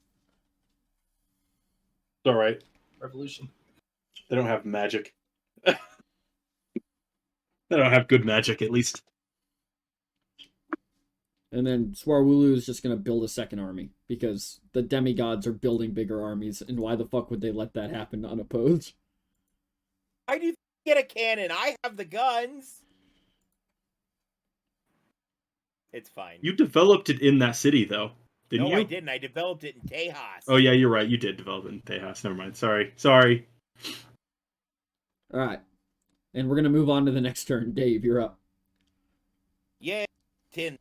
It's alright. Revolution. They don't have magic. They don't have good magic, at least. And then Swarwulu is just going to build a second army because the demigods are building bigger armies, and why the fuck would they let that happen unopposed? Why do you get a cannon? I have the guns. It's fine. You developed it in that city, though, didn't No, you? I didn't. I developed it in Tejas. Oh, yeah, you're right. You did develop it in Tejas. Never mind. Sorry. All right. And we're going to move on to the next turn. Dave, you're up. Yeah, 10.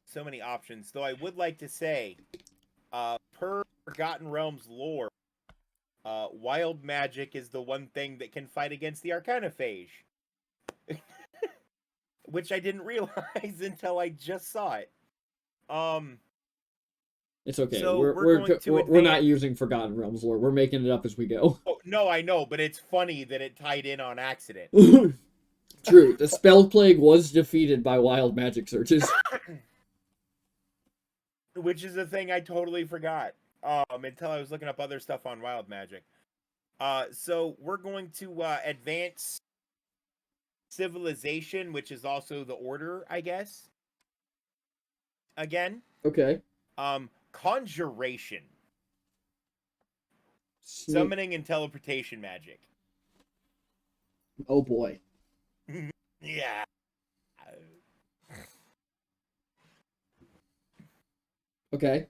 So many options. Though I would like to say, per Forgotten Realms lore, wild magic is the one thing that can fight against the Arcanophage. Which I didn't realize until I just saw it. It's okay. So we're not using Forgotten Realms lore. We're making it up as we go. Oh, no, I know, but it's funny that it tied in on accident. True. The Spell Plague was defeated by wild magic searches. Which is a thing I totally forgot. Until I was looking up other stuff on wild magic. So we're going to advance civilization, which is also the order, I guess. Again. Okay. Conjuration. Summoning and teleportation magic. Oh boy. Yeah. Okay.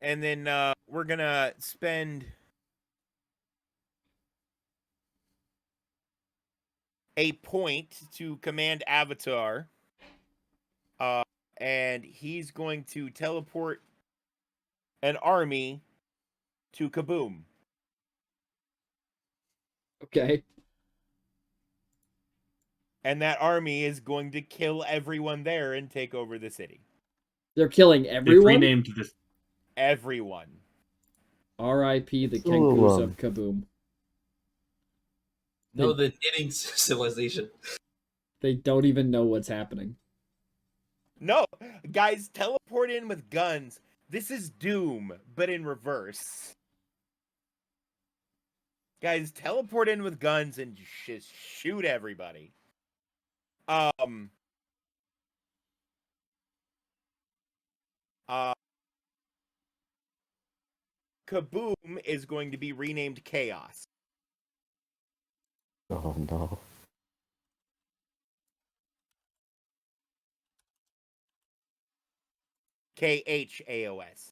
And then we're gonna spend a point to command Avatar. And he's going to teleport an army to Kaboom. Okay. And that army is going to kill everyone there and take over the city. They're killing They've everyone? renamed this. Everyone. R.I.P. the Two of Kenkus them. of Kaboom. No, the knitting civilization. They don't even know what's happening. No, guys, teleport in with guns. This is Doom, but in reverse. Guys, teleport in with guns and just shoot everybody. Kaboom is going to be renamed Chaos. Oh no. KHAOS.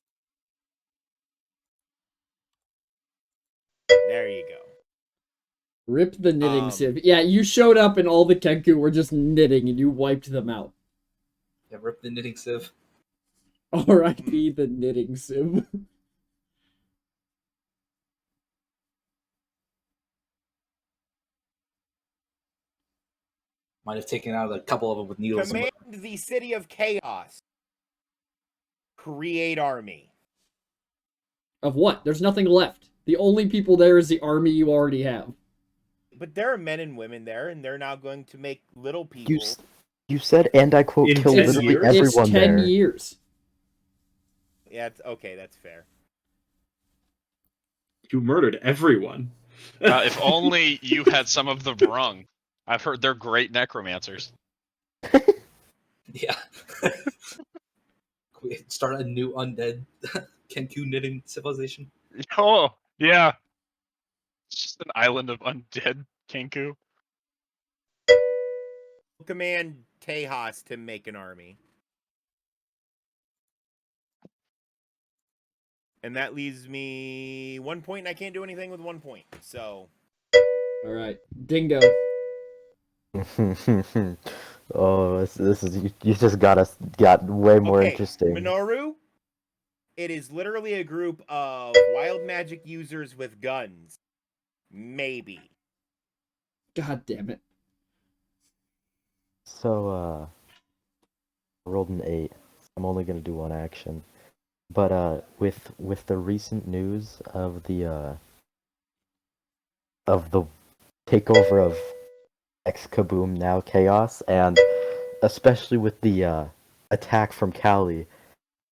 There you go. Rip the knitting sieve. Yeah, you showed up and all the Kenku were just knitting and you wiped them out. Yeah, rip the knitting sieve. R.I.P. the knitting sieve. Might have taken out a couple of them with needles. Command the city of Chaos. Create army. Of what? There's nothing left. The only people there is the army you already have. But there are men and women there, and they're now going to make little people. You said, and I quote, In kill 10 literally years? everyone It's 10 there. years. Yeah, okay, that's fair. You murdered everyone. If only you had some of the Vrung. I've heard they're great necromancers. Yeah. Can we start a new undead Kenku knitting civilization? Oh, yeah. It's just an island of undead Kenku. Command Tejas to make an army. And that leaves me 1 point, and I can't do anything with 1 point. So. Alright. Dingo. Oh, this is you just got way more Okay, interesting. Minoru, it is literally a group of wild magic users with guns. Maybe. God damn it. So I rolled an 8. I'm only gonna do one action. But with the recent news of the takeover of X Kaboom, now Chaos, and especially with the attack from Cali,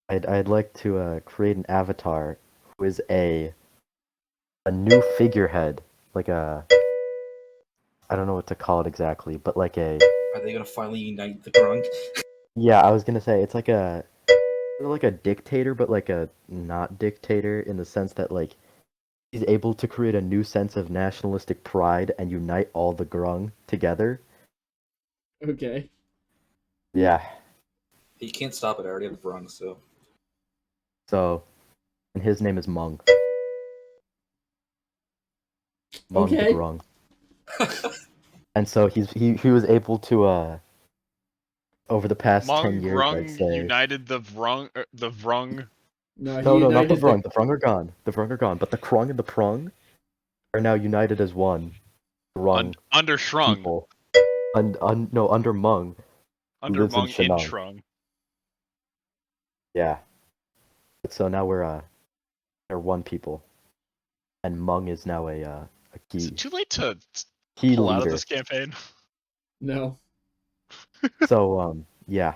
I'd like to create an avatar who is a new figurehead, like a, I don't know what to call it exactly, but like a, Are they gonna finally unite the Grung? yeah, I was gonna say it's like a dictator, but like a not dictator in the sense that like he's able to create a new sense of nationalistic pride and unite all the Grung together. Okay. Yeah. You can't stop it. I already have the Grung, so. So, and his name is Mung. Mung the Okay. Grung. And so he was able to over the past 10 years, I'd Grung say. united the Vrung. No, he No, not the united Vrung. The Vrung are gone. The Vrung are gone. But the Krung and the Prung are now united as one. Grung Under Shrung. people. No, under Mung. Under lives in Mung in Shenang. Shrung. Yeah. So now they're one people. And Mung is now a Is key it too late to key pull out of leader. this campaign? No. So yeah.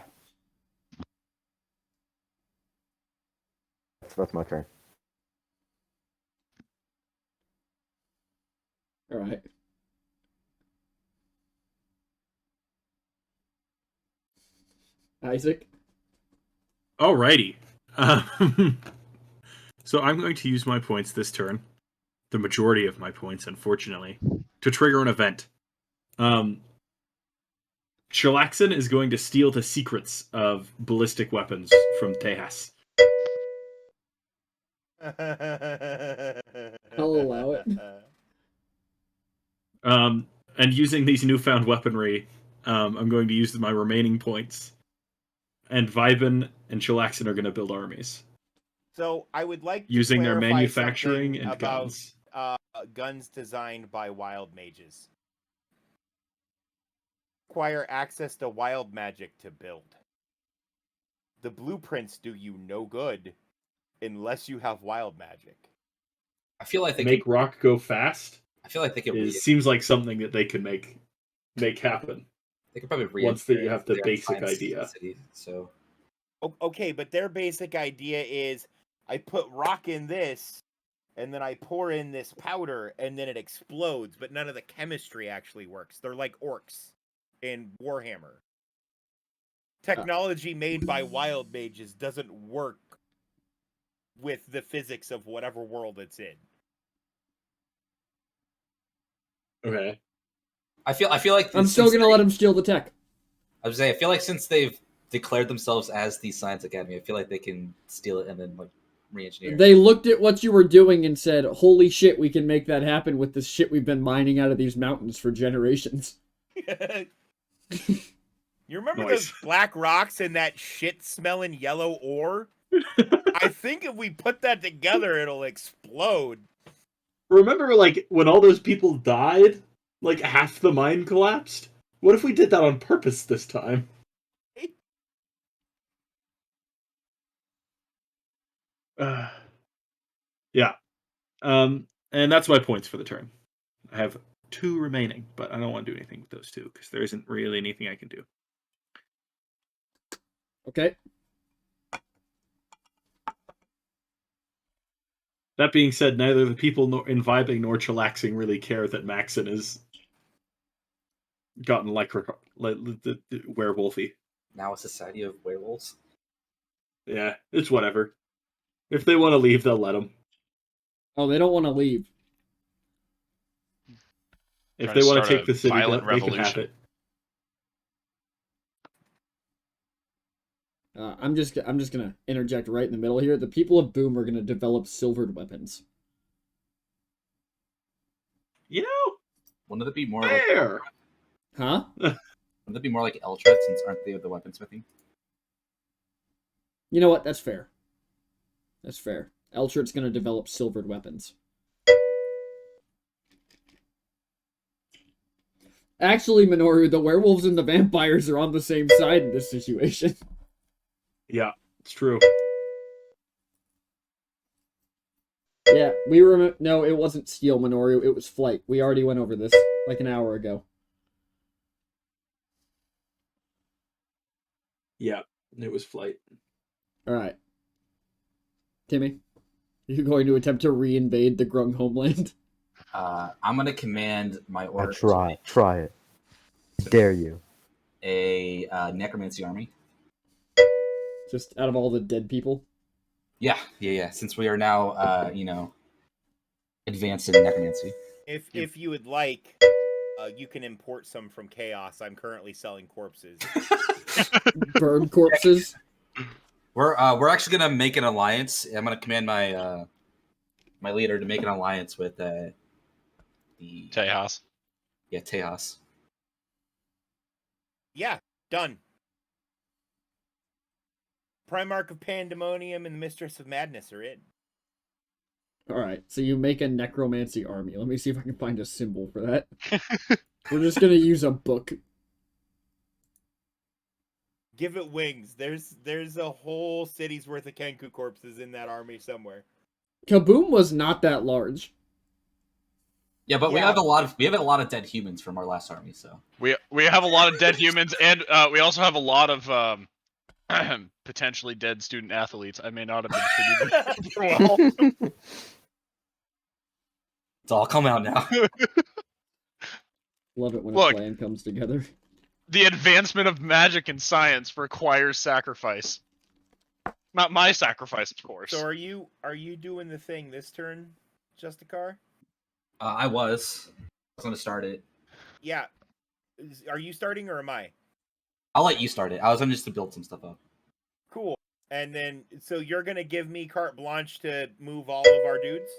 That's my turn. Alright. Isaac? Alrighty. So I'm going to use my points this turn, the majority of my points, unfortunately, to trigger an event. Chilaxin is going to steal the secrets of ballistic weapons from Tejas. I'll allow it. And using these newfound weaponry, I'm going to use my remaining points. And Vibin and Chilaxin are going to build armies. So I would like to Using their clarify manufacturing something and about guns. guns designed by wild mages. Acquire access to wild magic to build. The blueprints do you no good unless you have wild magic. I feel like they Make could. rock go fast. I feel like they could. Seems like something that they could make happen. They could probably Once that you have the their basic science idea. city, so Okay, but their basic idea is I put rock in this, and then I pour in this powder, and then it explodes, but none of the chemistry actually works. They're like orcs in Warhammer. Technology made by wild mages doesn't work with the physics of whatever world it's in. Okay. I feel like I'm still gonna let him steal the tech. I was saying, I feel like since they've declared themselves as the Science Academy, I feel like they can steal it and then like re-engineer it. They looked at what you were doing and said, "Holy shit, we can make that happen with the shit we've been mining out of these mountains for generations." You remember Nice. those black rocks and that shit-smelling yellow ore? I think if we put that together, it'll explode. Remember, like, when all those people died? Like, half the mine collapsed? What if we did that on purpose this time? Yeah. And that's my points for the turn. I have 2 remaining, but I don't want to do anything with those 2, because there isn't really anything I can do. Okay. That being said, neither the people in Vibing nor Chillaxing really care that Maxon has gotten werewolfy. Now a society of werewolves. Yeah, it's whatever. If they want to leave, they'll let them. Oh, they don't want to leave. If Trying they to want to start take a the city, violent they can have revolution. it. I'm just gonna interject right in the middle here. The people of Boom are gonna develop silvered weapons. You know, Wouldn't it be more like fair. Huh? wouldn't it be more like Eltret since aren't they the weaponsmithing? You know what? That's fair. That's fair. Eltrit's gonna develop silvered weapons. Actually, Minoru, the werewolves and the vampires are on the same side in this situation. Yeah, it's true. Yeah, we were. No, it wasn't steal, Minoru. It was flight. We already went over this like an hour ago. Yeah, it was flight. All right, Timmy, you going to attempt to reinvade the Grung homeland? I'm gonna command my order Try it. Dare you. a necromancy army. Just out of all the dead people. Yeah. Since we are now, advanced in necromancy. If you would like, you can import some from Chaos. I'm currently selling corpses. Burn corpses. We're actually gonna make an alliance. I'm gonna command my my leader to make an alliance with the Tejas. Yeah, Tejas. Yeah, done. Primarch of Pandemonium and the Mistress of Madness are in. All right, so you make a necromancy army. Let me see if I can find a symbol for that. We're just gonna use a book. Give it wings. There's a whole city's worth of Kenku corpses in that army somewhere. Kaboom was not that large. Yeah, but we Yeah. have a lot of dead humans from our last army. So We have a lot of dead humans, and we also have a lot of potentially dead student athletes. I may not have been treated well. it's all come out now. Love it when Look. a plan comes together. The advancement of magic and science requires sacrifice. Not my sacrifice, of course. So are you doing the thing this turn, Justicar? I was gonna start it. Yeah. Are you starting or am I? I'll let you start it. I was gonna just to build some stuff up. Cool. And then, so you're gonna give me carte blanche to move all of our dudes?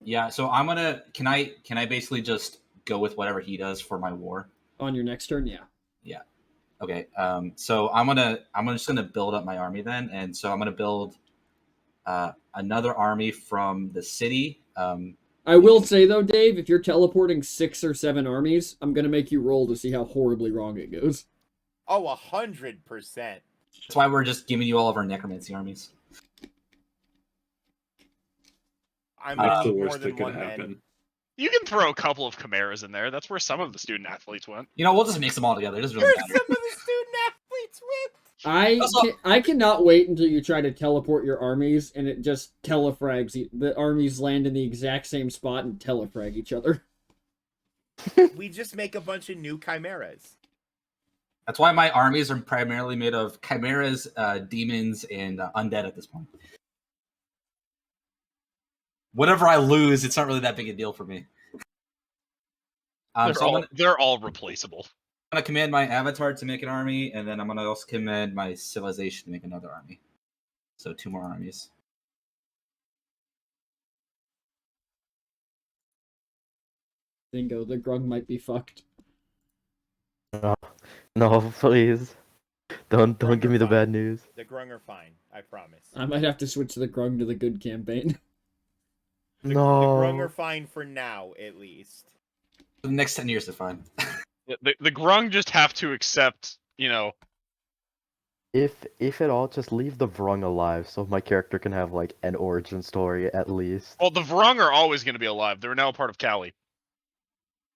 Yeah. So I'm gonna. Can I basically just go with whatever he does for my war? On your next turn, yeah. Okay. So I'm just gonna build up my army then, and so I'm gonna build another army from the city. I will say though, Dave, if you're teleporting 6 or 7 armies, I'm gonna make you roll to see how horribly wrong it goes. Oh, 100%. That's why we're just giving you all of our necromancy armies. I'm That's gonna the need more worst than that could one man. happen. You can throw a couple of chimeras in there. That's where some of the student athletes went. You know, we'll just mix them all together. It doesn't really Where's matter. some of the student athletes with? I cannot wait until you try to teleport your armies and it just telefrags. The armies land in the exact same spot and telefrag each other. We just make a bunch of new chimeras. That's why my armies are primarily made of chimeras, demons, and undead at this point. whatever I lose, it's not really that big a deal for me. So They're all replaceable. I'm gonna command my avatar to make an army, and then I'm gonna also command my civilization to make another army. So 2 more armies. Dingo, the grung might be fucked. No, no, please. Don't Grung give are me the fine. bad news. The grung are fine. I promise. I might have to switch the grung to the good campaign. The grung are No. fine for now, at least. For the next 10 years, they're fine. The Grung just have to accept, If at all, just leave the Vrung alive so my character can have like an origin story at least. well, the Vrung are always going to be alive. They're now part of Cali.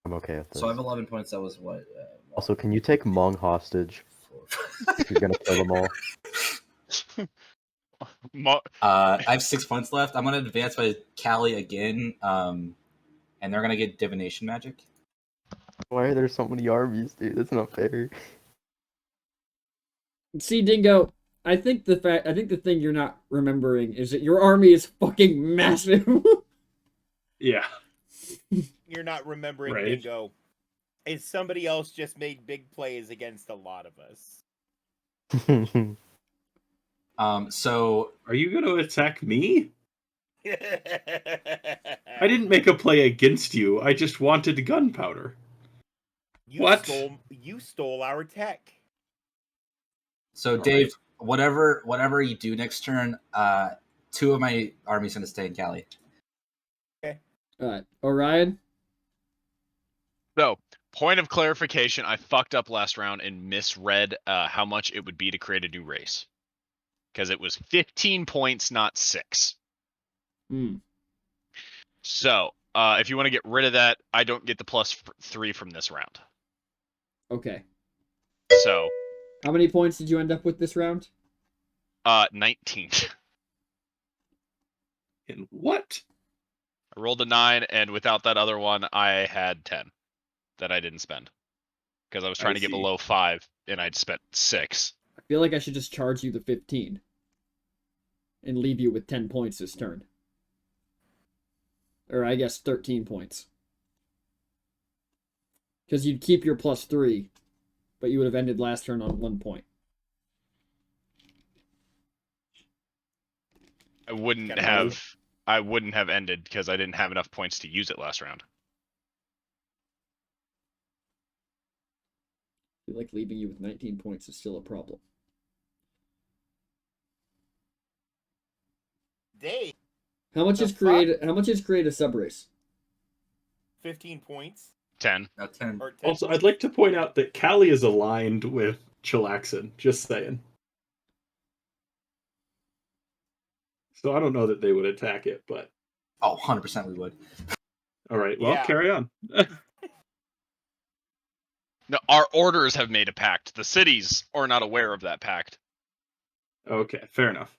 I'm okay with this. So I have 11 points. That was what? Also, can you take Hmong hostage? If you're gonna kill them all. I have 6 points left. I'm gonna advance by Cali again, and they're gonna get divination magic. Why are there so many armies, dude? That's not fair. See, Dingo, I think the thing you're not remembering is that your army is fucking massive. Yeah. You're not remembering, Right. Dingo. Is somebody else just made big plays against a lot of us. So Are you going to attack me? I I didn't make a play against you. I just wanted gunpowder. What? You stole our tech. So Dave, whatever you do next turn, 2 of my armies gonna stay in Cali. Alright, Orion? So, point of clarification, I fucked up last round and misread how much it would be to create a new race. Because it was 15 points, not 6. Hmm. So, if you want to get rid of that, I don't get the +3 from this round. Okay. So, How many points did you end up with this round? 19. And what? I rolled a 9, and without that other one, I had 10 that I didn't spend. Because I was trying to get see. below 5, and I'd spent 6. I feel like I should just charge you the 15. And leave you with 10 points this turn. Or I guess 13 points. Because you'd keep your +3, but you would have ended last turn on 1 point. I wouldn't have ended because I didn't have enough points to use it last round. I feel like leaving you with 19 points is still a problem. Dave, How much The is create a subrace? 15 points 10. 10. or 10. Also, I'd like to point out that Callie is aligned with Chilaxin. Just saying. So I don't know that they would attack it, but Oh, 100% we would. all right. Well, Yeah. carry on. No, our orders have made a pact. The cities are not aware of that pact. Okay, fair enough.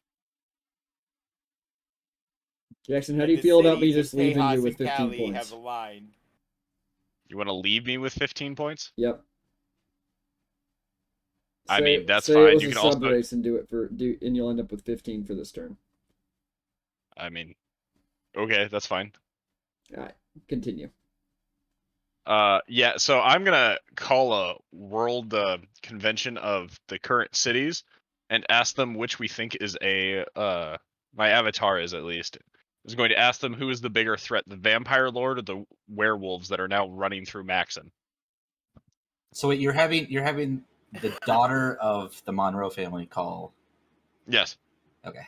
Jackson, how And do you the feel about me cities of just leaving Tejas you with and 15 Cali points? have aligned. You want to leave me with 15 points? Yep. I mean, that's say fine. It was You a can also, subrace and and you'll end up with 15 for this turn. I mean, okay, that's fine. All right, continue. Yeah. So I'm gonna call a world convention of the current cities and ask them which we think is my avatar is at least is going to ask them who is the bigger threat, the vampire lord or the werewolves that are now running through Maxon. So wait, you're having the daughter of the Monroe family call. Yes. Okay.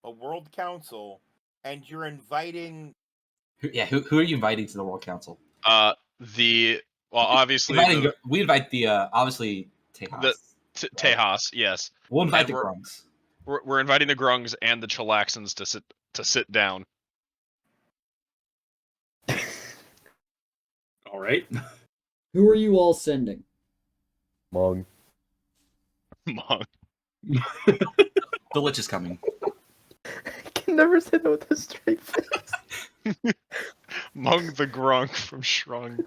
A world council, and you're inviting. Who are you inviting to the World Council? Obviously We invite the obviously Tejas. Tejas, yes. We'll invite And the Grungs. We're inviting the Grungs and the Chilaxans to sit down. All right. Who are you all sending? Hmong. Mong. The Lich is coming. I can never say no with a straight face. Mong the Grung from Shrung.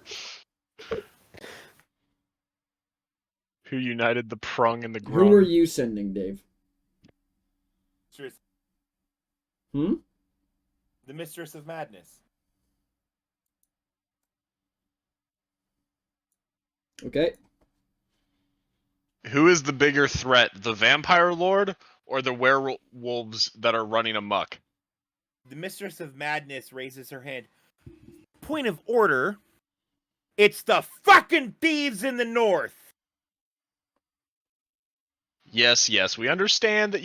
Who united the Prung and the Grung. Who are you sending, Dave? Hmm? The Mistress of Madness. Okay. Who is the bigger threat, the vampire lord or the werewolves that are running amok? The Mistress of Madness raises her hand. Point of order. It's the fucking thieves in the north. Yes, yes, we understand that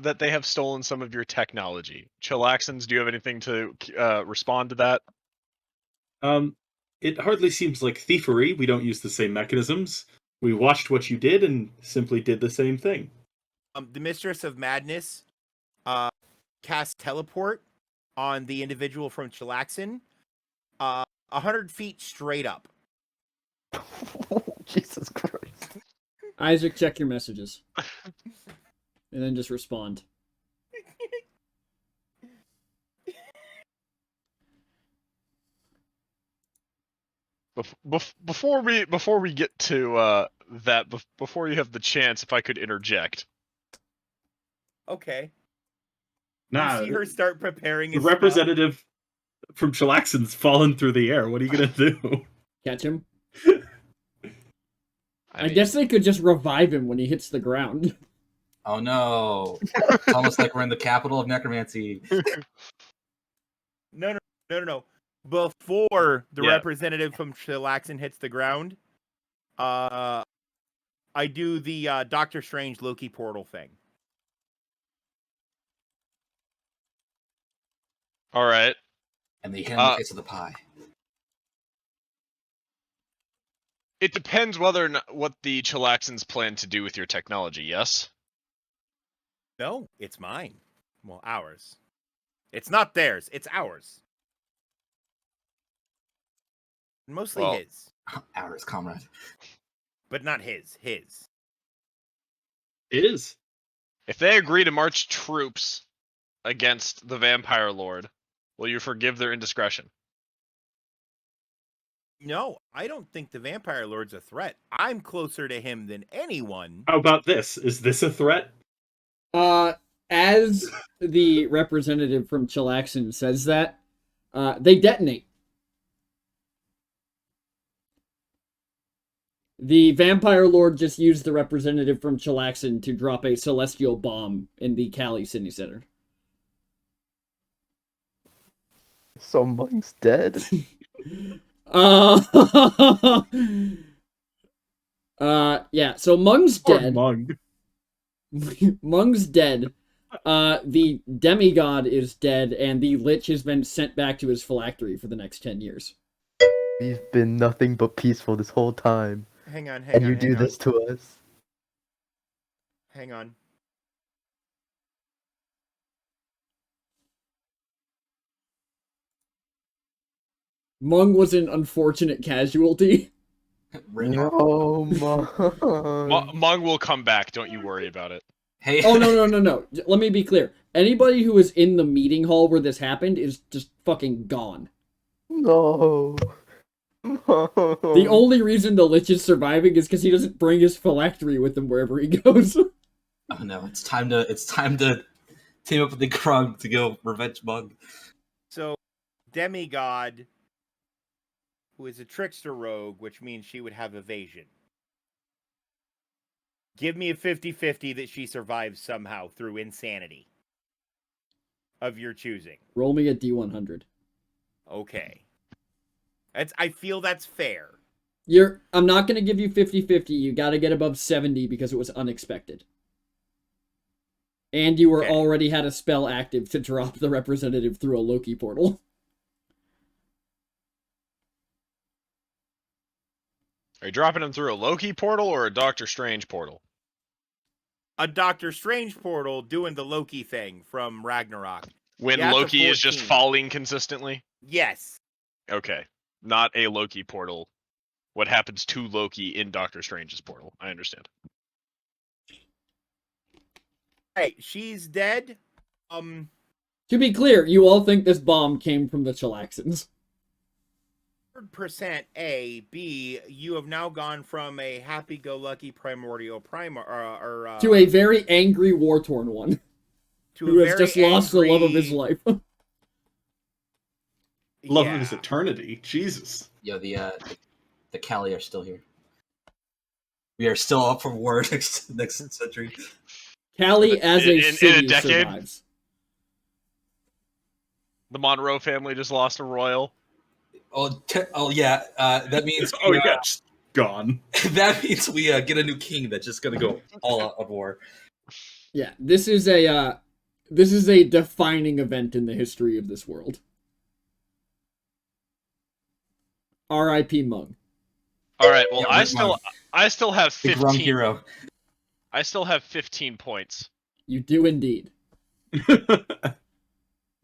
that they have stolen some of your technology. Chillaxons, do you have anything to respond to that? It hardly seems like thievery. We don't use the same mechanisms. We watched what you did and simply did the same thing. The Mistress of Madness cast teleport on the individual from Chillaxin 100 feet straight up. Jesus Christ. Isaac, check your messages. And then just respond. Before we get to that, before you have the chance, if I could interject. Okay. Nah, You see her start preparing the his spell. representative from Chillaxin's fallen through the air. What are you gonna do? Catch him? I mean, guess they could just revive him when he hits the ground. Oh no! It's almost like we're in the capital of necromancy. No. Before the Yeah. representative from Chillaxin hits the ground, I do the Doctor Strange Loki portal thing. all right. And they hit him in the face of the pie. It depends whether or not what the Chillaxons plan to do with your technology. Yes. No, it's mine. Well, ours. It's not theirs. It's ours. Mostly Well- his, Ours, comrade. but not his. His. It is. If they agree to march troops against the vampire lord, will you forgive their indiscretion? No, I don't think the Vampire Lord's a threat. I'm closer to him than anyone. How about this? Is this a threat? As the representative from Chillaxin says that, they detonate. The Vampire Lord just used the representative from Chillaxin to drop a celestial bomb in the Cali City Center. So Monk's dead. Yeah, so Mung's Poor dead. Mung. Mung's dead. The demigod is dead, and the Lich has been sent back to his phylactery for the next 10 years. We've been nothing but peaceful this whole time. Hang on. And you do this to us? Hang on. Mung was an unfortunate casualty. No, Mung. Mung will come back. Don't you worry about it. Hey. Oh, no. Let me be clear. Anybody who was in the meeting hall where this happened is just fucking gone. No. The only reason the Lich is surviving is because he doesn't bring his phylactery with him wherever he goes. Oh no! It's time to team up with the Krug to go revenge Mug. So, demigod, who is a trickster rogue, which means she would have evasion. Give me a 50-50 that she survives somehow through insanity of your choosing. Roll me a D100. Okay. I feel that's fair. I'm not going to give you 50-50. You got to get above 70 because it was unexpected. And you were Okay. already had a spell active to drop the representative through a Loki portal. Are you dropping him through a Loki portal or a Doctor Strange portal? A Doctor Strange portal doing the Loki thing from Ragnarok. When Yeah, it's a Loki is just 14. falling consistently? Yes. Okay. Not a Loki portal. What happens to Loki in Doctor Strange's portal. I understand. Hey, she's dead. To be clear, you all think this bomb came from the Chillaxins. 100% A. B. You have now gone from a happy-go-lucky primordial To a very angry, war-torn one. to Who a has very just lost the love of his angry- life. Love Yeah. of his eternity. Jesus. Yo, the Cali are still here. We are still up for war next century. Cali as a In a city decade? survives. The Monroe family just lost a royal. Oh yeah. That means Oh yeah, just gone. that means we get a new king that's just gonna go all out of war. Yeah, this is a defining event in the history of this world. R.I.P. Mung. All right. Well, Yeah, I Rip still have The Grung 15. hero. I still have 15 points. You do indeed.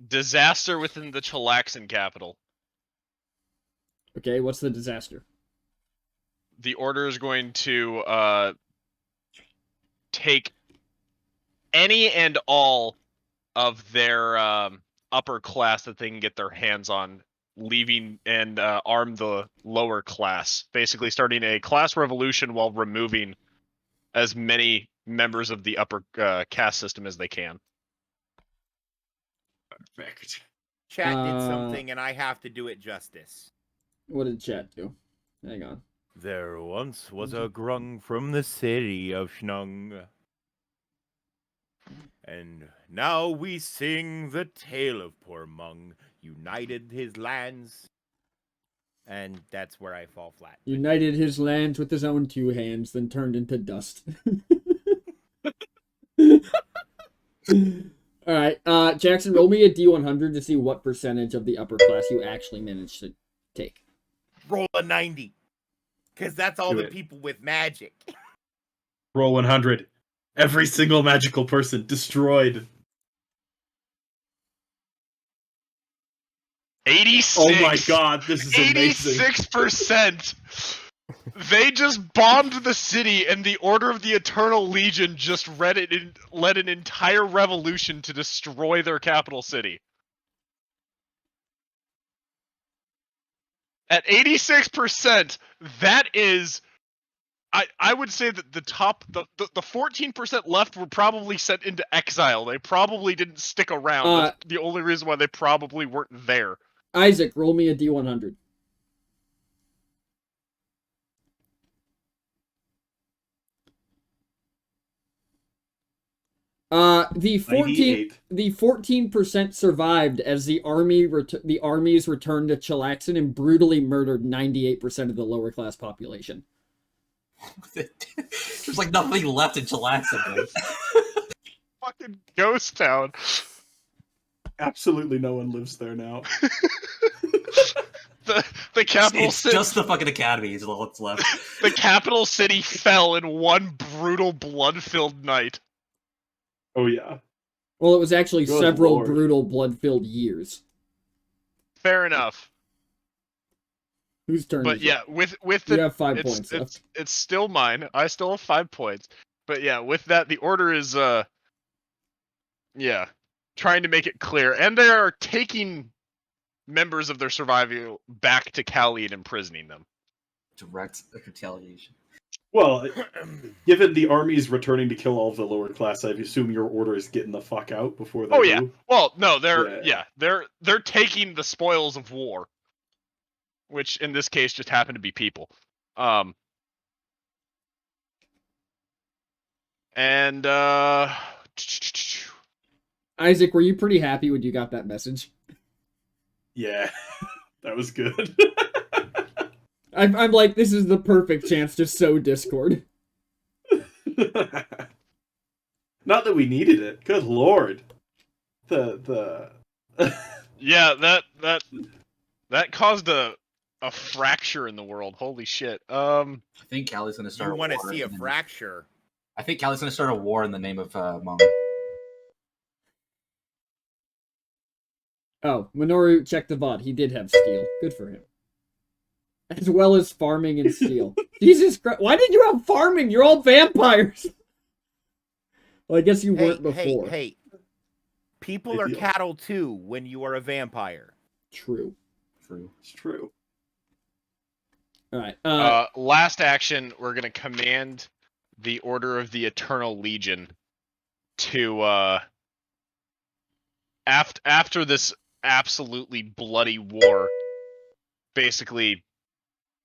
Disaster within the Chilaxan capital. Okay, what's the disaster? The Order is going to take any and all of their upper class that they can get their hands on, leaving and arm the lower class. Basically, starting a class revolution while removing as many members of the upper caste system as they can. Perfect. Chat did something, and I have to do it justice. What did chat do? Hang on. There once was a grung from the city of Shnung. And now we sing the tale of poor Mung, united his lands. And that's where I fall flat. United his lands with his own two hands, then turned into dust. Alright, Jackson, roll me a D100 to see what percentage of the upper class you actually managed to take. Roll a 90. Because that's all Do the it. people with magic. Roll 100. Every single magical person destroyed. 86. Oh my god, this is amazing. 86%. They just bombed the city, and the Order of the Eternal Legion just led an entire revolution to destroy their capital city. At 86%, that is, I would say that the 14% left were probably sent into exile. They probably didn't stick around. That's the only reason why they probably weren't there. Isaac, roll me a D100. The 98. 14% survived as the armies returned to Chilaxan and brutally murdered 98% of the lower class population. There's like nothing left in Chilaxan. Fucking ghost town. Absolutely no one lives there now. The capital It's city. just the fucking academy is all that's left. The capital city fell in one brutal, blood-filled night. Oh yeah. Well, it was actually Good several lord. brutal, blood-filled years. Fair enough. Whose turn But is yeah, it? with You the have 5 points it's, left. it's still mine. I still have 5 points. But yeah, with that, the Order is yeah, trying to make it clear, and they are taking members of their survival back to Cali and imprisoning them. Direct retaliation. Well, given the army's returning to kill all the lower class, I assume your order is getting the fuck out before they Oh yeah. do. Well, no, they're taking the spoils of war, which in this case just happen to be people. And Isaac, were you pretty happy when you got that message? Yeah, that was good. I'm like, this is the perfect chance to sow discord. Not that we needed it. Good lord. The yeah, that caused a fracture in the world. Holy shit. I think Cali's gonna start. You want to war see a in the- fracture. I think Cali's gonna start a war in the name of Mung. Oh, Minoru checked the VOD. He did have steel. Good for him. As well as farming and steel. Jesus Christ. Why did you have farming? You're all vampires. Well, I guess you weren't before. Hey. People are Ideal. cattle too when you are a vampire. True. True. It's true. Alright. Last action, we're gonna command the Order of the Eternal Legion to after this absolutely bloody war, basically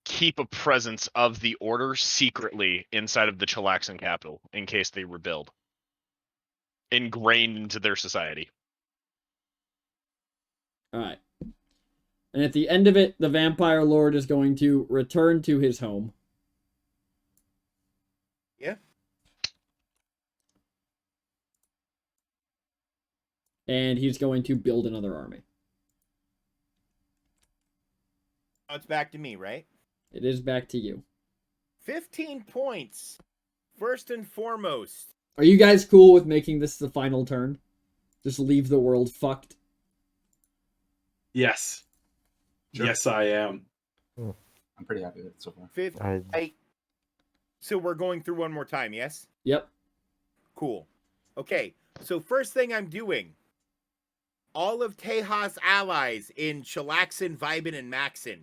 keep a presence of the Order secretly inside of the Chilaxan capital in case they rebuild, ingrained into their society. All right. And at the end of it, the Vampire Lord is going to return to his home. Yeah. And he's going to build another army. Now it's back to me, right? It is back to you. 15 points. First and foremost. Are you guys cool with making this the final turn? Just leave the world fucked? Yes. Sure. Yes, I am. I'm pretty happy with it so far. Fifth. I So we're going through one more time, yes? Yep. Cool. Okay, so first thing I'm doing, all of Tejas' allies in Chilaxan, Vibin, and Maxin,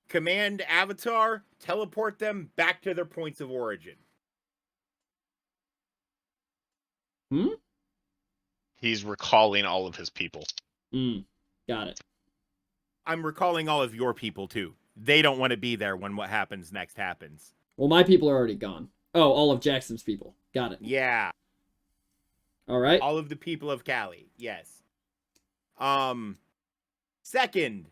command Avatar, teleport them back to their points of origin. He's recalling all of his people. Got it. I'm recalling all of your people, too. They don't want to be there when what happens next happens. Well, my people are already gone. Oh, all of Jackson's people. Got it. Yeah, All right. all of the people of Cali, yes. Second,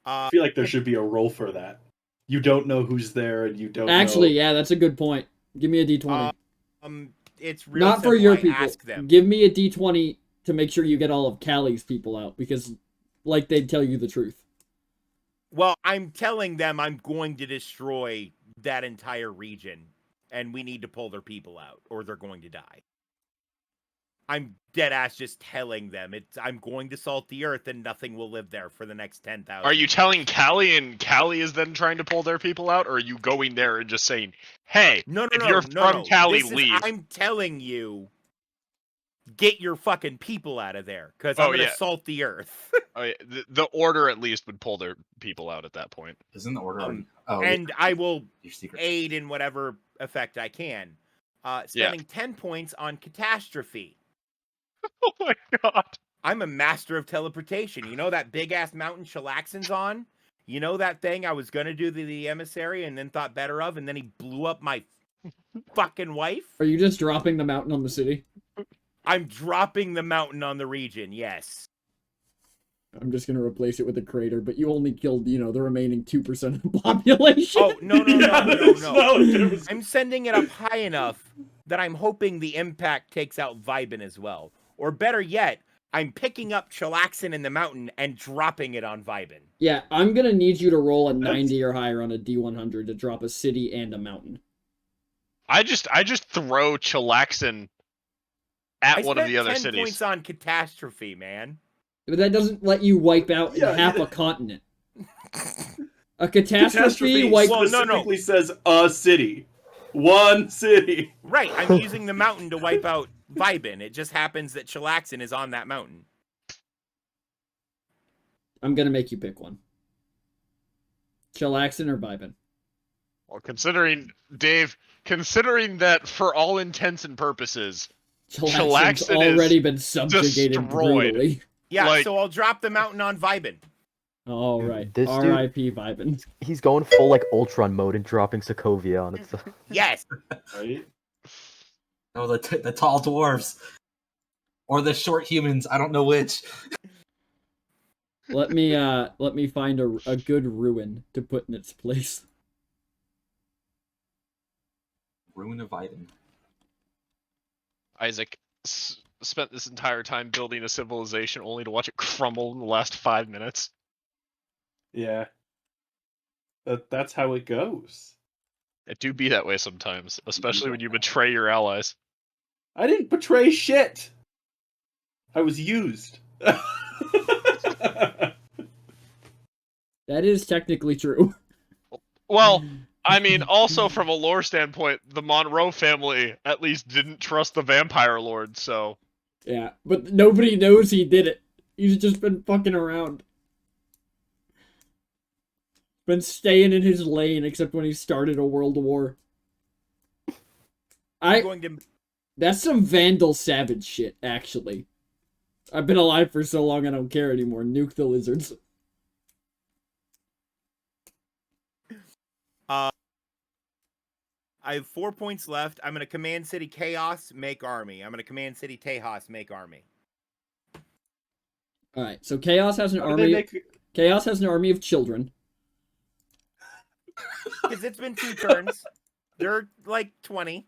I feel like there should be a roll for that. You don't know who's there, and you don't Actually, know... yeah, that's a good point. Give me a D20. it's real Not for simple. your I people. ask them. Give me a D20 to make sure you get all of Callie's people out, because, like, they'd tell you the truth. Well, I'm telling them I'm going to destroy that entire region, and we need to pull their people out, or they're going to die. I'm dead ass just telling them I'm going to salt the earth, and nothing will live there for the next 10,000. Are you telling Callie, and Callie is then trying to pull their people out, or are you going there and just saying, "Hey, No, if you're from Cali, leave"? I'm telling you, get your fucking people out of there, because I'm going to salt the earth. Oh, yeah, the Order at least would pull their people out at that point. Isn't the order? And I will your secret. aid in whatever effect I can. Spending 10 points on catastrophe. Oh my god! I'm a master of teleportation. You know that big ass mountain Chilaxan's on? You know that thing I was gonna do the emissary and then thought better of, and then he blew up my fucking wife? Are you just dropping the mountain on the city? I'm dropping the mountain on the region, yes. I'm just gonna replace it with a crater, but you only killed, the remaining 2% of the population. Oh, no. No. I'm sending it up high enough that I'm hoping the impact takes out Vibin as well. Or better yet, I'm picking up Chilaxan in the mountain and dropping it on Vibin. Yeah, I'm gonna need you to roll a 90 or higher on a D100 to drop a city and a mountain. I just throw Chilaxan at one of the other I spent 10 cities. points on catastrophe, man. But that doesn't let you wipe out half a continent. A catastrophe wipes... Well, no. specifically says a city. One city. Right, I'm using the mountain to wipe out Vibin. It just happens that Chilaxan is on that mountain. I'm gonna make you pick one. Chilaxan or Vibin? Well, considering that for all intents and purposes, Chilaxan's Chilaxan already is been subjugated destroyed. brutally. Yeah, so I'll drop the mountain on Vibin. All right. This dude- R.I.P. Vibin. He's going full like Ultron mode and dropping Sokovia on it. Yes. Right? Oh, the tall dwarves. Or the short humans, I don't know which. Let me find a good ruin to put in its place. Ruin of Vibin. Isaac spent this entire time building a civilization only to watch it crumble in the last 5 minutes. Yeah. That's how it goes. It do be that way sometimes, especially when you betray your allies. I didn't betray shit. I was used. That is technically true. Well, I mean, also from a lore standpoint, the Monroe family at least didn't trust the Vampire Lord, so... Yeah, but nobody knows he did it. He's just been fucking around. Been staying in his lane, except when he started a world war. I'm going to... That's some Vandal Savage shit, actually. I've been alive for so long I don't care anymore. Nuke the lizards. I have 4 points left. I'm gonna Command City Chaos, make army. I'm gonna Command City Tejas, make army. Alright, so Chaos has an How do they army. make? Chaos has an army of children. Because it's been 2 turns. They're like 20.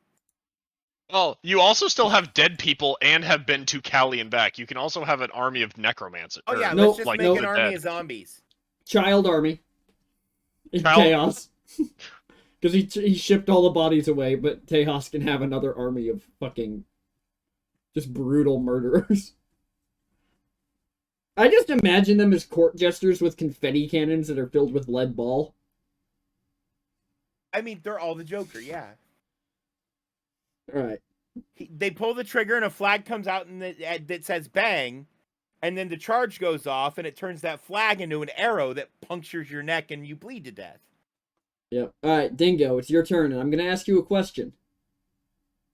Well, you also still have dead people and have been to Cali and back. You can also have an army of necromancers. Oh yeah, Nope, let's just like make the an army dead. of zombies. Child army. In Child- Chaos. Because he shipped all the bodies away, but Tejas can have another army of fucking just brutal murderers. I just imagine them as court jesters with confetti cannons that are filled with lead ball. I mean, they're all the Joker, yeah. Alright. They pull the trigger and a flag comes out and that says bang, and then the charge goes off and it turns that flag into an arrow that punctures your neck and you bleed to death. Yep. Alright, Dingo, it's your turn, and I'm gonna ask you a question.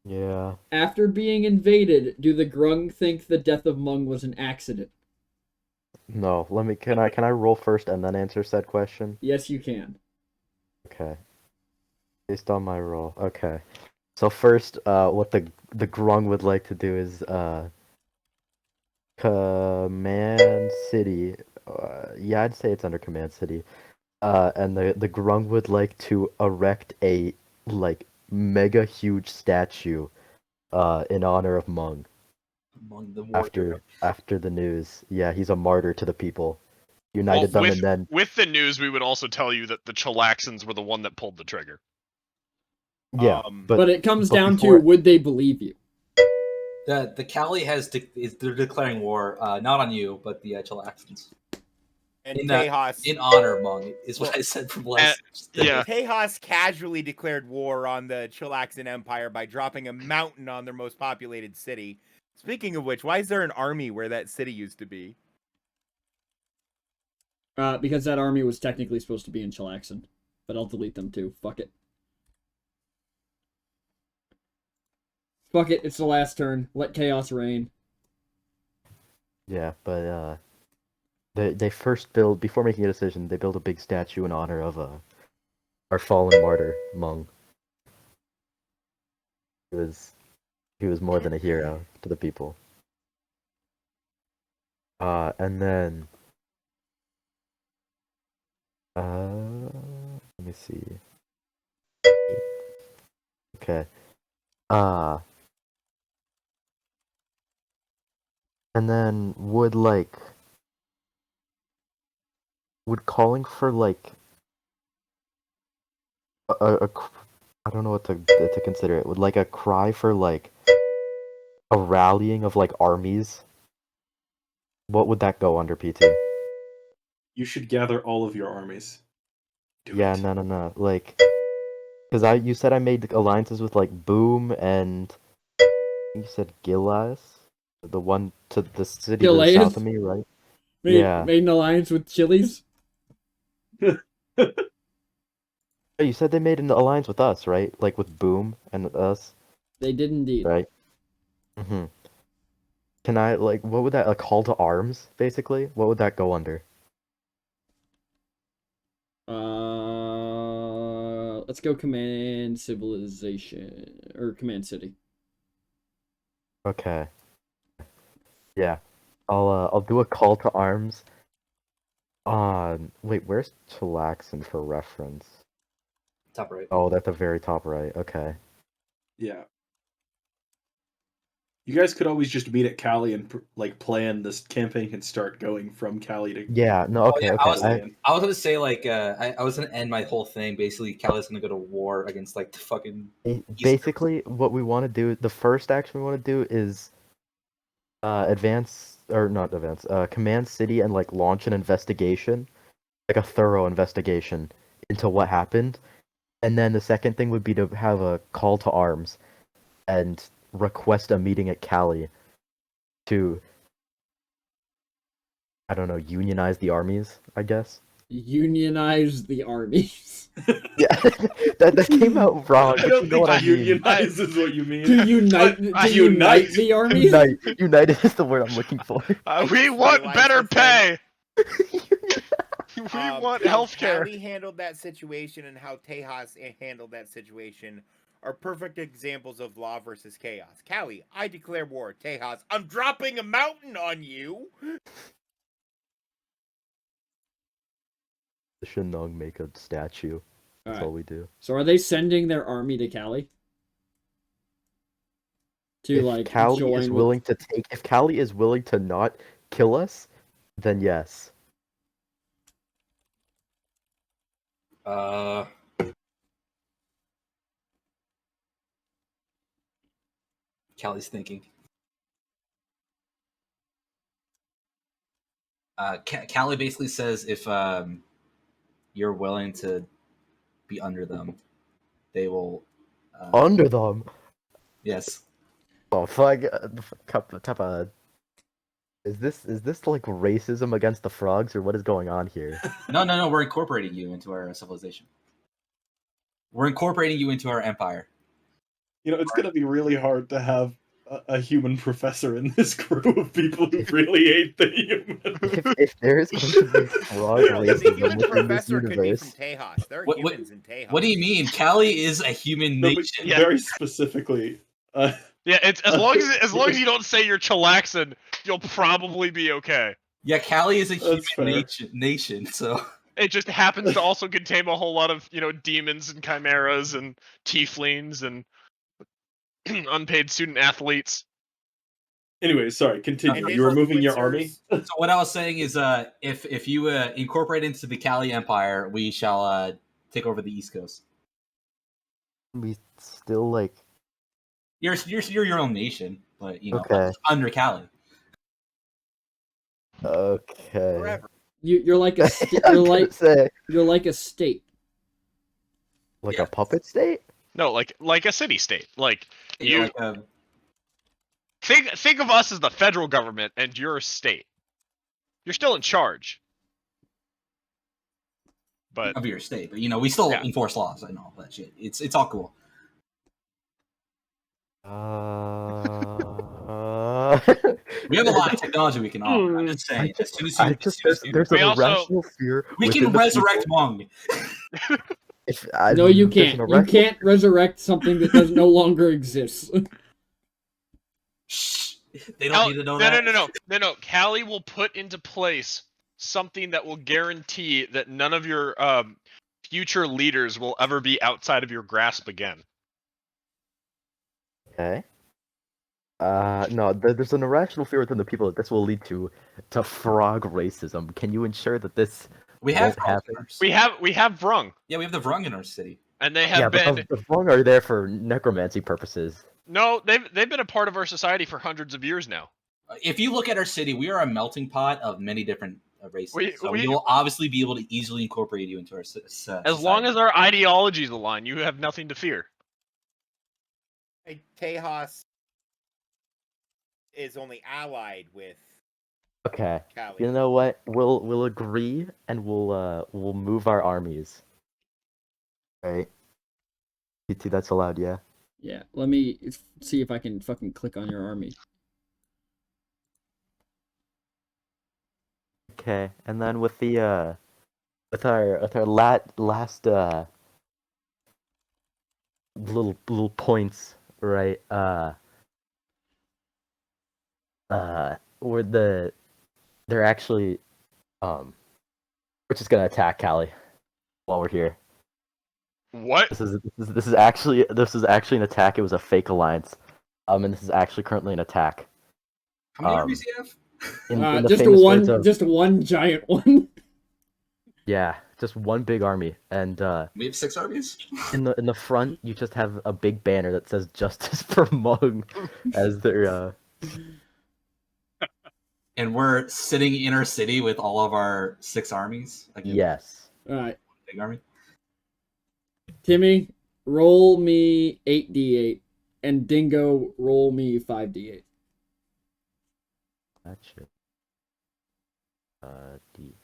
Yeah. After being invaded, do the Grung think the death of Mung was an accident? No, can I roll first and then answer said question? Yes, you can. Okay. Based on my roll. Okay. So first, what the Grung would like to do is Command City. Yeah, I'd say it's under Command City. And the Grung would like to erect a like mega huge statue in honor of Mung. Among the warrior. After the news. Yeah, he's a martyr to the people. United them, and then with the news, we would also tell you that the Chilaxans were the one that pulled the trigger. yeah, But it comes but down before- to, would they believe you? The Cali they're declaring war, not on you, but the Chilaxans. And In that- Tejas, In honor of Mung is what I said from last. Yeah. Tejas casually declared war on the Chilaxan Empire by dropping a mountain on their most populated city. Speaking of which, why is there an army where that city used to be? Because that army was technically supposed to be in Chilaxan. But I'll delete them too. Fuck it. Fuck it, it's the last turn. Let chaos reign. Yeah, but they first build, before making a decision, they build a big statue in honor of our fallen martyr Mung. He was more than a hero to the people. And then let me see. Okay. And then would calling for like I don't know what to consider it. Would like a cry for like a rallying of like armies? What would that go under, PT? You should gather all of your armies. Do Yeah, it. no. Like, because you said I made alliances with like Boom and you said Gilas, the one to the city to the Gilead? south of me, right? Yeah. Made an alliance with Chili's? Oh, you said they made an alliance with us, right? Like with Boom and us, They did indeed. right? Mm-hmm. Can I like what would that a call to arms basically? What would that go under? Let's go Command Civilization or Command City. Okay. Yeah. I'll do a call to arms. Wait, where's Chilaxan for reference? Top right. Oh, that's the very top right. Okay. Yeah. You guys could always just meet at Cali and like plan this campaign can start going from Cali to. Yeah. No. Okay. yeah, Okay. I was gonna say like I was gonna end my whole thing. Basically, Cali's gonna go to war against like the fucking. Basically, what we want to do, the first action we want to do is command city and like launch an investigation, like a thorough investigation into what happened. And then the second thing would be to have a call to arms and request a meeting at Cali to, I don't know, unionize the armies, I guess. Unionize the armies. Yeah, that came out wrong. I But don't you know think what I mean. unionize is what you mean. To unite, But- to unite the armies. United is the word I'm looking for. We just want realized better that then- pay. We want how healthcare. Callie handled that situation and how Tejas handled that situation are perfect examples of law versus chaos. Callie, I declare war. Tejas, I'm dropping a mountain on you. The Shinong make a statue. That's all Alright. we do. So are they sending their army to Cali? To If like Callie join is with- willing to take, if Callie is willing to not kill us, then yes. Callie's thinking. Callie basically says if you're willing to be under them, they will. Under them. Yes. Oh fuck! Is this like racism against the frogs, or what is going on here? No. We're incorporating you into our civilization. We're incorporating you into our empire. You know, it's going to be really hard to have a human professor in this group of people who really hate the human. If there is going to be frog No, the racism human within this professor could be from universe, Tejas. There are What- humans in Tejas. What do you mean? Callie is a human No, but nation. Yeah. very specifically. Yeah, it's as long as you don't say you're chillaxing, you'll probably be okay. Yeah, Callie is a human That's fair. nation. So It just happens to also contain a whole lot of, demons and chimeras and tieflings and unpaid student athletes. Anyway, sorry, continue. And You were then moving your army? Windsors- So what I was saying is, if you incorporate into the Cali Empire, we shall take over the East Coast. we still like You're your own nation, but Okay. under Cali. okay. Forever. you're like a I st- was you're gonna like say, you're like a state. like Yeah. a puppet state. No, like a city state. Like You're you like think of us as the federal government and you're a state. You're still in charge. But of your state, but we still Yeah. enforce laws. I know all that shit. It's all cool. We have a lot of technology we can offer. I'm just saying. As soon as there's We an also- irrational fear. we within can the resurrect people. Hmong. No, you there's can't. an You irrational- can't resurrect something that does no longer exists. Shh. They don't need to know no, that. no. Callie will put into place something that will guarantee that none of your future leaders will ever be outside of your grasp again. Okay. No, there's an irrational fear within the people that this will lead to frog racism. Can you ensure that this We have won't happen? We have Vrung, Yeah, we have the Vrung in our city. and they have Yeah, been but the Vrong are there for necromancy purposes. no, they've been a part of our society for hundreds of years now. If you look at our city, we are a melting pot of many different races. We- So we- we will obviously be able to easily incorporate you into our As long as our ideologies align, you have nothing to fear. Tejas is only allied with Okay. Callie. You know what? We'll agree and we'll move our armies. Right. PT, that's allowed, yeah. Yeah, let me see if I can fucking click on your army. Okay, and then with the with our last little points, right? Where they're actually we're just gonna attack Callie while we're here. What? This is actually an attack. It was a fake alliance. And this is actually currently an attack. How many um, armies do you have? In the Just famous words of, just one giant one. yeah, just one big army, and We have 6 armies. in the front you just have a big banner that says "Justice for Hmong" as their And we're sitting in our city with all of our 6 armies. Like yes. All right, one big army. Timmy, roll me 8d8, and Dingo, roll me 5d8. Gotcha. D.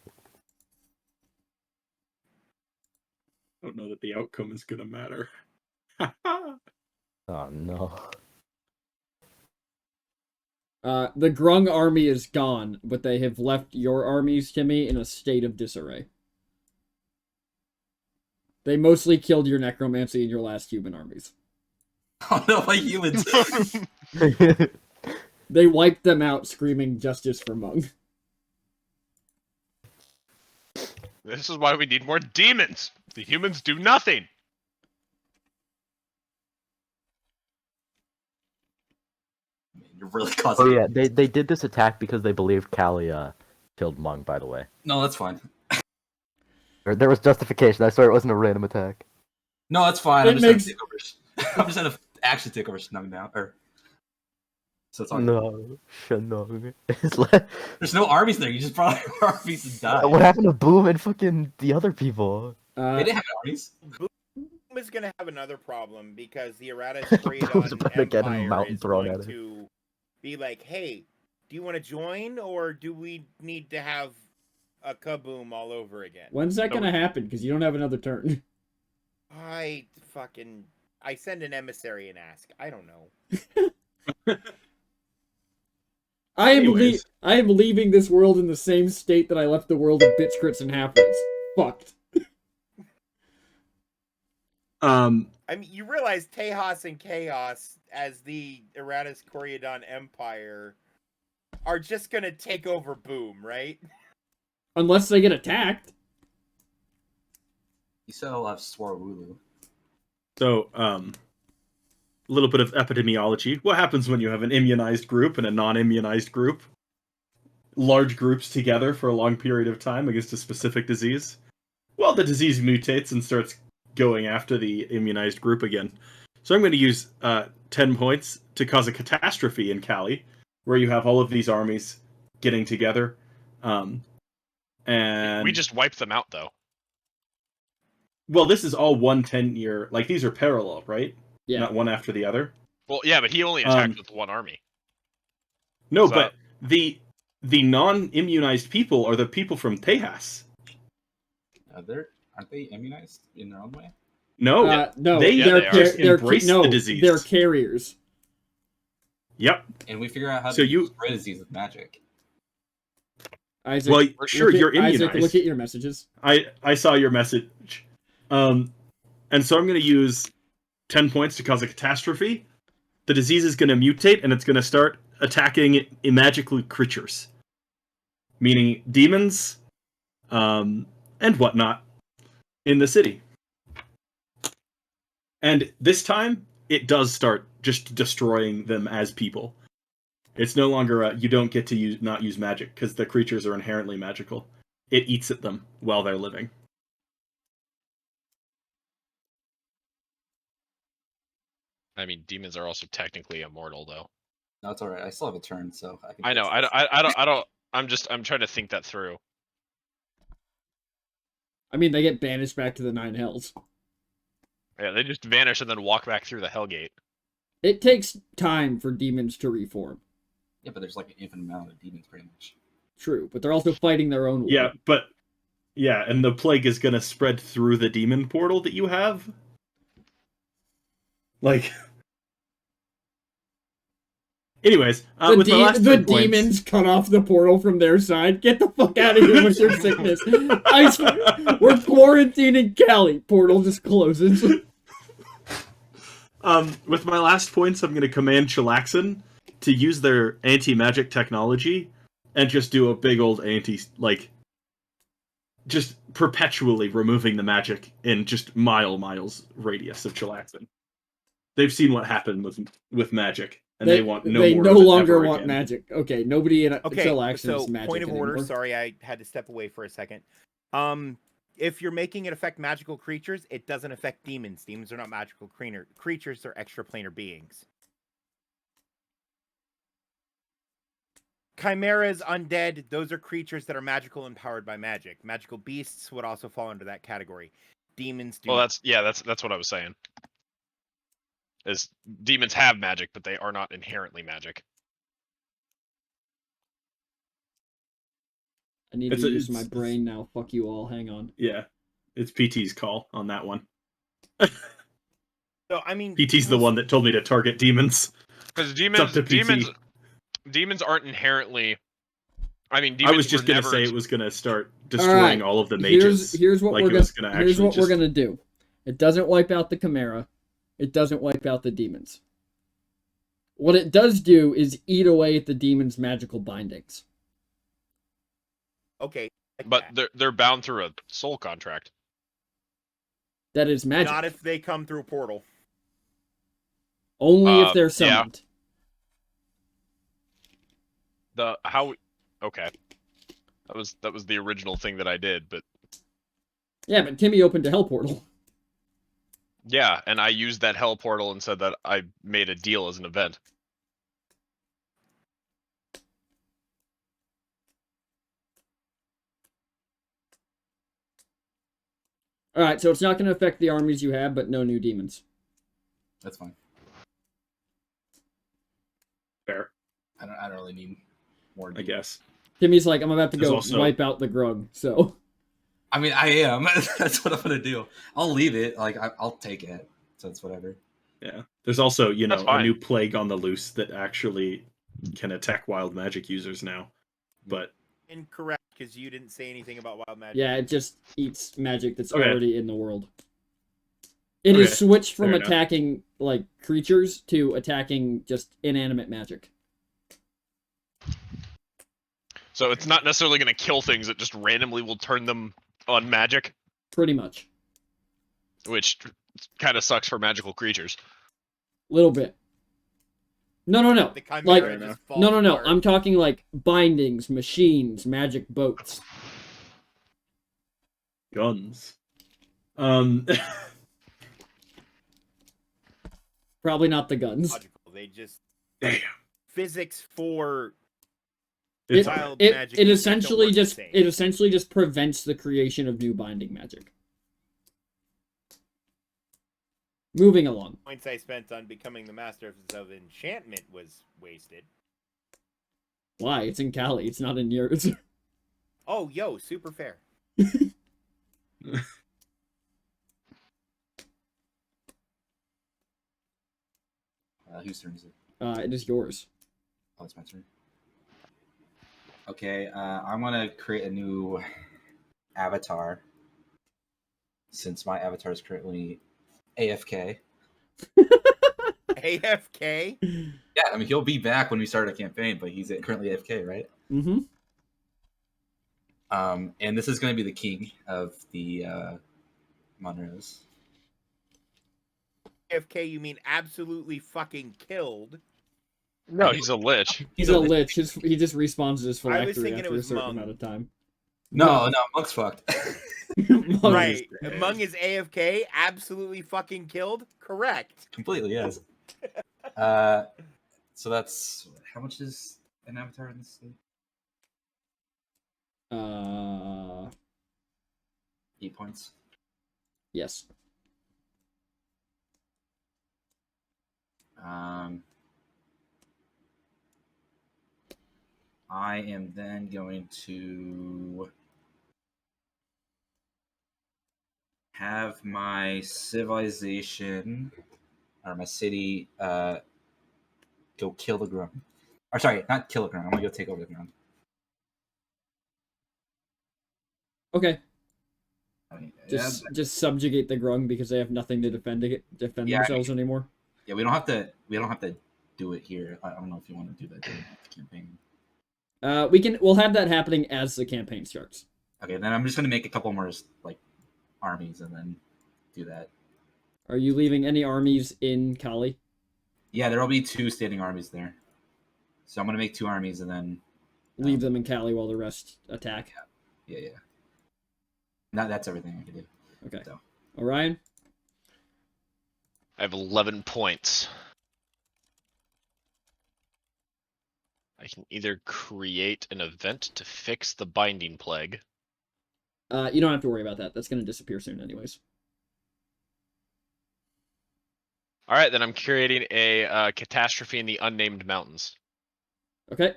don't know that the outcome is gonna matter. Oh no. The Grung army is gone, but they have left your armies, Timmy, in a state of disarray. They mostly killed your necromancy and your last human armies. Oh no, my humans. They wiped them out, screaming justice for Mung. This is why we need more demons. The humans do nothing. You're really causing. Oh yeah, they did this attack because they believed Callie killed Mung. By the way, No, that's fine. there was justification. I swear it wasn't a random attack. No, that's fine. It I'm just gonna actually take over Snug now. So it's all good. No, Shanong. There's no armies there. You just brought armies and died. What happened to Boom and fucking the other people? They didn't have armies. Boom is going to have another problem because the Errata's Boom's about to get a Empire mountain is thrown going at him. to be like, hey, do you want to join or do we need to have a kaboom all over again? When's that gonna happen? Because you don't have another turn. I send an emissary and ask. I don't know. I Anyways. am leaving this world in the same state that I left the world of bitch crits and halfwits. Fucked. I mean, you realize Tejas and Chaos, as the Erratus Koreadon Empire, are just gonna take over Boom, right? Unless they get attacked. You still have Swarwulu. So, a little bit of epidemiology. What happens when you have an immunized group and a non-immunized group? Large groups together for a long period of time against a specific disease? Well, the disease mutates and starts going after the immunized group again. So I'm going to use 10 points to cause a catastrophe in Cali, where you have all of these armies getting together. And We just wiped them out, though. well, this is all 1 10-year. Like, these are parallel, right? Yeah. Not one after the other. Well, yeah, but he only attacked with one army. No, So- but the non-immunized people are the people from Tejas. Aren't they immunized in their own way? No, No, they Yeah, they are. just embrace the disease. They're carriers. Yep. And we figure out how So to you- spread disease with magic. Isaac, Well, sure, look at- you're immunized. Isaac, look at your messages. I saw your message. And so I'm going to use 10 points to cause a catastrophe. The disease is going to mutate, and it's going to start attacking magical creatures. Meaning demons, and whatnot, in the city. And this time, it does start just destroying them as people. It's no longer you don't get to not use magic, because the creatures are inherently magical. It eats at them while they're living. I mean, demons are also technically immortal, though. No, it's all right. I still have a turn, so I can. I know. fix I this. don't. I'm trying to think that through. I mean, they get banished back to the Nine Hells. Yeah, they just vanish and then walk back through the Hellgate. It takes time for demons to reform. Yeah, but there's like an infinite amount of demons, pretty much. True, but they're also fighting their own war. Yeah, and the plague is gonna spread through the demon portal that you have. Like, anyways, with my last the 10 points- demons cut off the portal from their side. Get the fuck out of here with your sickness. I swear, we're quarantining Cali. Portal just closes. With my last points, I'm gonna command Chilaxin to use their anti-magic technology and just do a big old just perpetually removing the magic in just miles radius of Chilaxin. They've seen what happened with magic, and they want no They more no of it longer ever want again. magic. Okay, nobody in Okay, Chill Action so is magic point of order. anymore. Sorry, I had to step away for a second. If you're making it affect magical creatures, it doesn't affect demons. Demons are not magical creatures; they're extraplanar beings. Chimeras, undead, those are creatures that are magical and powered by magic. Magical beasts would also fall into that category. Demons do. Well, not. that's what I was saying. Is demons have magic, but they are not inherently magic. I need to use my brain now. Fuck you all. Hang on. Yeah. It's PT's call on that one. So I mean, PT's the one that told me to target demons. Because It's up to PT. demons aren't inherently. I mean, I demons was just were gonna never. say it was gonna start destroying all of the mages. Here's what like we're it gonna was gonna here's actually what we're just- gonna do. It doesn't wipe out the Chimera. It doesn't wipe out the demons. What it does do is eat away at the demons' magical bindings. okay, like But that. they're bound through a soul contract. That is magic. Not if they come through a portal. Only if they're yeah. summoned. Okay. That was the original thing that I did, but Yeah, but Timmy opened a hell portal. yeah, and I used that hell portal and said that I made a deal as an event. Alright, so it's not going to affect the armies you have, but no new demons. That's fine. Fair, I don't really need more. I guess. Timmy's like, I'm about to There's go also- wipe out the grug, so... I mean, I am. That's what I'm gonna do. I'll leave it. Like I'll take it. So it's whatever. Yeah. There's also, That's a fine. new plague on the loose that actually can attack wild magic users now. But Incorrect, because you didn't say anything about wild magic. Yeah, it just eats magic that's Okay. already in the world. It is Okay, switched from fair enough. attacking, like, creatures to attacking just inanimate magic. So it's not necessarily going to kill things; it just randomly will turn them on magic, Pretty much. which kind of sucks for magical creatures. Little bit. No. The Chimera Like, just falls No. apart. I'm talking, like, bindings, machines, magic boats. guns. Probably not the guns. Logical. They just Damn. physics for It's wild It magic. it don't essentially work the just same. it essentially just prevents the creation of new binding magic. Moving along. Points I spent on becoming the master of enchantment was wasted. Why? It's in Cali. It's not in yours. Oh, yo, super fair. Whose turn is it? It is yours. Oh, it's my turn. Okay, I'm gonna create a new avatar. Since my avatar is currently AFK. AFK? Yeah, I mean he'll be back when we start a campaign, but he's currently AFK, right? Mm-hmm. And this is gonna be the king of the Monroes. AFK, you mean absolutely fucking killed? No, he's a lich. He's a lich. He just respawns his I was phylactery thinking it after a was certain Mung. amount of time. No, Monk's fucked. Mung Right. is dead. Mung is AFK, absolutely fucking killed? Correct. Completely, yes. So that's how much is an avatar in this thing? 8 points. Yes. I am then going to have my civilization or my city go kill the Grung. Or sorry, not kill the Grung. I'm gonna go take over the Grung. Okay. I mean, Just subjugate the grung because they have nothing to defend Yeah, themselves anymore. yeah, we don't have to do it here. I don't know if you want to do that during the campaign. We'll have that happening as the campaign starts. Okay, then I'm just gonna make a couple more like armies and then do that. Are you leaving any armies in Kali? Yeah, there'll be 2 standing armies there. So I'm gonna make 2 armies and then Leave them in Kali while the rest attack. yeah. That's everything I can do. Okay. So. Orion? I have 11 points. I can either create an event to fix the binding plague. You don't have to worry about that. That's going to disappear soon anyways. All right, then I'm creating a catastrophe in the unnamed mountains. Okay.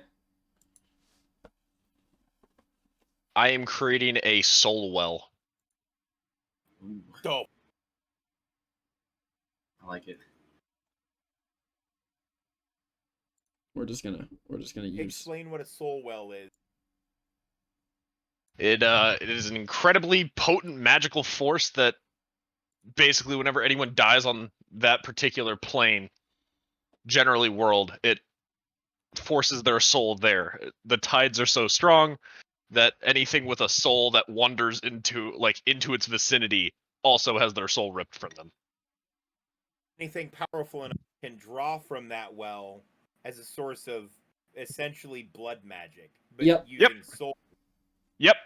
I am creating a soul well. Ooh, Dope. I like it. We're just gonna use. Explain what a soul well is. It is an incredibly potent magical force that basically whenever anyone dies on that particular plane, generally world, it forces their soul there. The tides are so strong that anything with a soul that wanders into its vicinity also has their soul ripped from them. Anything powerful enough can draw from that well as a source of essentially blood magic, but Yep. using soul. Yep.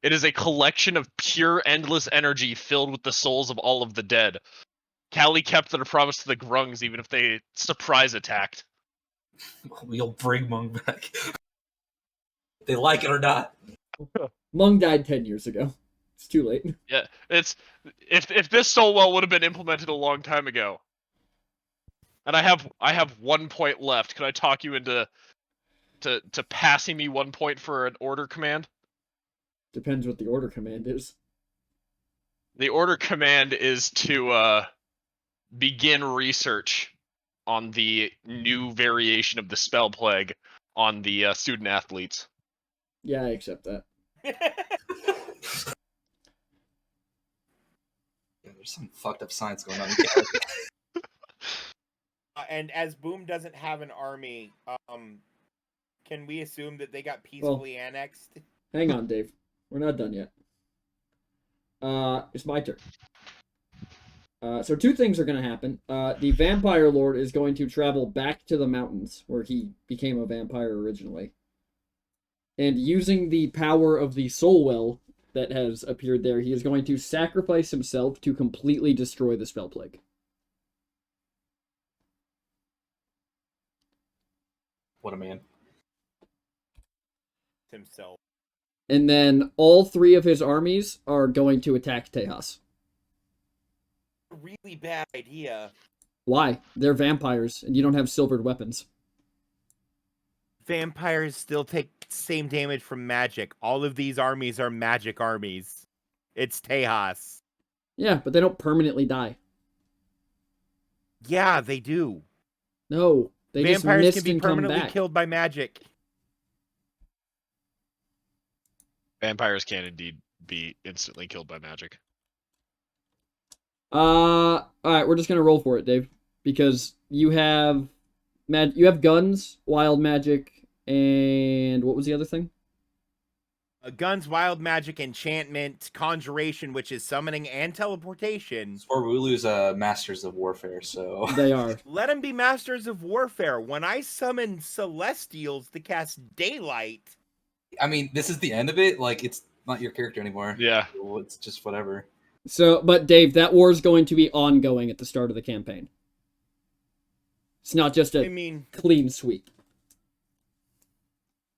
It is a collection of pure, endless energy filled with the souls of all of the dead. Callie kept their promise to the Grungs even if they surprise attacked. We'll bring Mung back. They like it or not. Mung died 10 years ago. It's too late. Yeah, it's if this soul well would have been implemented a long time ago. And I have 1 point left. Could I talk you into to passing me 1 point for an order command? Depends what the order command is. The order command is to begin research on the new variation of the spell plague on the student athletes. Yeah, I accept that. Yeah, there's some fucked up science going on. And as Boom doesn't have an army, can we assume that they got peacefully annexed? Hang on, Dave. We're not done yet. It's my turn. So two things are going to happen. The Vampire Lord is going to travel back to the mountains where he became a vampire originally. And using the power of the Soul Well that has appeared there, he is going to sacrifice himself to completely destroy the spell plague. What a man. Himself. And then all three of his armies are going to attack Tejas. Really bad idea. Why? They're vampires, and you don't have silvered weapons. Vampires still take same damage from magic. All of these armies are magic armies. It's Tejas. Yeah, but they don't permanently die. Yeah, they do. No, they just Vampires mist can be and come permanently back. killed by magic. Vampires can indeed be instantly killed by magic. All right, we're just gonna roll for it, Dave, because you have guns, wild magic, and what was the other thing? Guns, wild magic, enchantment, conjuration, which is summoning and teleportation. Scorbulu's masters of warfare, so They are. Let them be masters of warfare. When I summon celestials to cast daylight, I mean, this is the end of it. Like, it's not your character anymore. Yeah. It's just whatever. So, but Dave, that war is going to be ongoing at the start of the campaign. It's not just I a mean, clean sweep.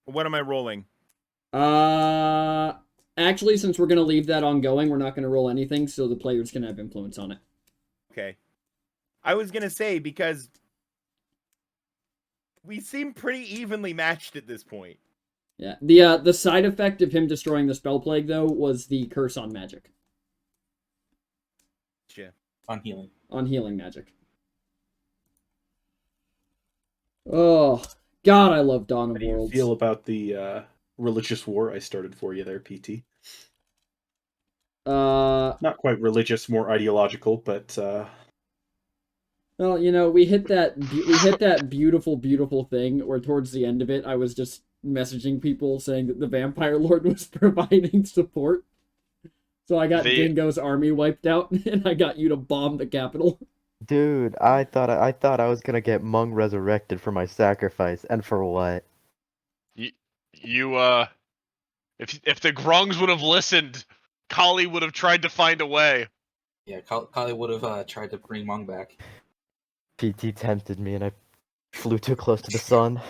what am I rolling? Actually, since we're gonna leave that ongoing, we're not gonna roll anything, so the players can have influence on it. Okay. I was gonna say, because we seem pretty evenly matched at this point. Yeah. The side effect of him destroying the spell plague, though, was the curse on magic. Gotcha. On healing. On healing magic. Oh, God, I love Dawn How of do you Worlds. feel about the religious war I started for you there, PT? Not quite religious, more ideological, but well, you know, we hit that beautiful, beautiful thing where towards the end of it, I was just messaging people saying that the Vampire Lord was providing support. So I got Dingo's army wiped out, and I got you to bomb the capital. Dude, I thought I was gonna get Mung resurrected for my sacrifice, and for what? If the Grungs would have listened, Kali would have tried to find a way. Yeah, Kali would have tried to bring Mung back. PT tempted me, and I flew too close to the sun.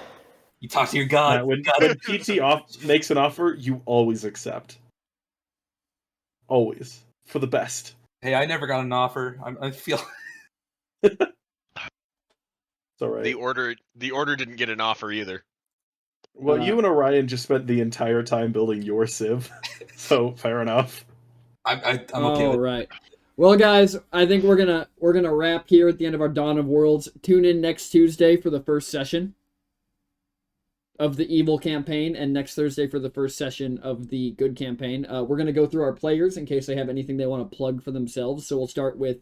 You talk to your god. when PT makes an offer, you always accept. Always. For the best. Hey, I never got an offer. I feel. It's alright. The order didn't get an offer either. Well, you and Orion just spent the entire time building your Civ, so fair enough. I'm okay All with right. Well, guys, I think we're gonna wrap here at the end of our Dawn of Worlds. Tune in next Tuesday for the first session of the evil campaign, and next Thursday for the first session of the good campaign. We're gonna go through our players in case they have anything they want to plug for themselves. So we'll start with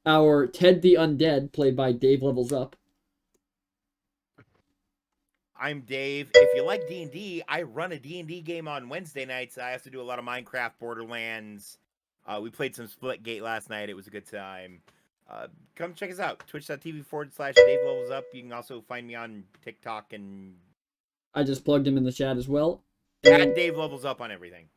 our Ted the Undead, played by Dave Levels Up. I'm Dave. If you like D&D, I run a D&D game on Wednesday nights. I also do a lot of Minecraft, Borderlands. We played some Splitgate last night. It was a good time. Come check us out. Twitch.tv/Dave Levels Up. You can also find me on TikTok and I just plugged him in the chat as well. at Dave Levels Up on everything.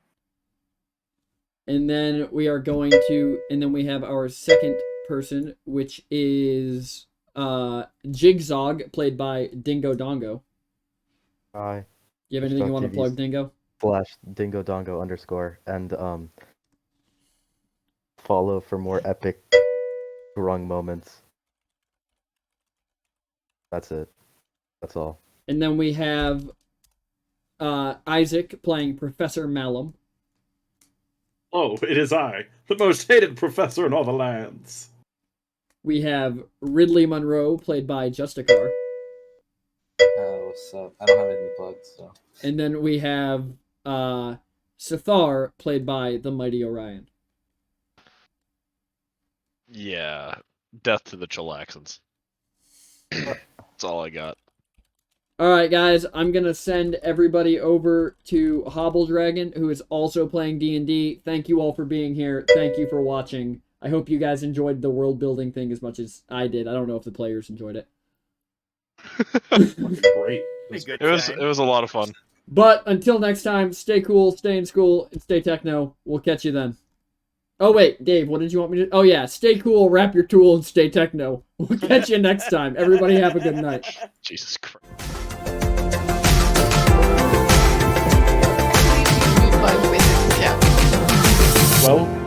And then we are going to, and then we have our second person, which is Jigzog, played by Dingo Dongo. Hi. You have anything you want to plug, TV's Dingo? /Dingo Dongo _ and follow for more epic grung moments. That's it. That's all. And then we have Isaac playing Professor Malum. Oh, it is I, the most hated professor in all the lands. We have Ridley Monroe, played by Justicar. what's up? I don't have any plugs, so. And then we have Sithar, played by the Mighty Orion. Yeah, death to the Chillaxans. That's all I got. All right, guys, I'm going to send everybody over to Hobble Dragon, who is also playing D&D. Thank you all for being here. Thank you for watching. I hope you guys enjoyed the world building thing as much as I did. I don't know if the players enjoyed it. Great. Good It was a lot of fun. But until next time, stay cool, stay in school, and stay techno. We'll catch you then. Oh, wait, Dave, what did you want me to... Oh, yeah, stay cool, wrap your tool, and stay techno. We'll catch you next time. Everybody have a good night. Jesus Christ. Please move by with, yeah. Well,